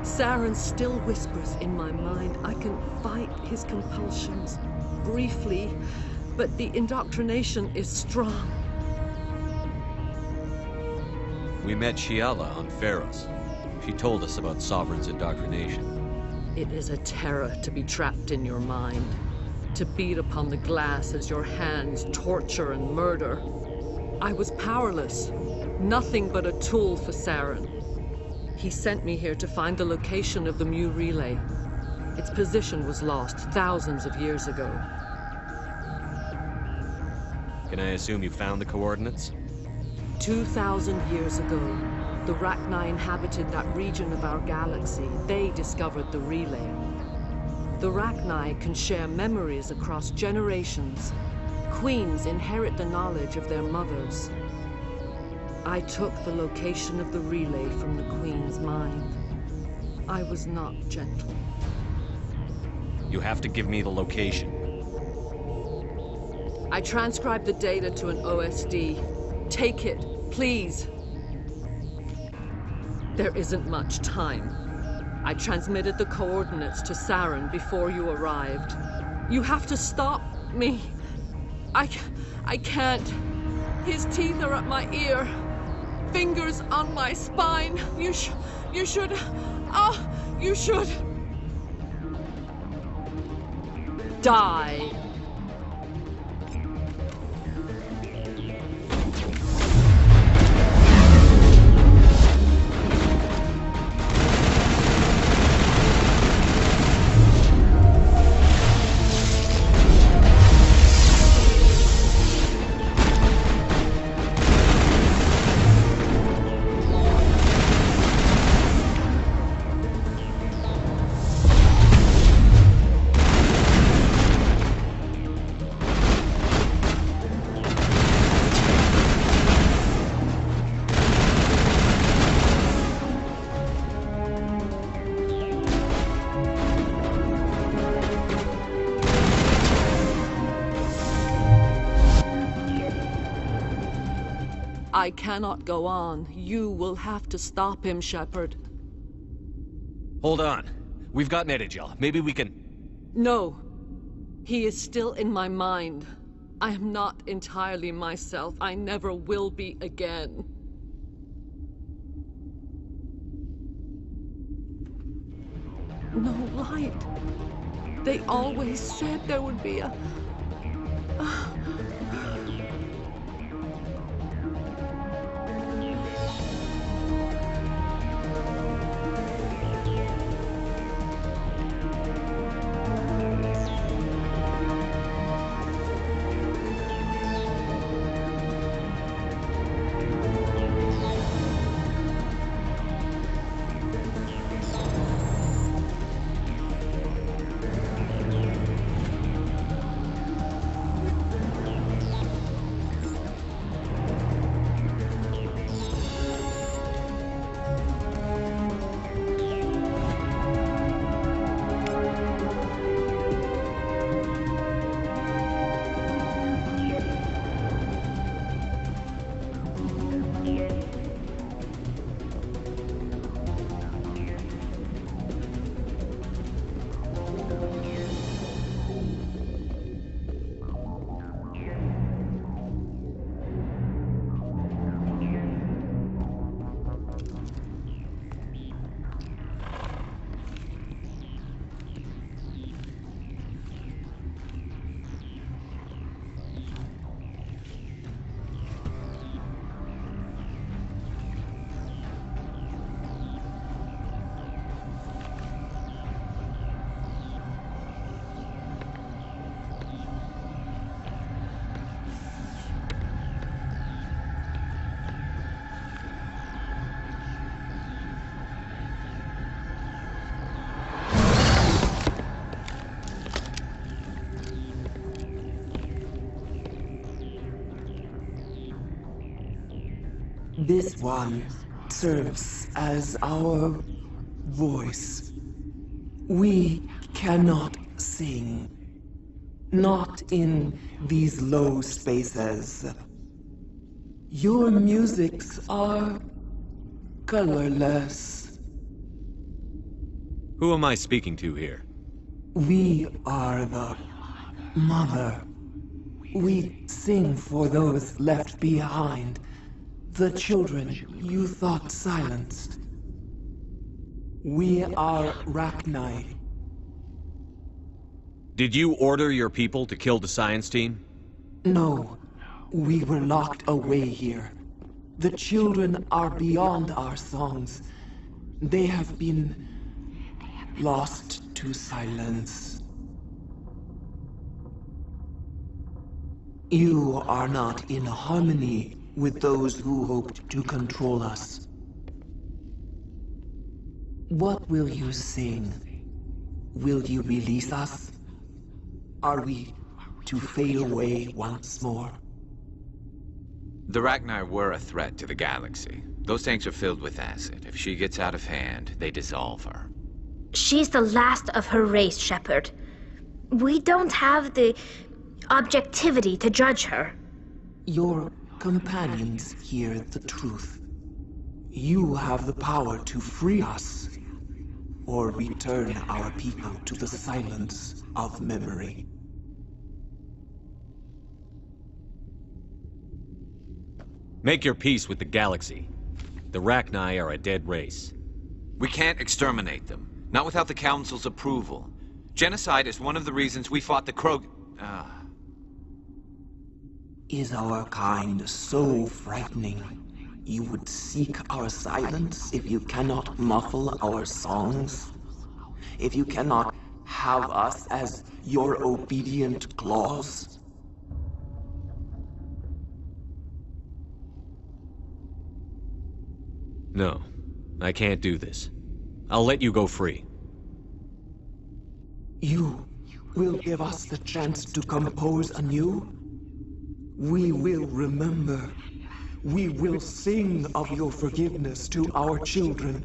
Saren still whispers in my mind. I can fight his compulsions, briefly, but the indoctrination is strong. We met Shiala on Pharos. She told us about Sovereign's indoctrination. It is a terror to be trapped in your mind, to beat upon the glass as your hands torture and murder. I was powerless, nothing but a tool for Saren. He sent me here to find the location of the Mu relay. Its position was lost thousands of years ago. Can I assume you found the coordinates? 2,000 years ago, the Rachni inhabited that region of our galaxy. They discovered the relay. The Rachni can share memories across generations. Queens inherit the knowledge of their mothers. I took the location of the relay from the Queen's mind. I was not gentle. You have to give me the location. I transcribed the data to an OSD. Take it, please. There isn't much time. I transmitted the coordinates to Saren before you arrived. You have to stop me. I can't. His teeth are at my ear. Fingers on my spine. You should. You should. Die. I cannot go on. You will have to stop him, Shepard. Hold on. We've got Netagel. Maybe we can... No. He is still in my mind. I am not entirely myself. I never will be again. No light. They always said there would be a... This one serves as our voice. We cannot sing. Not in these low spaces. Your musics are colorless. Who am I speaking to here? We are the Mother. We sing for those left behind. The children you thought silenced. We are Rachni. Did you order your people to kill the science team? No. We were locked away here. The children are beyond our songs. They have been lost to silence. You are not in harmony with those who hoped to control us. What will you sing? Will you release us? Are we to fade away once more? The Rachni were a threat to the galaxy. Those tanks are filled with acid. If she gets out of hand, they dissolve her. She's the last of her race, Shepard. We don't have the objectivity to judge her. Your companions hear the truth. You have the power to free us, or return our people to the silence of memory. Make your peace with the galaxy. The Rachni are a dead race. We can't exterminate them. Not without the Council's approval. Genocide is one of the reasons we fought the Krog... Is our kind so frightening? You would seek our silence if you cannot muffle our songs? If you cannot have us as your obedient claws? No, I can't do this. I'll let you go free. You will give us the chance to compose anew? We will remember. We will sing of your forgiveness to our children.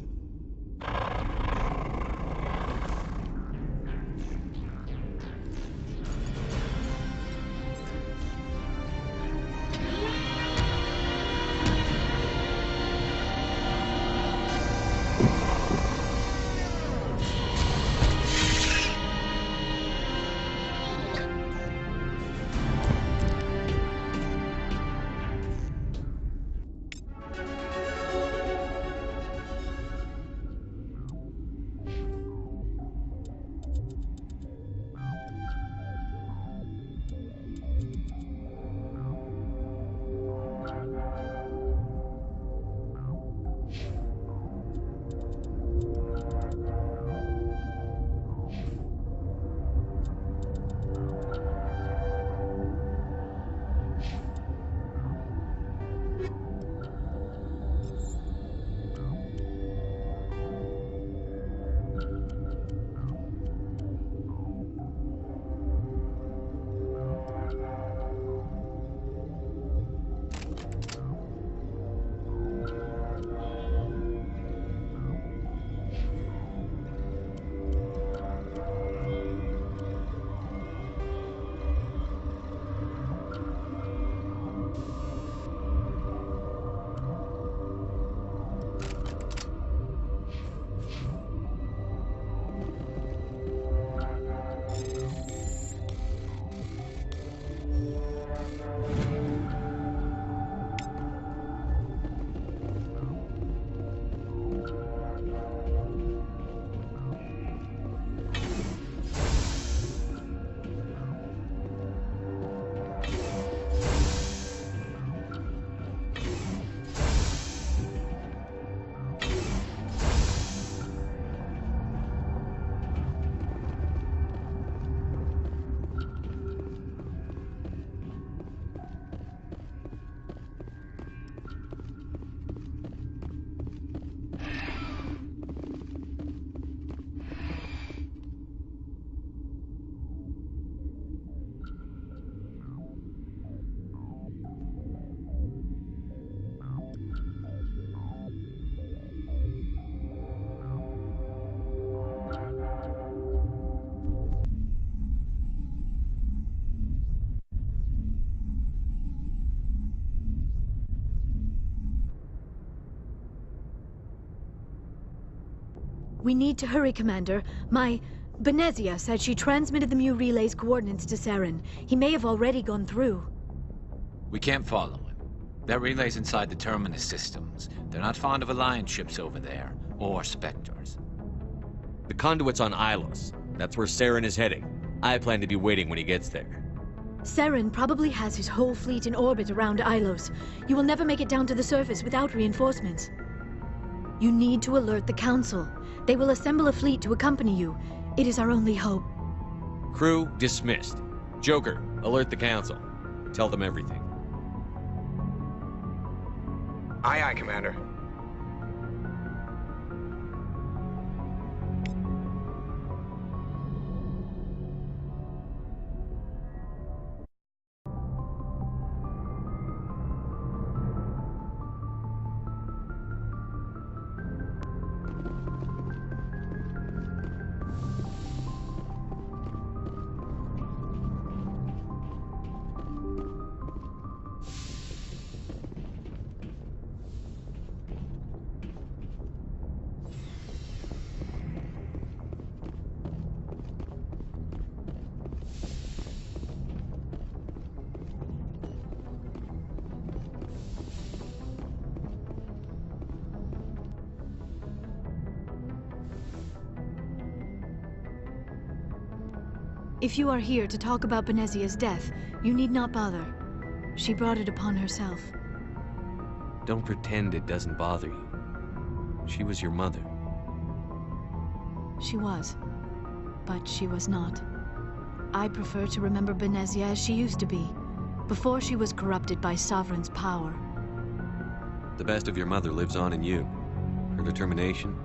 We need to hurry, Commander. Benezia said she transmitted the Mu Relay's coordinates to Saren. He may have already gone through. We can't follow him. That relay's inside the Terminus systems. They're not fond of Alliance ships over there, or Spectres. The conduit's on Ilos. That's where Saren is heading. I plan to be waiting when he gets there. Saren probably has his whole fleet in orbit around Ilos. You will never make it down to the surface without reinforcements. You need to alert the Council. They will assemble a fleet to accompany you. It is our only hope. Crew dismissed. Joker, alert the Council. Tell them everything. Aye, aye, Commander. If you are here to talk about Benezia's death, you need not bother. She brought it upon herself. Don't pretend it doesn't bother you. She was your mother. She was. But she was not. I prefer to remember Benezia as she used to be, before she was corrupted by Sovereign's power. The best of your mother lives on in you. Her determination,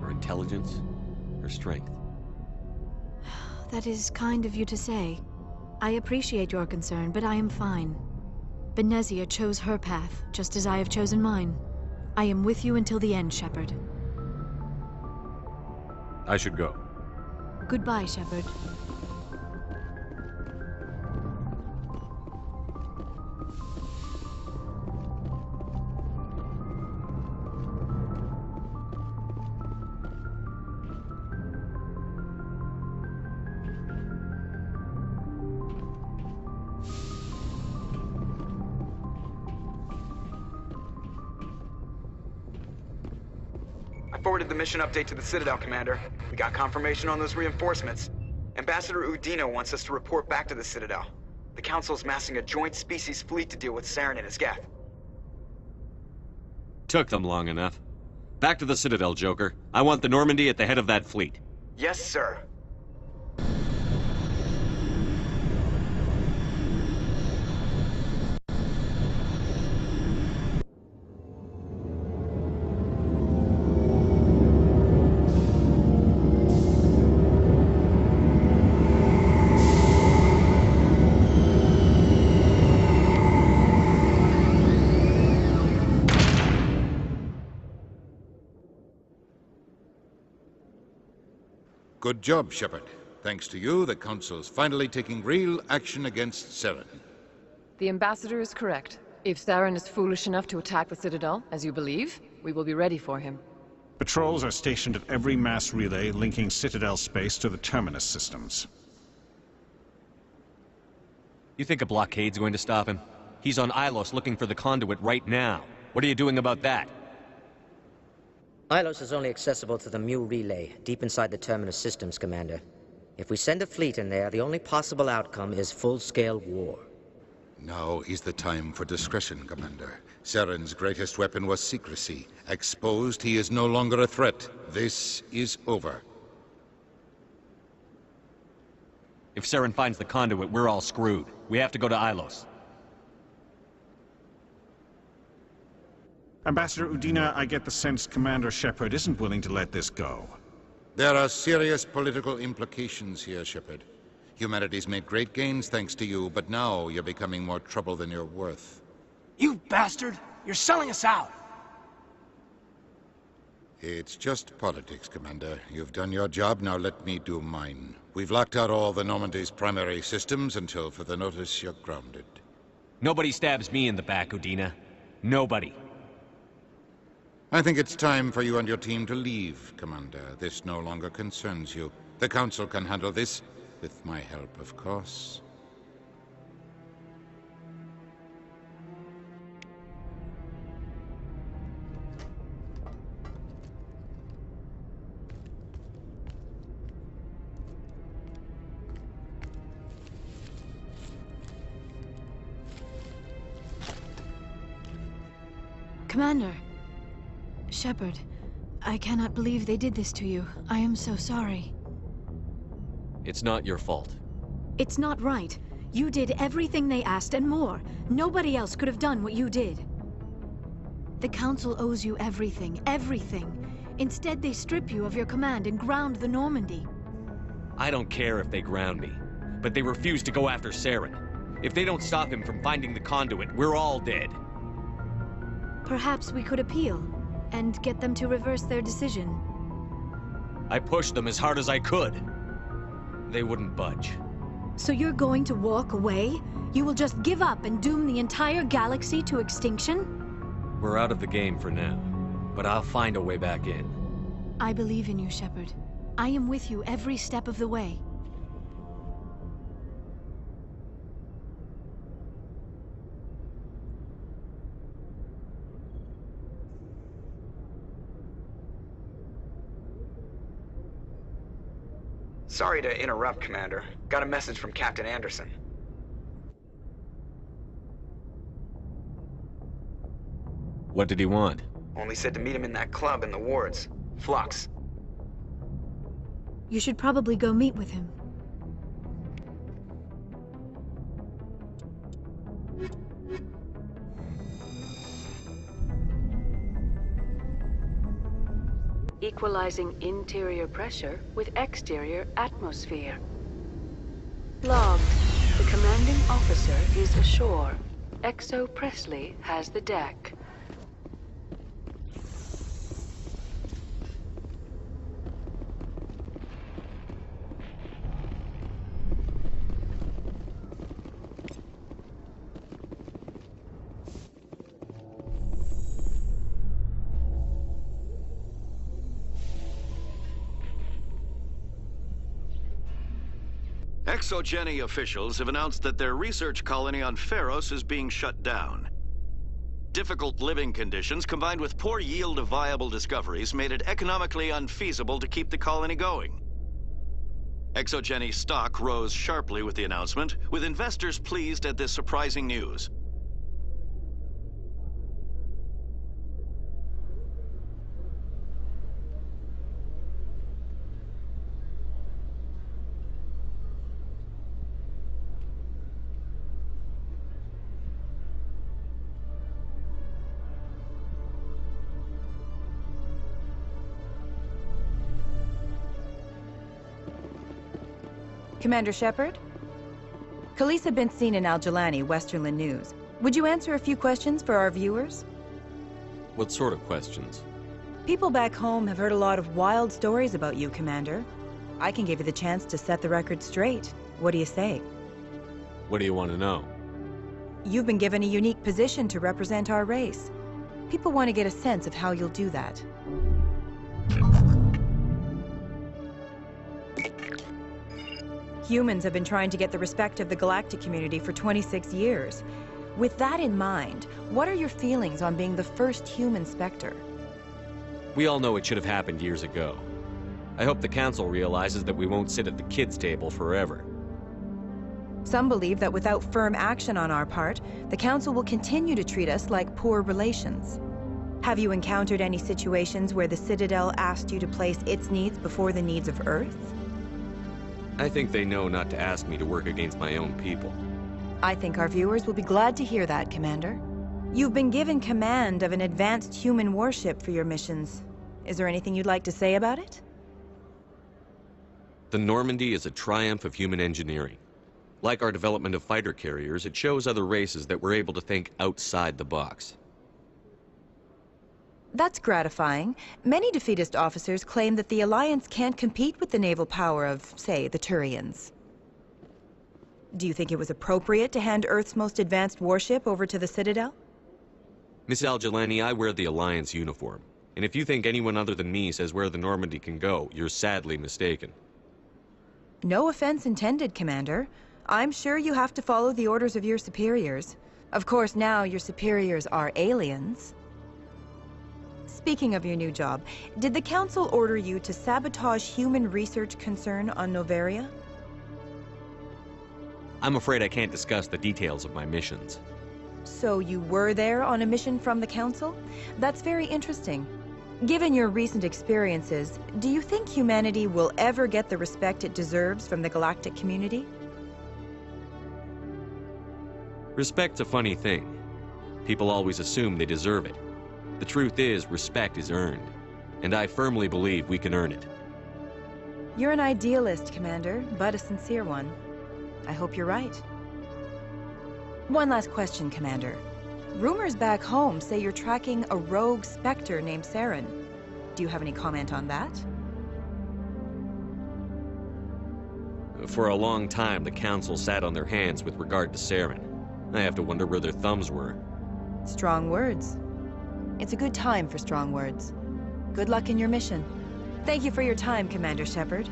her intelligence, her strength. That is kind of you to say. I appreciate your concern, but I am fine. Benezia chose her path, just as I have chosen mine. I am with you until the end, Shepard. I should go. Goodbye, Shepard. Forwarded the mission update to the Citadel, Commander. We got confirmation on those reinforcements. Ambassador Udina wants us to report back to the Citadel. The Council's massing a joint species fleet to deal with Saren and his Geth. Took them long enough. Back to the Citadel, Joker. I want the Normandy at the head of that fleet. Yes, sir. Good job, Shepard. Thanks to you, the Council's finally taking real action against Saren. The Ambassador is correct. If Saren is foolish enough to attack the Citadel, as you believe, we will be ready for him. Patrols are stationed at every mass relay linking Citadel space to the Terminus systems. You think a blockade's going to stop him? He's on Ilos looking for the conduit right now. What are you doing about that? Ilos is only accessible to the Mu Relay, deep inside the Terminus systems, Commander. If we send a fleet in there, the only possible outcome is full-scale war. Now is the time for discretion, Commander. Saren's greatest weapon was secrecy. Exposed, he is no longer a threat. This is over. If Saren finds the conduit, we're all screwed. We have to go to Ilos. Ambassador Udina, I get the sense Commander Shepard isn't willing to let this go. There are serious political implications here, Shepard. Humanity's made great gains thanks to you, but now you're becoming more trouble than you're worth. You bastard! You're selling us out! It's just politics, Commander. You've done your job, now let me do mine. We've locked out all the Normandy's primary systems until further notice you're grounded. Nobody stabs me in the back, Udina. Nobody. I think it's time for you and your team to leave, Commander. This no longer concerns you. The Council can handle this, with my help, of course. Commander. Shepard, I cannot believe they did this to you. I am so sorry. It's not your fault. It's not right. You did everything they asked and more. Nobody else could have done what you did. The Council owes you everything, everything. Instead, they strip you of your command and ground the Normandy. I don't care if they ground me, but they refuse to go after Saren. If they don't stop him from finding the conduit, we're all dead. Perhaps we could appeal, and get them to reverse their decision. I pushed them as hard as I could. They wouldn't budge. So you're going to walk away? You will just give up and doom the entire galaxy to extinction? We're out of the game for now, but I'll find a way back in. I believe in you, Shepard. I am with you every step of the way. Sorry to interrupt, Commander. Got a message from Captain Anderson. What did he want? Only said to meet him in that club in the wards. Flux. You should probably go meet with him. Equalizing interior pressure with exterior atmosphere. Logged. The commanding officer is ashore. Exo Presley has the deck. ExoGeni officials have announced that their research colony on Feros is being shut down. Difficult living conditions combined with poor yield of viable discoveries made it economically unfeasible to keep the colony going. ExoGeni stock rose sharply with the announcement, with investors pleased at this surprising news. Commander Shepard? Khalisah bint Sina Al-Jilani, Westerland News. Would you answer a few questions for our viewers? What sort of questions? People back home have heard a lot of wild stories about you, Commander. I can give you the chance to set the record straight. What do you say? What do you want to know? You've been given a unique position to represent our race. People want to get a sense of how you'll do that. Humans have been trying to get the respect of the galactic community for 26 years. With that in mind, what are your feelings on being the first human Spectre? We all know it should have happened years ago. I hope the Council realizes that we won't sit at the kids' table forever. Some believe that without firm action on our part, the Council will continue to treat us like poor relations. Have you encountered any situations where the Citadel asked you to place its needs before the needs of Earth? I think they know not to ask me to work against my own people. I think our viewers will be glad to hear that, Commander. You've been given command of an advanced human warship for your missions. Is there anything you'd like to say about it? The Normandy is a triumph of human engineering. Like our development of fighter carriers, it shows other races that we're able to think outside the box. That's gratifying. Many defeatist officers claim that the Alliance can't compete with the naval power of, say, the Turians. Do you think it was appropriate to hand Earth's most advanced warship over to the Citadel? Miss Al-Jilani, I wear the Alliance uniform. And if you think anyone other than me says where the Normandy can go, you're sadly mistaken. No offense intended, Commander. I'm sure you have to follow the orders of your superiors. Of course, now your superiors are aliens. Speaking of your new job, did the Council order you to sabotage human research concern on Noveria? I'm afraid I can't discuss the details of my missions. So you were there on a mission from the Council? That's very interesting. Given your recent experiences, do you think humanity will ever get the respect it deserves from the galactic community? Respect's a funny thing. People always assume they deserve it. The truth is, respect is earned. And I firmly believe we can earn it. You're an idealist, Commander, but a sincere one. I hope you're right. One last question, Commander. Rumors back home say you're tracking a rogue Spectre named Saren. Do you have any comment on that? For a long time, the Council sat on their hands with regard to Saren. I have to wonder where their thumbs were. Strong words. It's a good time for strong words. Good luck in your mission. Thank you for your time, Commander Shepard.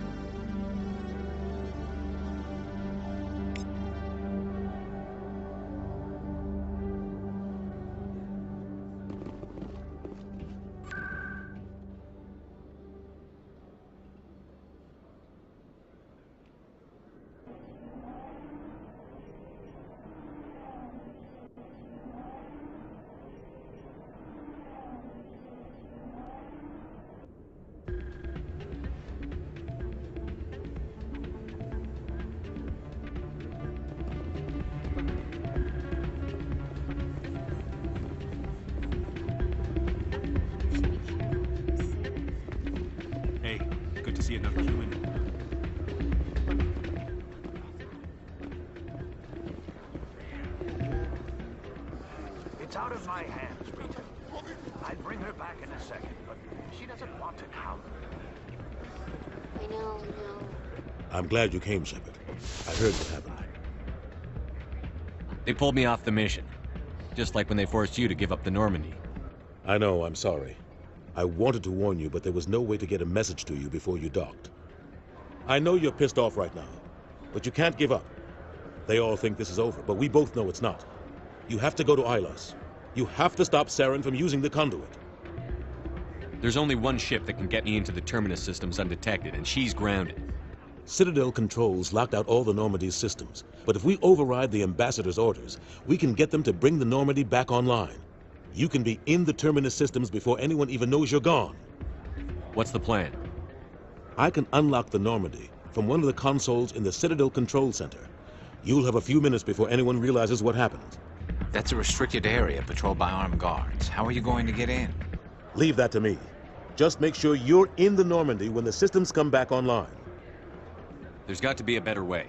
See another human. It's out of my hands, Rita. I'd bring her back in a second, but she doesn't want to come. I know. I'm glad you came, Shepard. I heard what happened. They pulled me off the mission. Just like when they forced you to give up the Normandy. I know, I'm sorry. I wanted to warn you, but there was no way to get a message to you before you docked. I know you're pissed off right now, but you can't give up. They all think this is over, but we both know it's not. You have to go to Ilos. You have to stop Saren from using the conduit. There's only one ship that can get me into the Terminus systems undetected, and she's grounded. Citadel controls locked out all the Normandy's systems, but if we override the Ambassador's orders, we can get them to bring the Normandy back online. You can be in the Terminus systems before anyone even knows you're gone. What's the plan? I can unlock the Normandy from one of the consoles in the Citadel Control Center. You'll have a few minutes before anyone realizes what happened. That's a restricted area patrolled by armed guards. How are you going to get in? Leave that to me. Just make sure you're in the Normandy when the systems come back online. There's got to be a better way.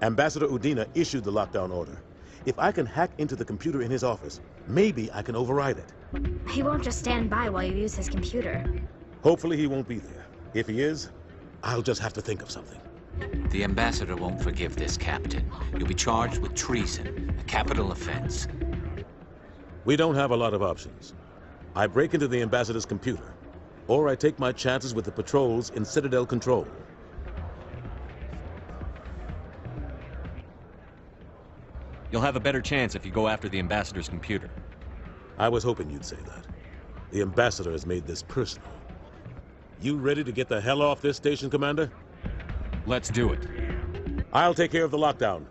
Ambassador Udina issued the lockdown order. If I can hack into the computer in his office, maybe I can override it. He won't just stand by while you use his computer. Hopefully he won't be there. If he is, I'll just have to think of something. The Ambassador won't forgive this, Captain. You'll be charged with treason, a capital offense. We don't have a lot of options. I break into the Ambassador's computer, or I take my chances with the patrols in Citadel Control. You'll have a better chance if you go after the Ambassador's computer. I was hoping you'd say that. The Ambassador has made this personal. You ready to get the hell off this station, Commander? Let's do it. I'll take care of the lockdown.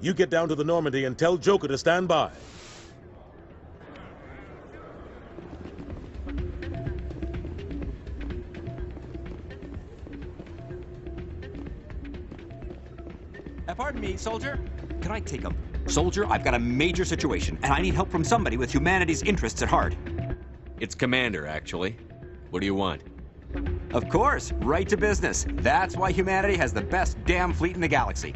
You get down to the Normandy and tell Joker to stand by. Pardon me, soldier. Can I take him? Soldier, I've got a major situation, and I need help from somebody with humanity's interests at heart. It's Commander, actually. What do you want? Of course, right to business. That's why humanity has the best damn fleet in the galaxy.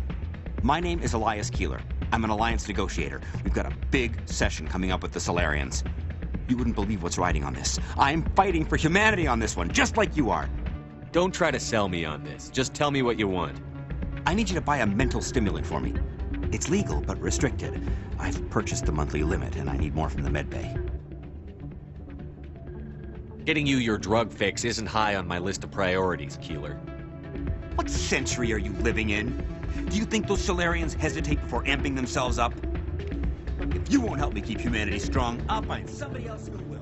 My name is Elias Keeler. I'm an alliance negotiator. We've got a big session coming up with the Solarians. You wouldn't believe what's riding on this. I'm fighting for humanity on this one, just like you are. Don't try to sell me on this. Just tell me what you want. I need you to buy a mental stimulant for me. It's legal, but restricted. I've purchased the monthly limit, and I need more from the medbay. Getting you your drug fix isn't high on my list of priorities, Keeler. What century are you living in? Do you think those Solarians hesitate before amping themselves up? If you won't help me keep humanity strong, I'll find somebody else who will.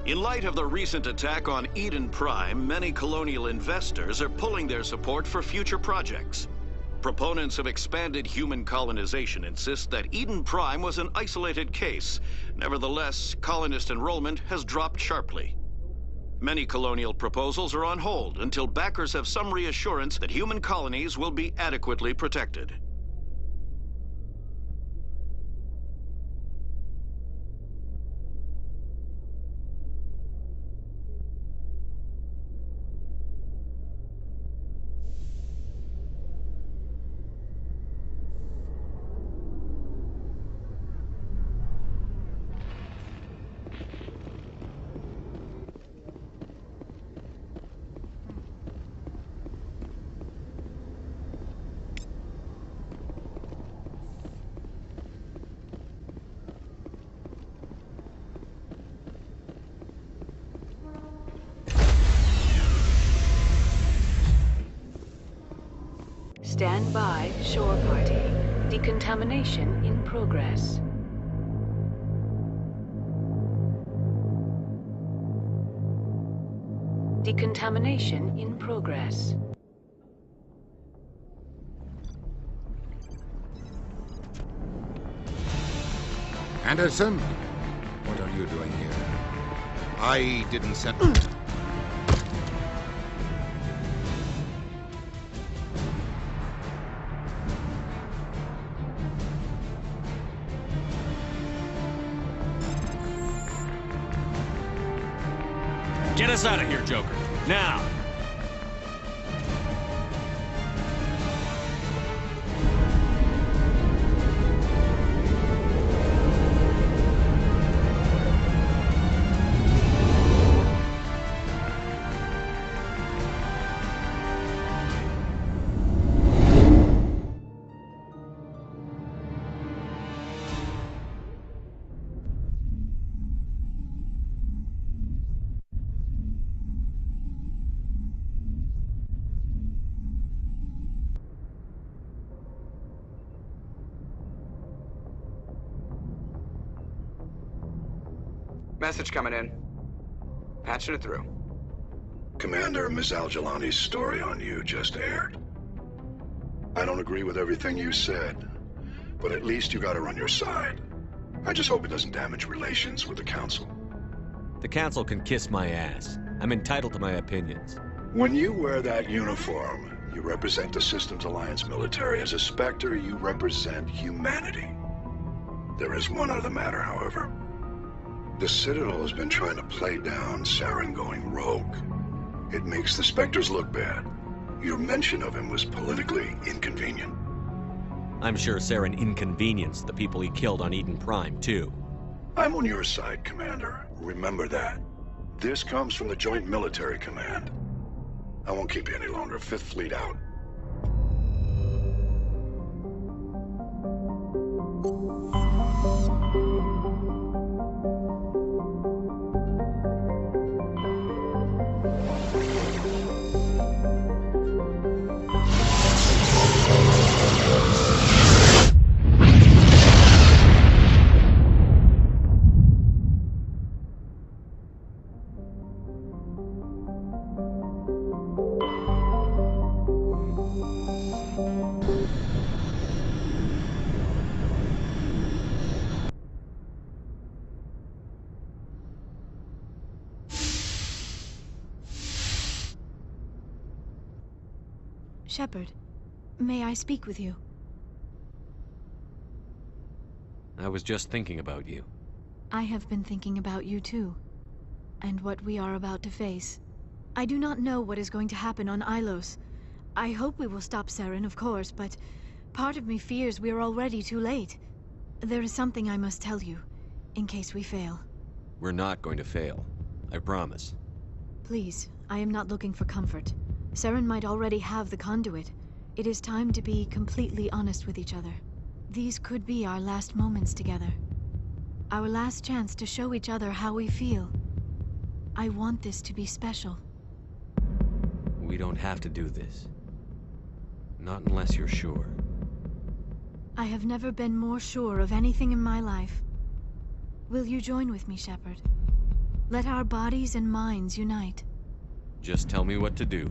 In light of the recent attack on Eden Prime, many colonial investors are pulling their support for future projects. Proponents of expanded human colonization insist that Eden Prime was an isolated case. Nevertheless, colonist enrollment has dropped sharply. Many colonial proposals are on hold until backers have some reassurance that human colonies will be adequately protected. Stand by, shore party. Decontamination in progress. Decontamination in progress. Anderson? What are you doing here? I didn't send... Get us out of here, Joker. Now! Message coming in. Patching it through. Commander, Ms. Al-Jilani's story on you just aired. I don't agree with everything you said, but at least you got her on your side. I just hope it doesn't damage relations with the Council. The Council can kiss my ass. I'm entitled to my opinions. When you wear that uniform, you represent the Systems Alliance military. As a Spectre, you represent humanity. There is one other matter, however. The Citadel has been trying to play down Saren going rogue. It makes the Spectres look bad. Your mention of him was politically inconvenient. I'm sure Saren inconvenienced the people he killed on Eden Prime, too. I'm on your side, Commander. Remember that. This comes from the Joint Military Command. I won't keep you any longer. Fifth Fleet out. Shepard, may I speak with you? I was just thinking about you. I have been thinking about you too, and what we are about to face. I do not know what is going to happen on Ilos. I hope we will stop Saren, of course, but part of me fears we are already too late. There is something I must tell you, in case we fail. We're not going to fail. I promise. Please, I am not looking for comfort. Saren might already have the conduit. It is time to be completely honest with each other. These could be our last moments together. Our last chance to show each other how we feel. I want this to be special. We don't have to do this. Not unless you're sure. I have never been more sure of anything in my life. Will you join with me, Shepard? Let our bodies and minds unite. Just tell me what to do.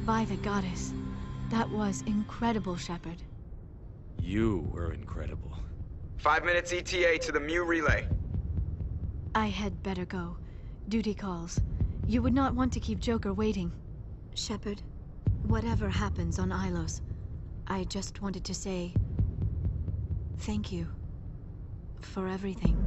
By the goddess, that was incredible, Shepard. You were incredible. 5 minutes ETA to the Mu relay. I had better go. Duty calls. You would not want to keep Joker waiting. Shepard, whatever happens on Ilos, I just wanted to say thank you for everything.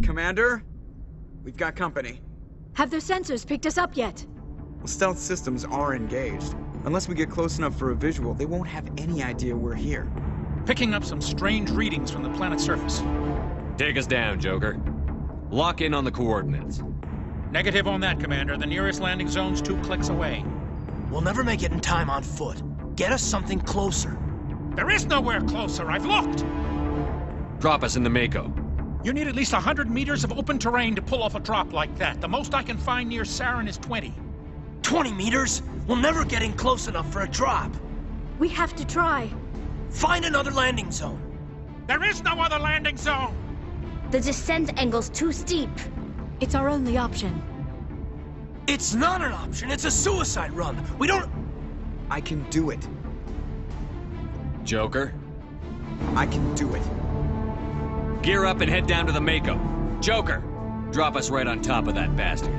Commander? We've got company. Have their sensors picked us up yet? Well, stealth systems are engaged. Unless we get close enough for a visual, they won't have any idea we're here. Picking up some strange readings from the planet's surface. Take us down, Joker. Lock in on the coordinates. Negative on that, Commander. The nearest landing zone's 2 clicks away. We'll never make it in time on foot. Get us something closer. There is nowhere closer. I've looked. Drop us in the Mako. You need at least 100 meters of open terrain to pull off a drop like that. The most I can find near Saren is 20. 20 meters? We'll never get in close enough for a drop. We have to try. Find another landing zone. There is no other landing zone! The descent angle's too steep. It's our only option. It's not an option. It's a suicide run. We don't... I can do it. Joker? I can do it. Gear up and head down to the Mako. Joker, drop us right on top of that bastard.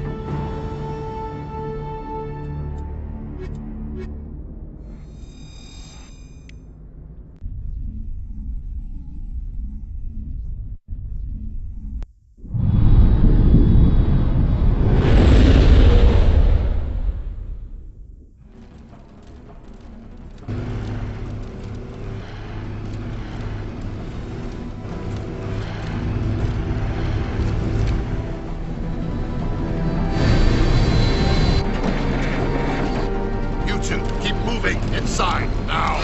Inside, now!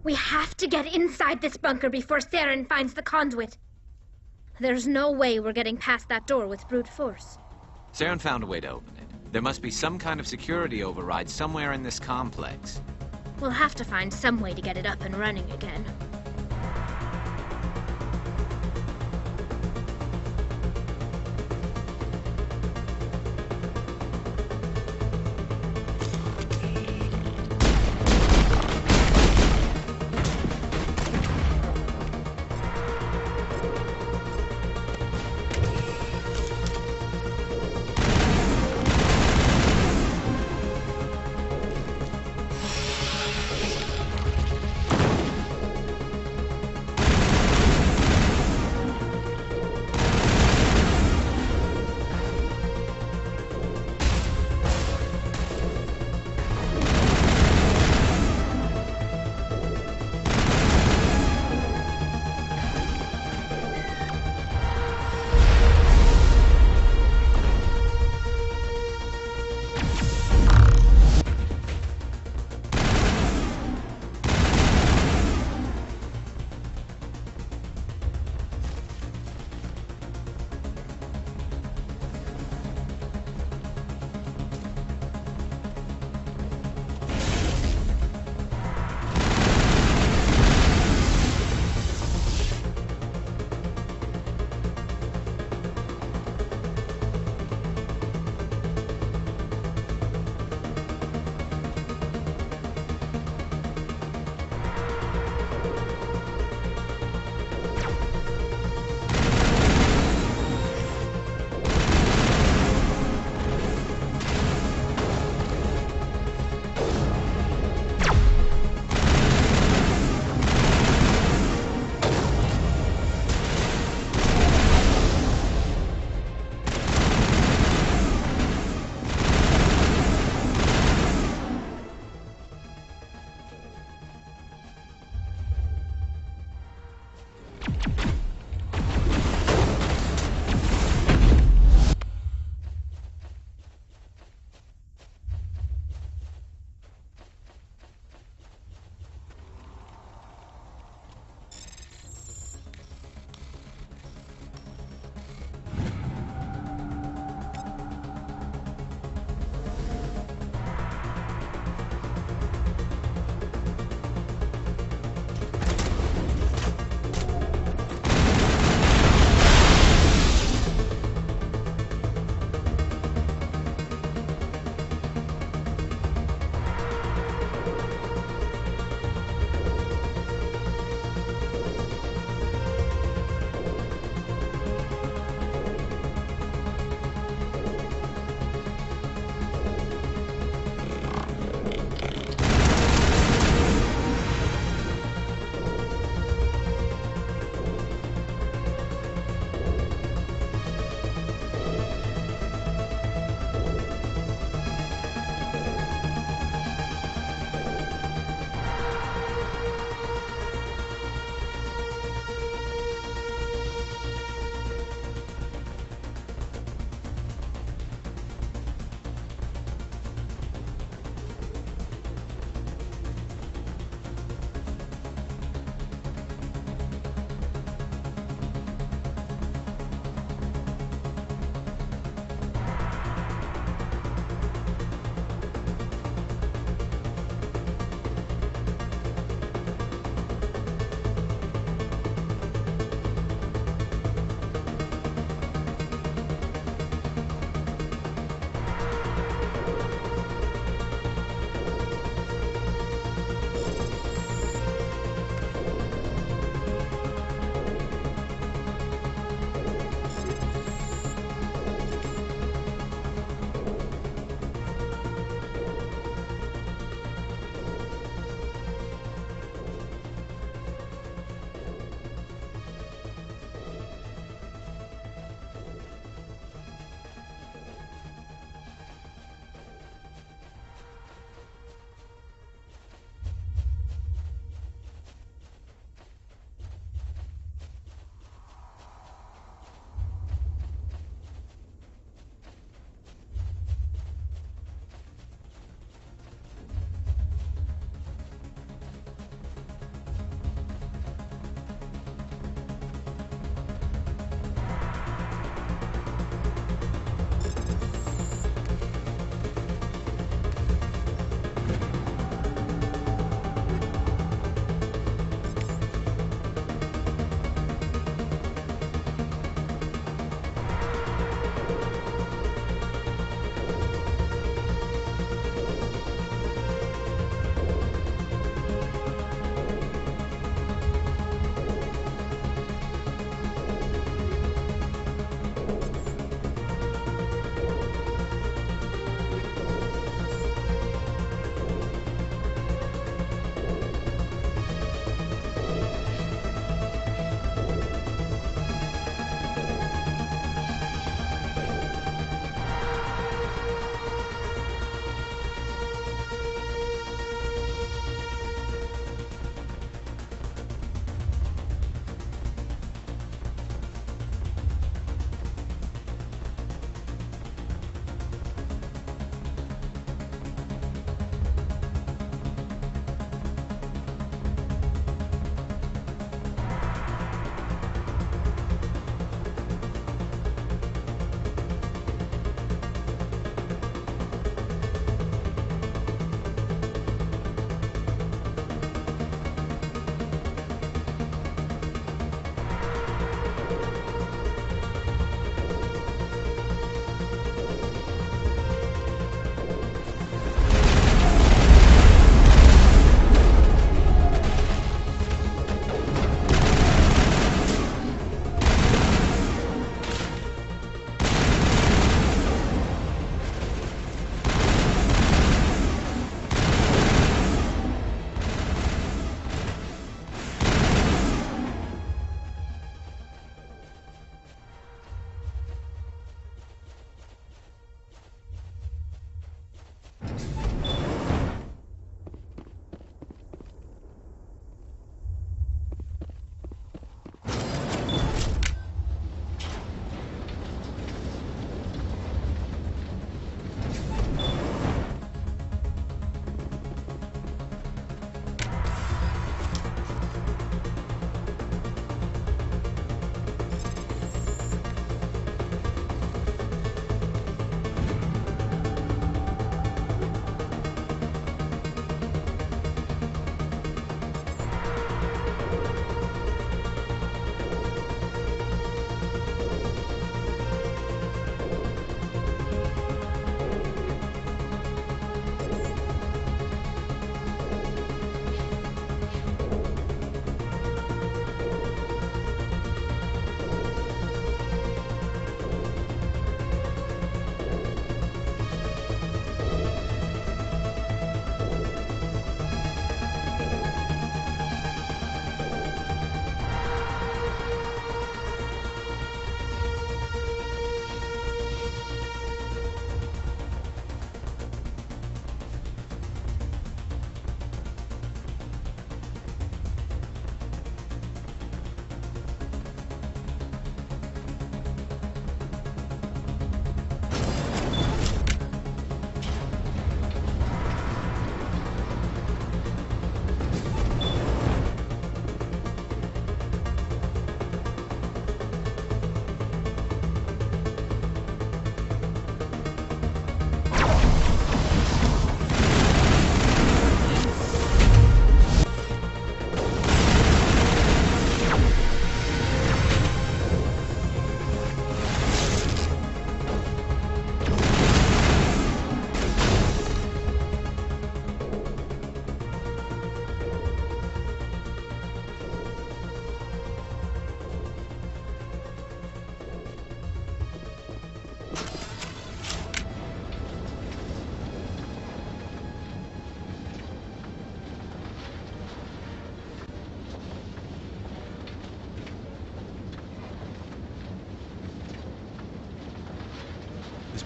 We have to get inside this bunker before Saren finds the conduit. There's no way we're getting past that door with brute force. Saren found a way to open it. There must be some kind of security override somewhere in this complex. We'll have to find some way to get it up and running again.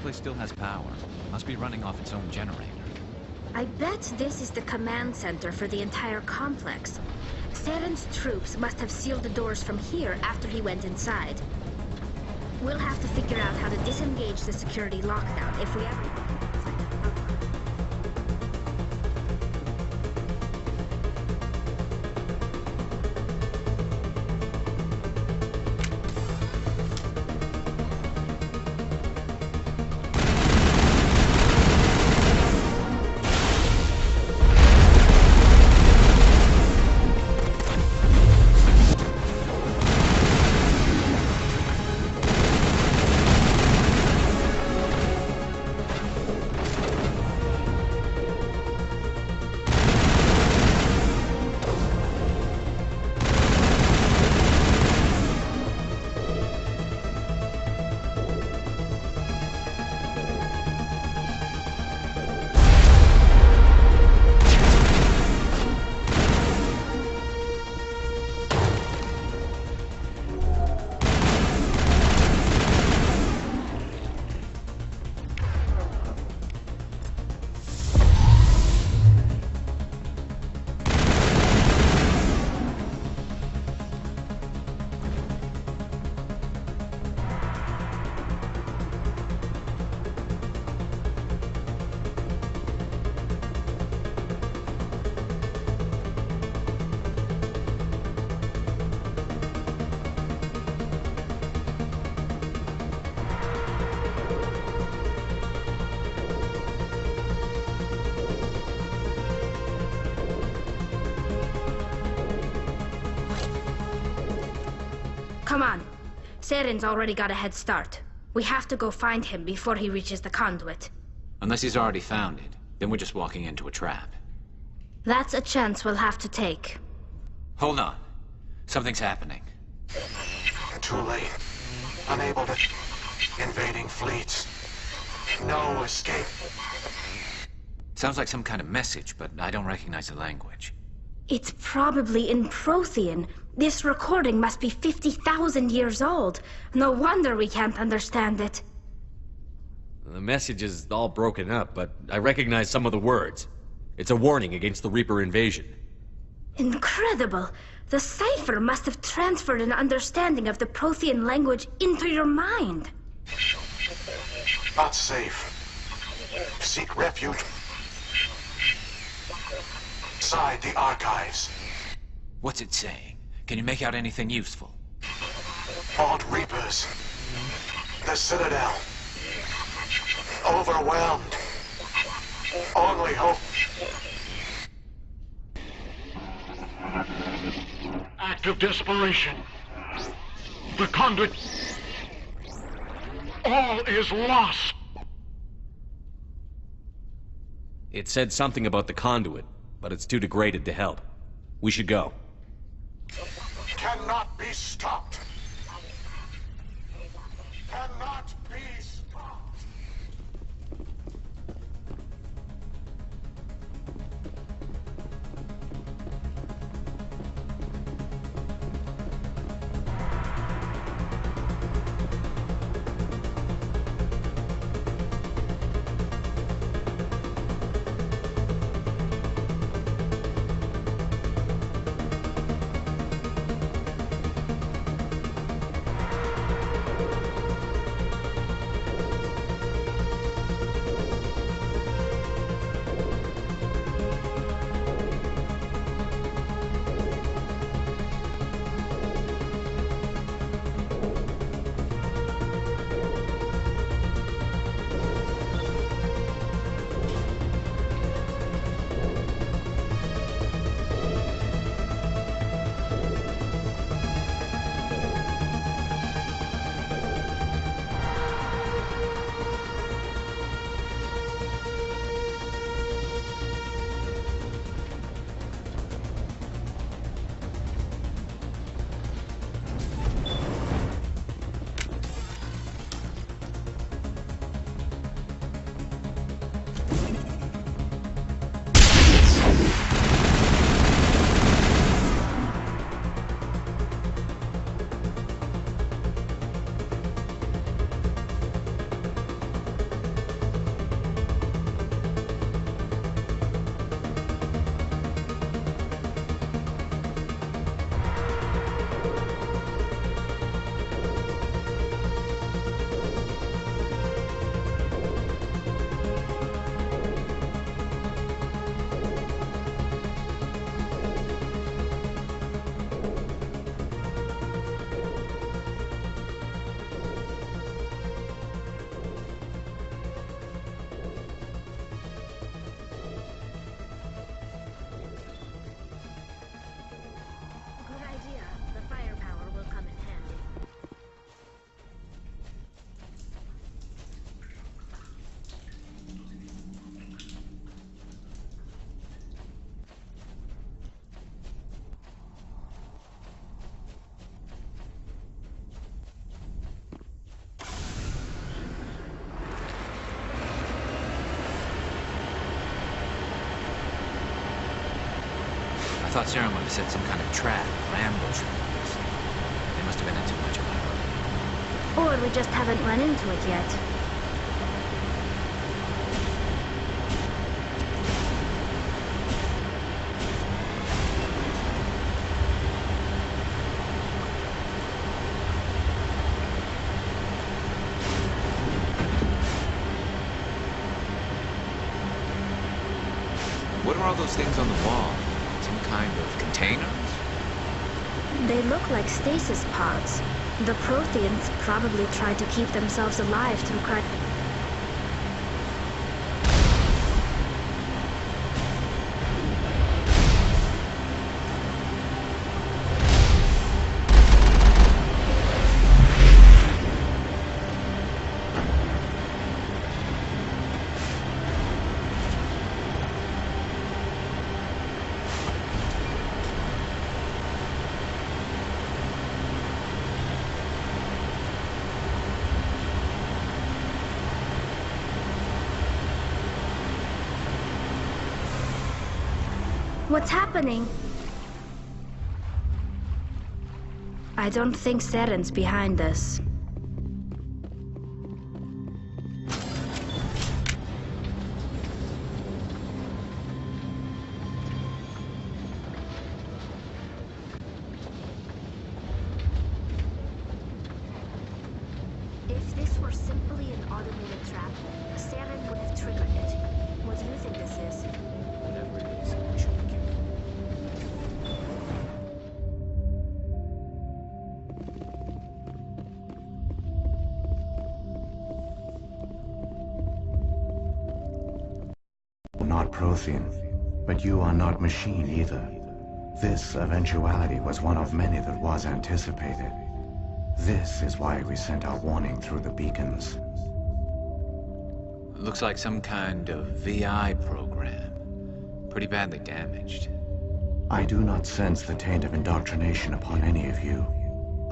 place still has power. Must be running off its own generator. I bet this is the command center for the entire complex. Saren's troops must have sealed the doors from here after he went inside. We'll have to figure out how to disengage the security lockdown if we ever... Come on. Saren's already got a head start. We have to go find him before he reaches the conduit. Unless he's already found it, then we're just walking into a trap. That's a chance we'll have to take. Hold on. Something's happening. Too late. Unable to... Invading fleets. No escape. Sounds like some kind of message, but I don't recognize the language. It's probably in Prothean. This recording must be 50,000 years old. No wonder we can't understand it. The message is all broken up, but I recognize some of the words. It's a warning against the Reaper invasion. Incredible! The cipher must have transferred an understanding of the Prothean language into your mind. Not safe. Seek refuge inside the archives. What's it saying? Can you make out anything useful? Vault Reapers. The Citadel. Overwhelmed. Only hope. Act of desperation. The conduit. All is lost. It said something about the conduit, but it's too degraded to help. We should go. Cannot be stopped. Cannot be stopped. thought Saren would have set some kind of trap or ambush. They must have been in too much of a hurry. Or we just haven't run into it yet. What are all those things on the wall? Some kind of containers? They look like stasis pods. The Protheans probably tried to keep themselves alive through What's happening? I don't think Saren's behind this. If this were simply an automated trap, Saren would have triggered it. What do you think this is? Whatever it is, we should be careful. Not Prothean, but you are not machine either. This eventuality was one of many that was anticipated. This is why we sent our warning through the beacons. Looks like some kind of VI program. Pretty badly damaged. I do not sense the taint of indoctrination upon any of you.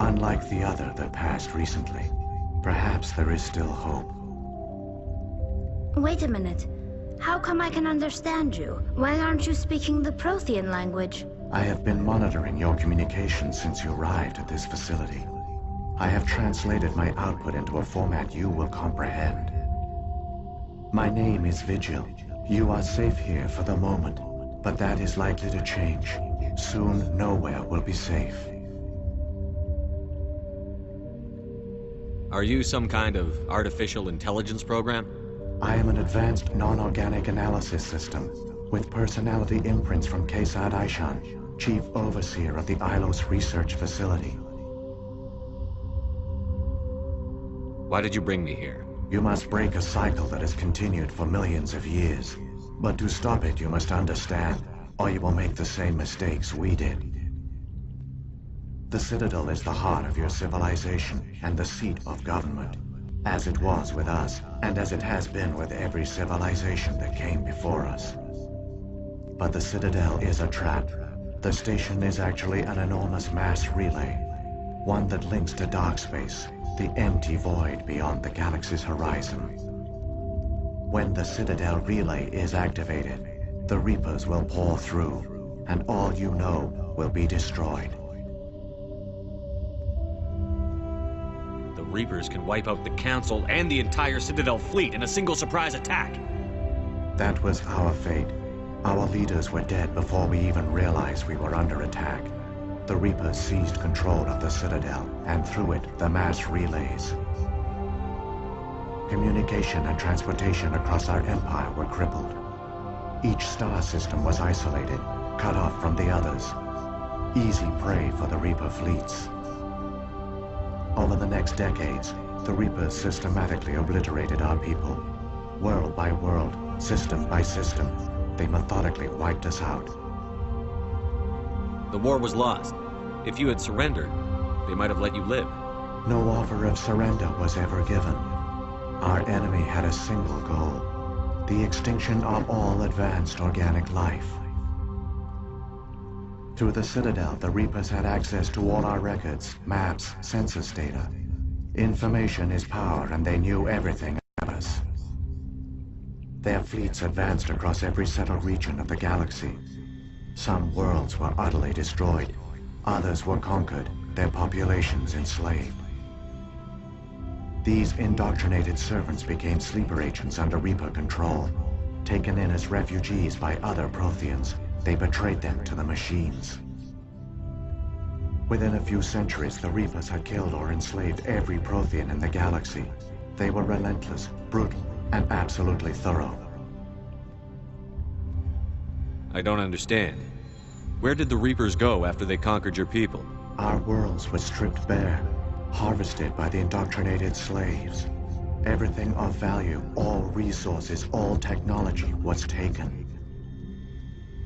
Unlike the other that passed recently, perhaps there is still hope. Wait a minute. How come I can understand you? Why aren't you speaking the Prothean language? I have been monitoring your communications since you arrived at this facility. I have translated my output into a format you will comprehend. My name is Vigil. You are safe here for the moment, but that is likely to change. Soon, nowhere will be safe. Are you some kind of artificial intelligence program? I am an advanced non-organic analysis system, with personality imprints from Kesad Aishan, Chief Overseer of the Ilos Research Facility. Why did you bring me here? You must break a cycle that has continued for millions of years. But to stop it, you must understand, or you will make the same mistakes we did. The Citadel is the heart of your civilization and the seat of government, as it was with us, and as it has been with every civilization that came before us. But the Citadel is a trap. The station is actually an enormous mass relay, one that links to dark space, the empty void beyond the galaxy's horizon. When the Citadel relay is activated, the Reapers will pour through, and all you know will be destroyed. The Reapers can wipe out the Council and the entire Citadel fleet in a single surprise attack. That was our fate. Our leaders were dead before we even realized we were under attack. The Reapers seized control of the Citadel, and through it, the mass relays. Communication and transportation across our empire were crippled. Each star system was isolated, cut off from the others. Easy prey for the Reaper fleets. Over the next decades, the Reapers systematically obliterated our people. World by world, system by system, they methodically wiped us out. The war was lost. If you had surrendered, they might have let you live. No offer of surrender was ever given. Our enemy had a single goal: the extinction of all advanced organic life. Through the Citadel, the Reapers had access to all our records, maps, census data. Information is power, and they knew everything about us. Their fleets advanced across every settled region of the galaxy. Some worlds were utterly destroyed. Others were conquered, their populations enslaved. These indoctrinated servants became sleeper agents under Reaper control. Taken in as refugees by other Protheans, they betrayed them to the machines. Within a few centuries, the Reapers had killed or enslaved every Prothean in the galaxy. They were relentless, brutal, and absolutely thorough. I don't understand. Where did the Reapers go after they conquered your people? Our worlds were stripped bare, harvested by the indoctrinated slaves. Everything of value, all resources, all technology was taken.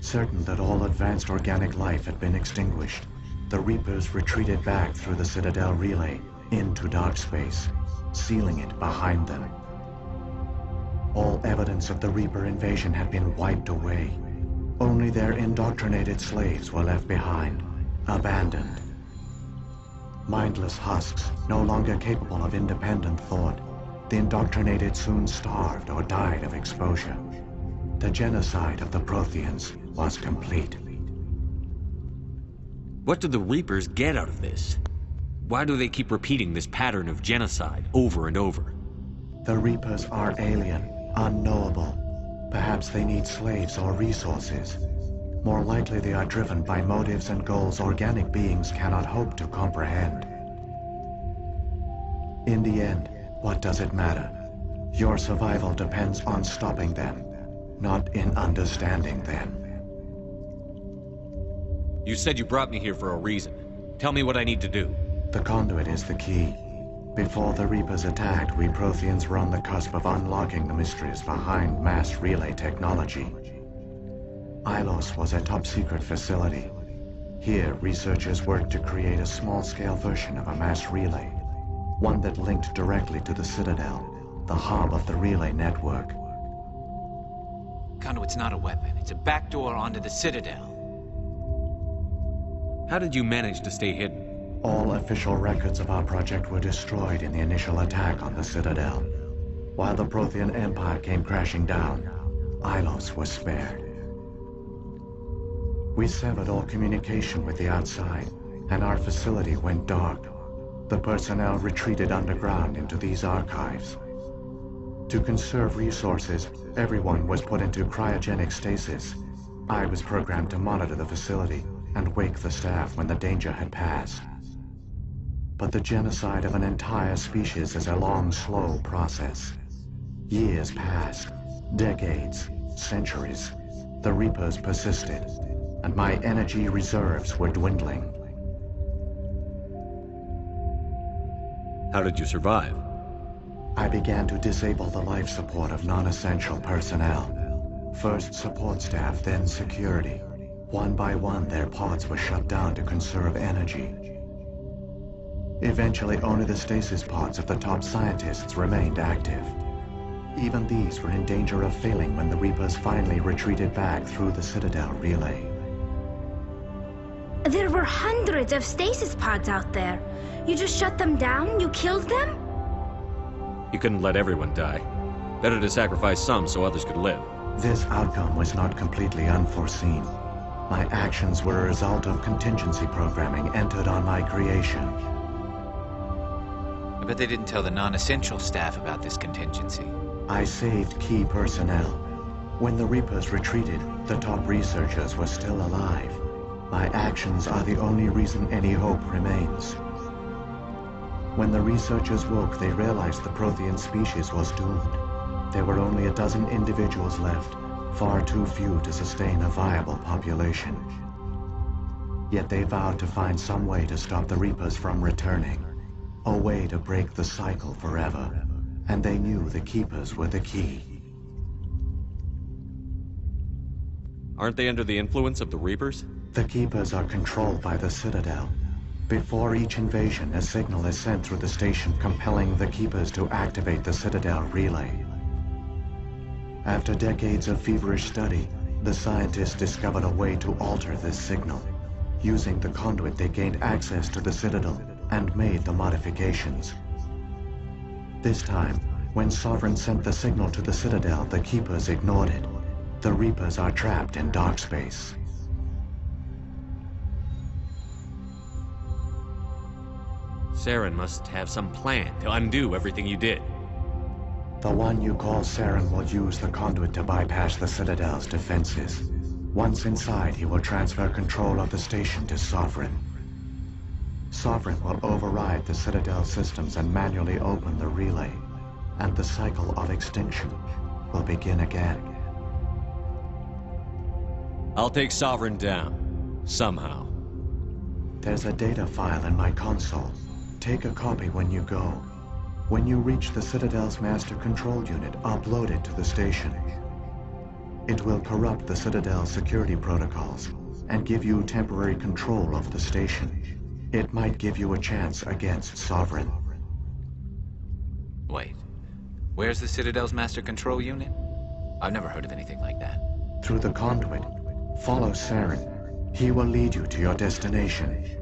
Certain that all advanced organic life had been extinguished, the Reapers retreated back through the Citadel relay into dark space, sealing it behind them. All evidence of the Reaper invasion had been wiped away. Only their indoctrinated slaves were left behind, abandoned. Mindless husks, no longer capable of independent thought, the indoctrinated soon starved or died of exposure. The genocide of the Protheans was complete. What do the Reapers get out of this? Why do they keep repeating this pattern of genocide over and over? The Reapers are alien, unknowable. Perhaps they need slaves or resources. More likely they are driven by motives and goals organic beings cannot hope to comprehend. In the end, what does it matter? Your survival depends on stopping them, not in understanding them. You said you brought me here for a reason. Tell me what I need to do. The conduit is the key. Before the Reapers attacked, we Protheans were on the cusp of unlocking the mysteries behind mass relay technology. Ilos was a top-secret facility. Here, researchers worked to create a small-scale version of a mass relay, one that linked directly to the Citadel, the hub of the relay network. Conduit's not a weapon. It's a backdoor onto the Citadel. How did you manage to stay hidden? All official records of our project were destroyed in the initial attack on the Citadel. While the Prothean Empire came crashing down, Ilos was spared. We severed all communication with the outside, and our facility went dark. The personnel retreated underground into these archives. To conserve resources, everyone was put into cryogenic stasis. I was programmed to monitor the facility and wake the staff when the danger had passed. But the genocide of an entire species is a long, slow process. Years passed, decades, centuries. The Reapers persisted, and my energy reserves were dwindling. How did you survive? I began to disable the life support of non-essential personnel. First support staff, then security. One by one, their pods were shut down to conserve energy. Eventually, only the stasis pods of the top scientists remained active. Even these were in danger of failing when the Reapers finally retreated back through the Citadel relay. There were hundreds of stasis pods out there. You just shut them down? You killed them? You couldn't let everyone die. Better to sacrifice some so others could live. This outcome was not completely unforeseen. My actions were a result of contingency programming entered on my creation. I bet they didn't tell the non-essential staff about this contingency. I saved key personnel. When the Reapers retreated, the top researchers were still alive. My actions are the only reason any hope remains. When the researchers woke, they realized the Prothean species was doomed. There were only a dozen individuals left, far too few to sustain a viable population. Yet they vowed to find some way to stop the Reapers from returning, a way to break the cycle forever, and they knew the Keepers were the key. Aren't they under the influence of the Reapers? The Keepers are controlled by the Citadel. Before each invasion, a signal is sent through the station compelling the Keepers to activate the Citadel relay. After decades of feverish study, the scientists discovered a way to alter this signal. Using the conduit, they gained access to the Citadel and made the modifications. This time, when Sovereign sent the signal to the Citadel, the Keepers ignored it. The Reapers are trapped in dark space. Saren must have some plan to undo everything you did. The one you call Saren will use the conduit to bypass the Citadel's defenses. Once inside, he will transfer control of the station to Sovereign. Sovereign will override the Citadel systems and manually open the relay, and the cycle of extinction will begin again. I'll take Sovereign down, somehow. There's a data file in my console. Take a copy when you go. When you reach the Citadel's master control unit, upload it to the station. It will corrupt the Citadel's security protocols and give you temporary control of the station. It might give you a chance against Sovereign. Wait, where's the Citadel's master control unit? I've never heard of anything like that. Through the conduit, follow Saren. He will lead you to your destination.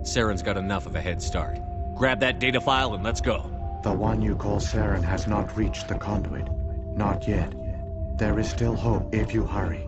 Saren's got enough of a head start. Grab that data file and let's go. The one you call Saren has not reached the conduit. Not yet. There is still hope if you hurry.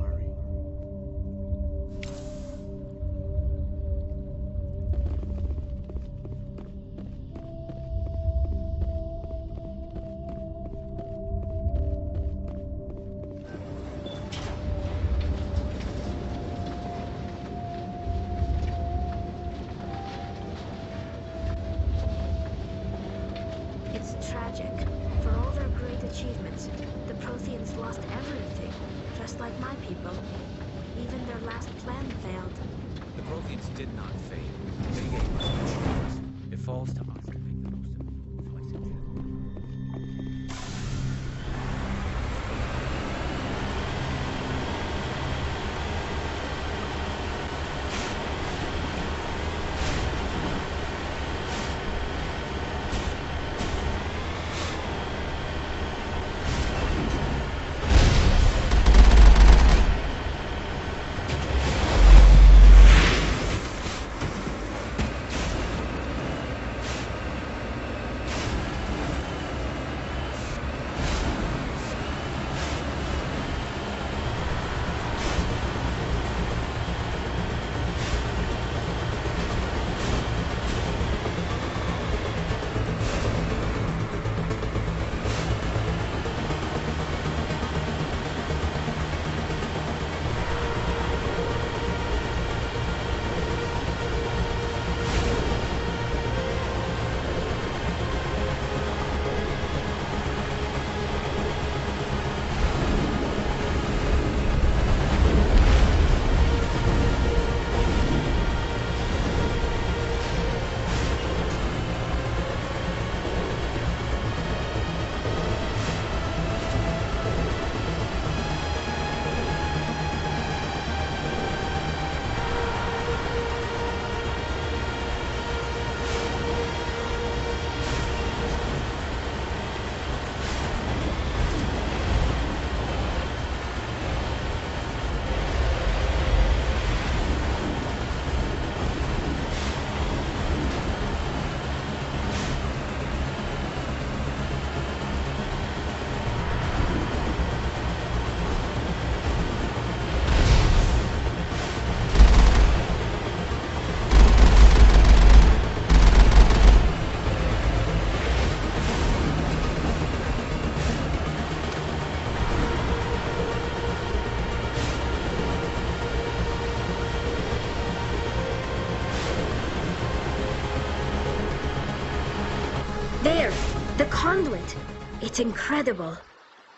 Conduit. It's incredible.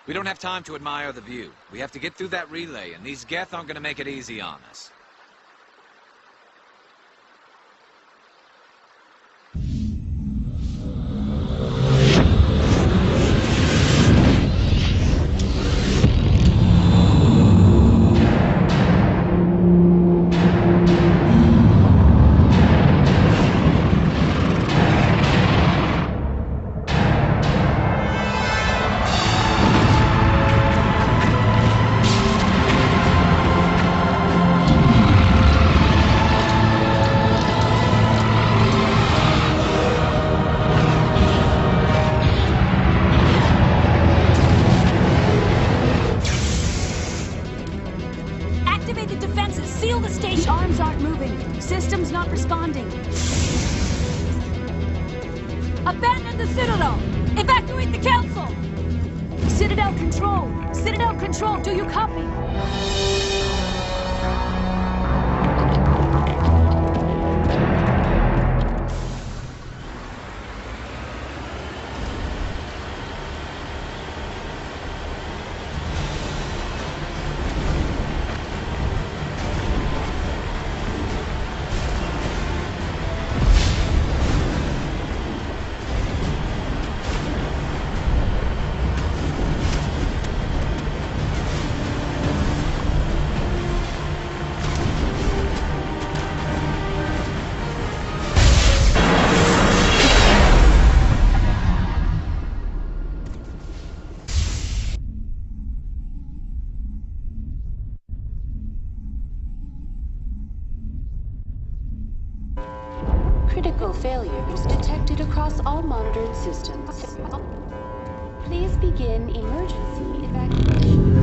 We don't have time to admire the view. We have to get through that relay, and these Geth aren't going to make it easy on us. Activate the defenses! Seal the station! The arms aren't moving. Systems not responding. Abandon the Citadel! Evacuate the Council! Citadel Control! Citadel Control, do you copy? Critical failures detected across all monitored systems. Please begin emergency evacuation.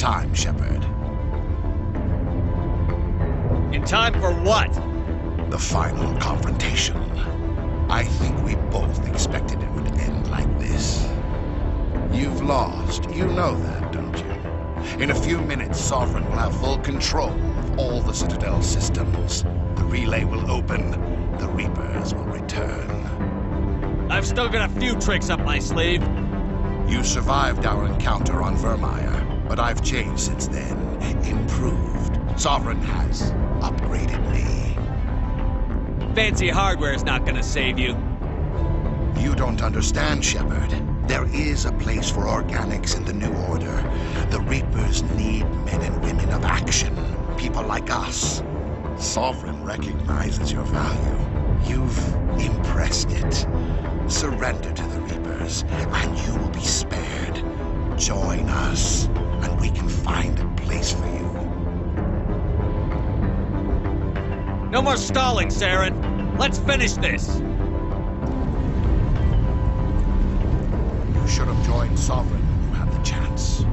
time, Shepard. In time for what? The final confrontation. I think we both expected it would end like this. You've lost. You know that, don't you? In a few minutes, Sovereign will have full control of all the Citadel systems. The relay will open. The Reapers will return. I've still got a few tricks up my sleeve. You survived our encounter on Vermeer, but I've changed since then. Improved. Sovereign has upgraded me. Fancy hardware's not gonna save you. You don't understand, Shepard. There is a place for organics in the New Order. The Reapers need men and women of action. People like us. Sovereign recognizes your value. You've impressed it. Surrender to the Reapers, and you will be spared. Join us, and we can find a place for you. No more stalling, Saren. Let's finish this. You should have joined Sovereign when you had the chance.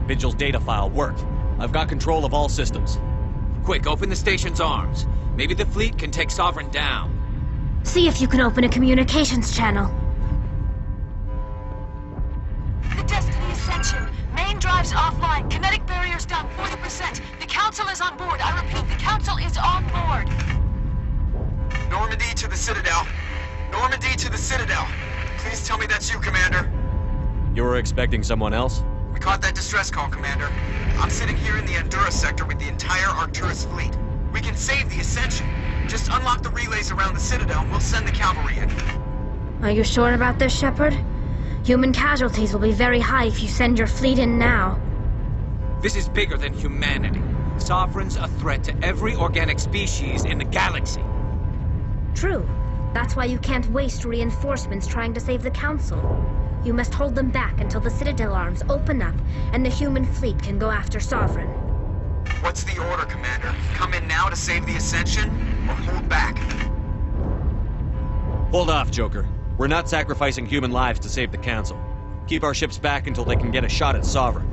Vigil's data file worked. I've got control of all systems. Quick, open the station's arms. Maybe the fleet can take Sovereign down. See if you can open a communications channel. The Destiny Ascension. Main drives offline. Kinetic barriers down 40%. The Council is on board. I repeat, the Council is on board. Normandy to the Citadel. Normandy to the Citadel. Please tell me that's you, Commander. You were expecting someone else? We caught that distress call, Commander. I'm sitting here in the Endura sector with the entire Arcturus fleet. We can save the Ascension. Just unlock the relays around the Citadel and we'll send the cavalry in. Are you sure about this, Shepard? Human casualties will be very high if you send your fleet in now. This is bigger than humanity. Sovereign's a threat to every organic species in the galaxy. True. That's why you can't waste reinforcements trying to save the Council. You must hold them back until the Citadel arms open up and the human fleet can go after Sovereign. What's the order, Commander? Come in now to save the Ascension, or hold back? Hold off, Joker. We're not sacrificing human lives to save the Council. Keep our ships back until they can get a shot at Sovereign.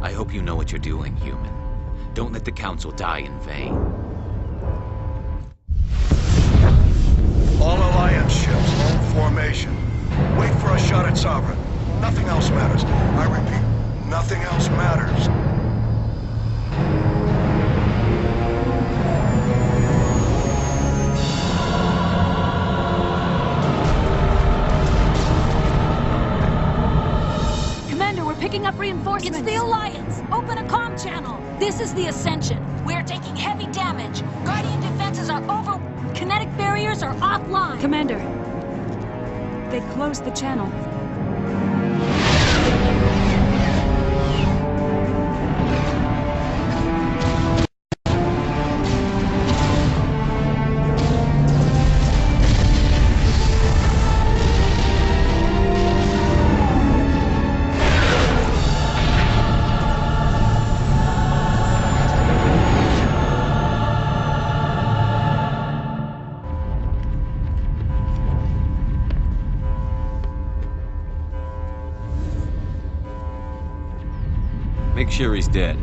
I hope you know what you're doing, human. Don't let the Council die in vain. All Alliance ships, hold formation. Wait for a shot at Sovereign. Nothing else matters. I repeat, nothing else matters. Commander, we're picking up reinforcements. It's the Alliance! Open a comm channel! This is the Ascension. We're taking heavy damage. Guardian defenses are over... kinetic barriers are offline. Commander, they closed the channel. Make sure he's dead.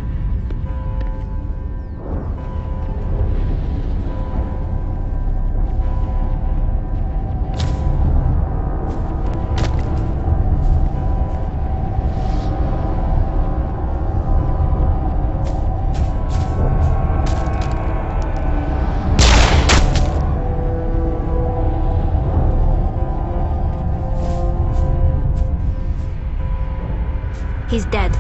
He's dead.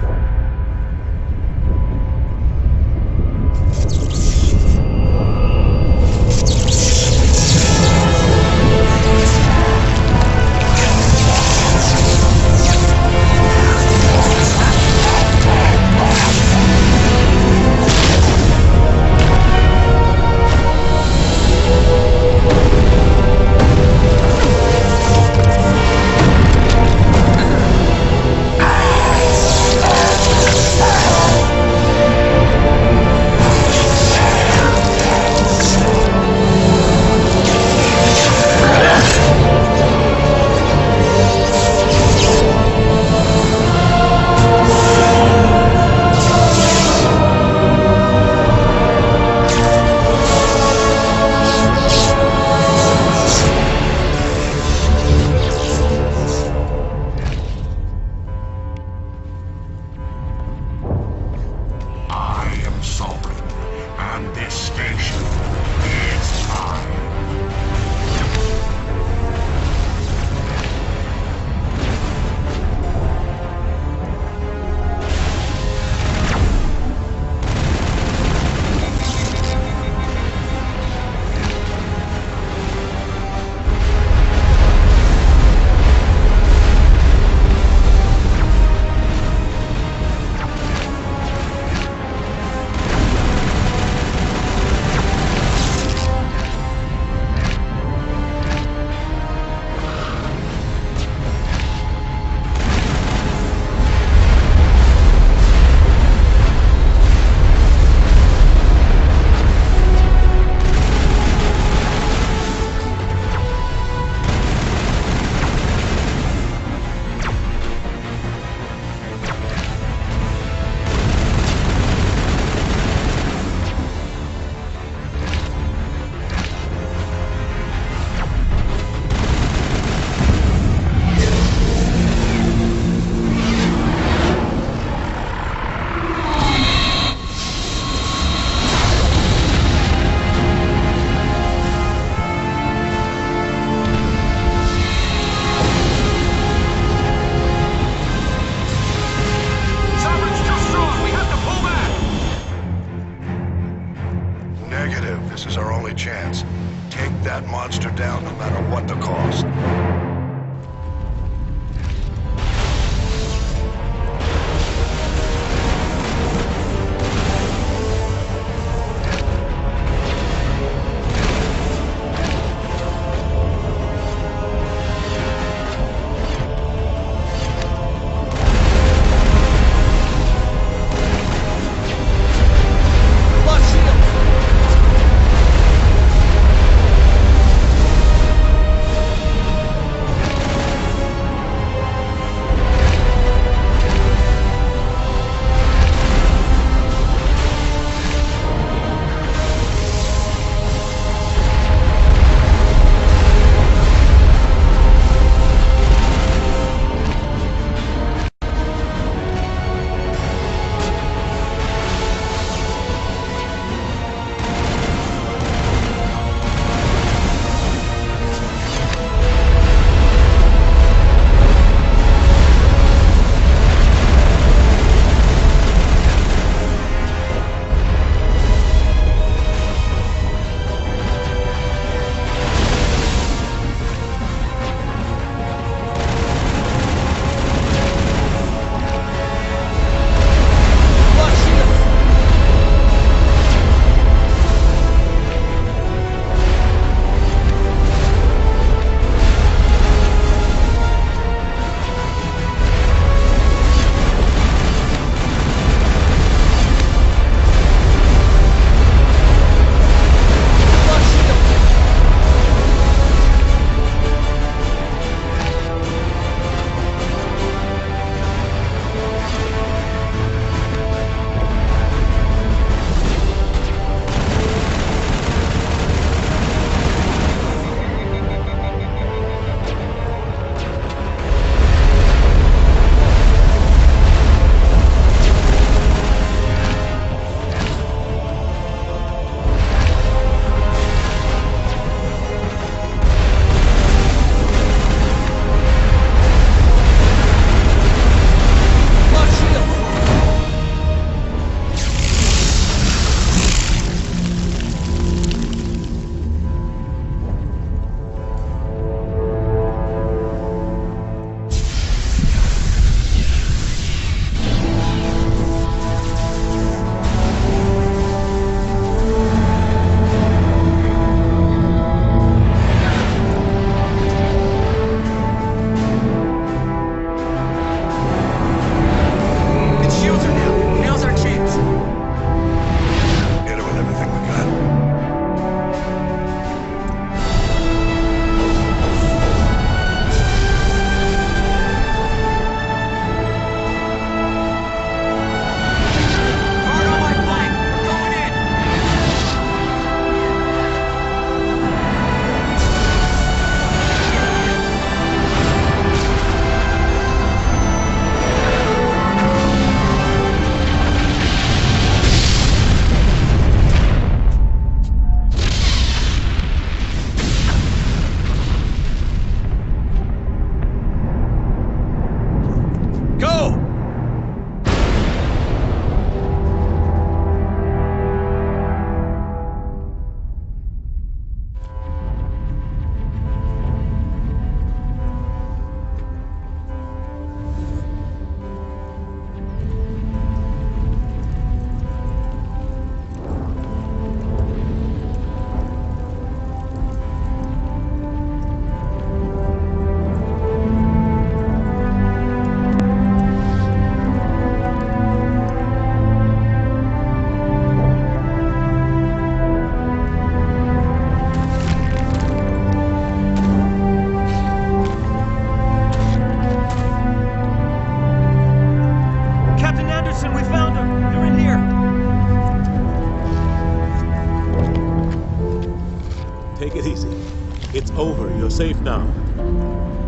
It's over. You're safe now.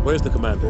Where's the commander?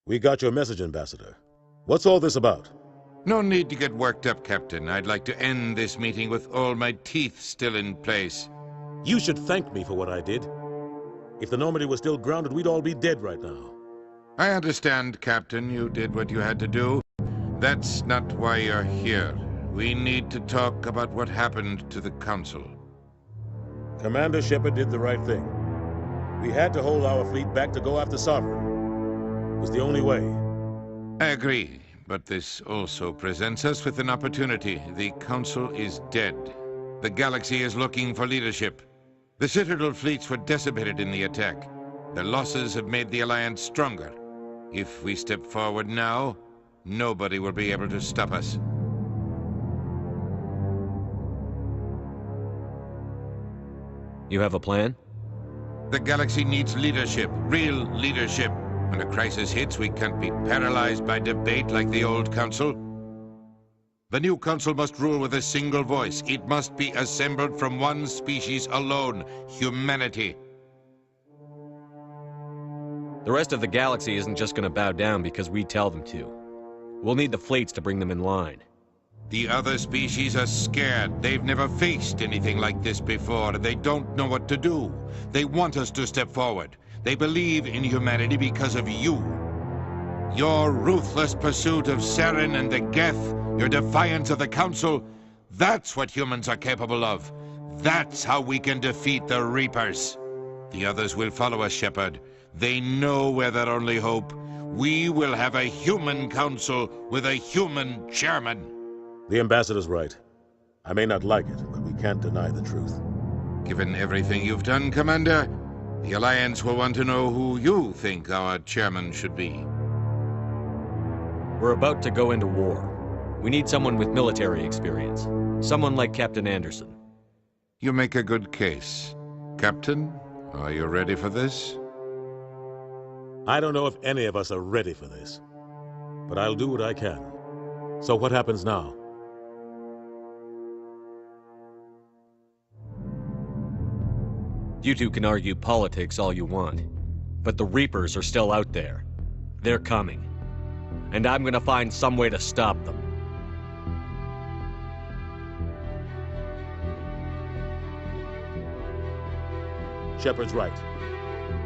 We got your message, Ambassador. What's all this about? No need to get worked up, Captain. I'd like to end this meeting with all my teeth still in place. You should thank me for what I did. If the Normandy was still grounded, we'd all be dead right now. I understand, Captain. You did what you had to do. That's not why you're here. We need to talk about what happened to the Council. Commander Shepard did the right thing. We had to hold our fleet back to go after Sovereign. It was the only way. I agree, but this also presents us with an opportunity. The Council is dead. The galaxy is looking for leadership. The Citadel fleets were decimated in the attack. Their losses have made the Alliance stronger. If we step forward now, nobody will be able to stop us. You have a plan? The galaxy needs leadership, real leadership. When a crisis hits, we can't be paralyzed by debate like the old Council. The new Council must rule with a single voice. It must be assembled from one species alone, humanity. The rest of the galaxy isn't just gonna bow down because we tell them to. We'll need the fleets to bring them in line. The other species are scared. They've never faced anything like this before. They don't know what to do. They want us to step forward. They believe in humanity because of you. Your ruthless pursuit of Saren and the Geth, your defiance of the Council, that's what humans are capable of. That's how we can defeat the Reapers. The others will follow us, Shepard. They know we're their only hope. We will have a human council with a human chairman. The Ambassador's right. I may not like it, but we can't deny the truth. Given everything you've done, Commander, the Alliance will want to know who you think our chairman should be. We're about to go into war. We need someone with military experience. Someone like Captain Anderson. You make a good case. Captain, are you ready for this? I don't know if any of us are ready for this, but I'll do what I can. So what happens now? You two can argue politics all you want, but the Reapers are still out there. They're coming. And I'm gonna find some way to stop them. Shepard's right.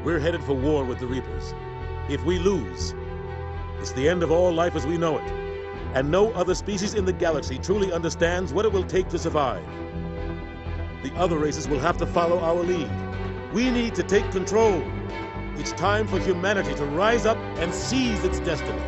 We're headed for war with the Reapers. If we lose, it's the end of all life as we know it. And no other species in the galaxy truly understands what it will take to survive. The other races will have to follow our lead. We need to take control. It's time for humanity to rise up and seize its destiny.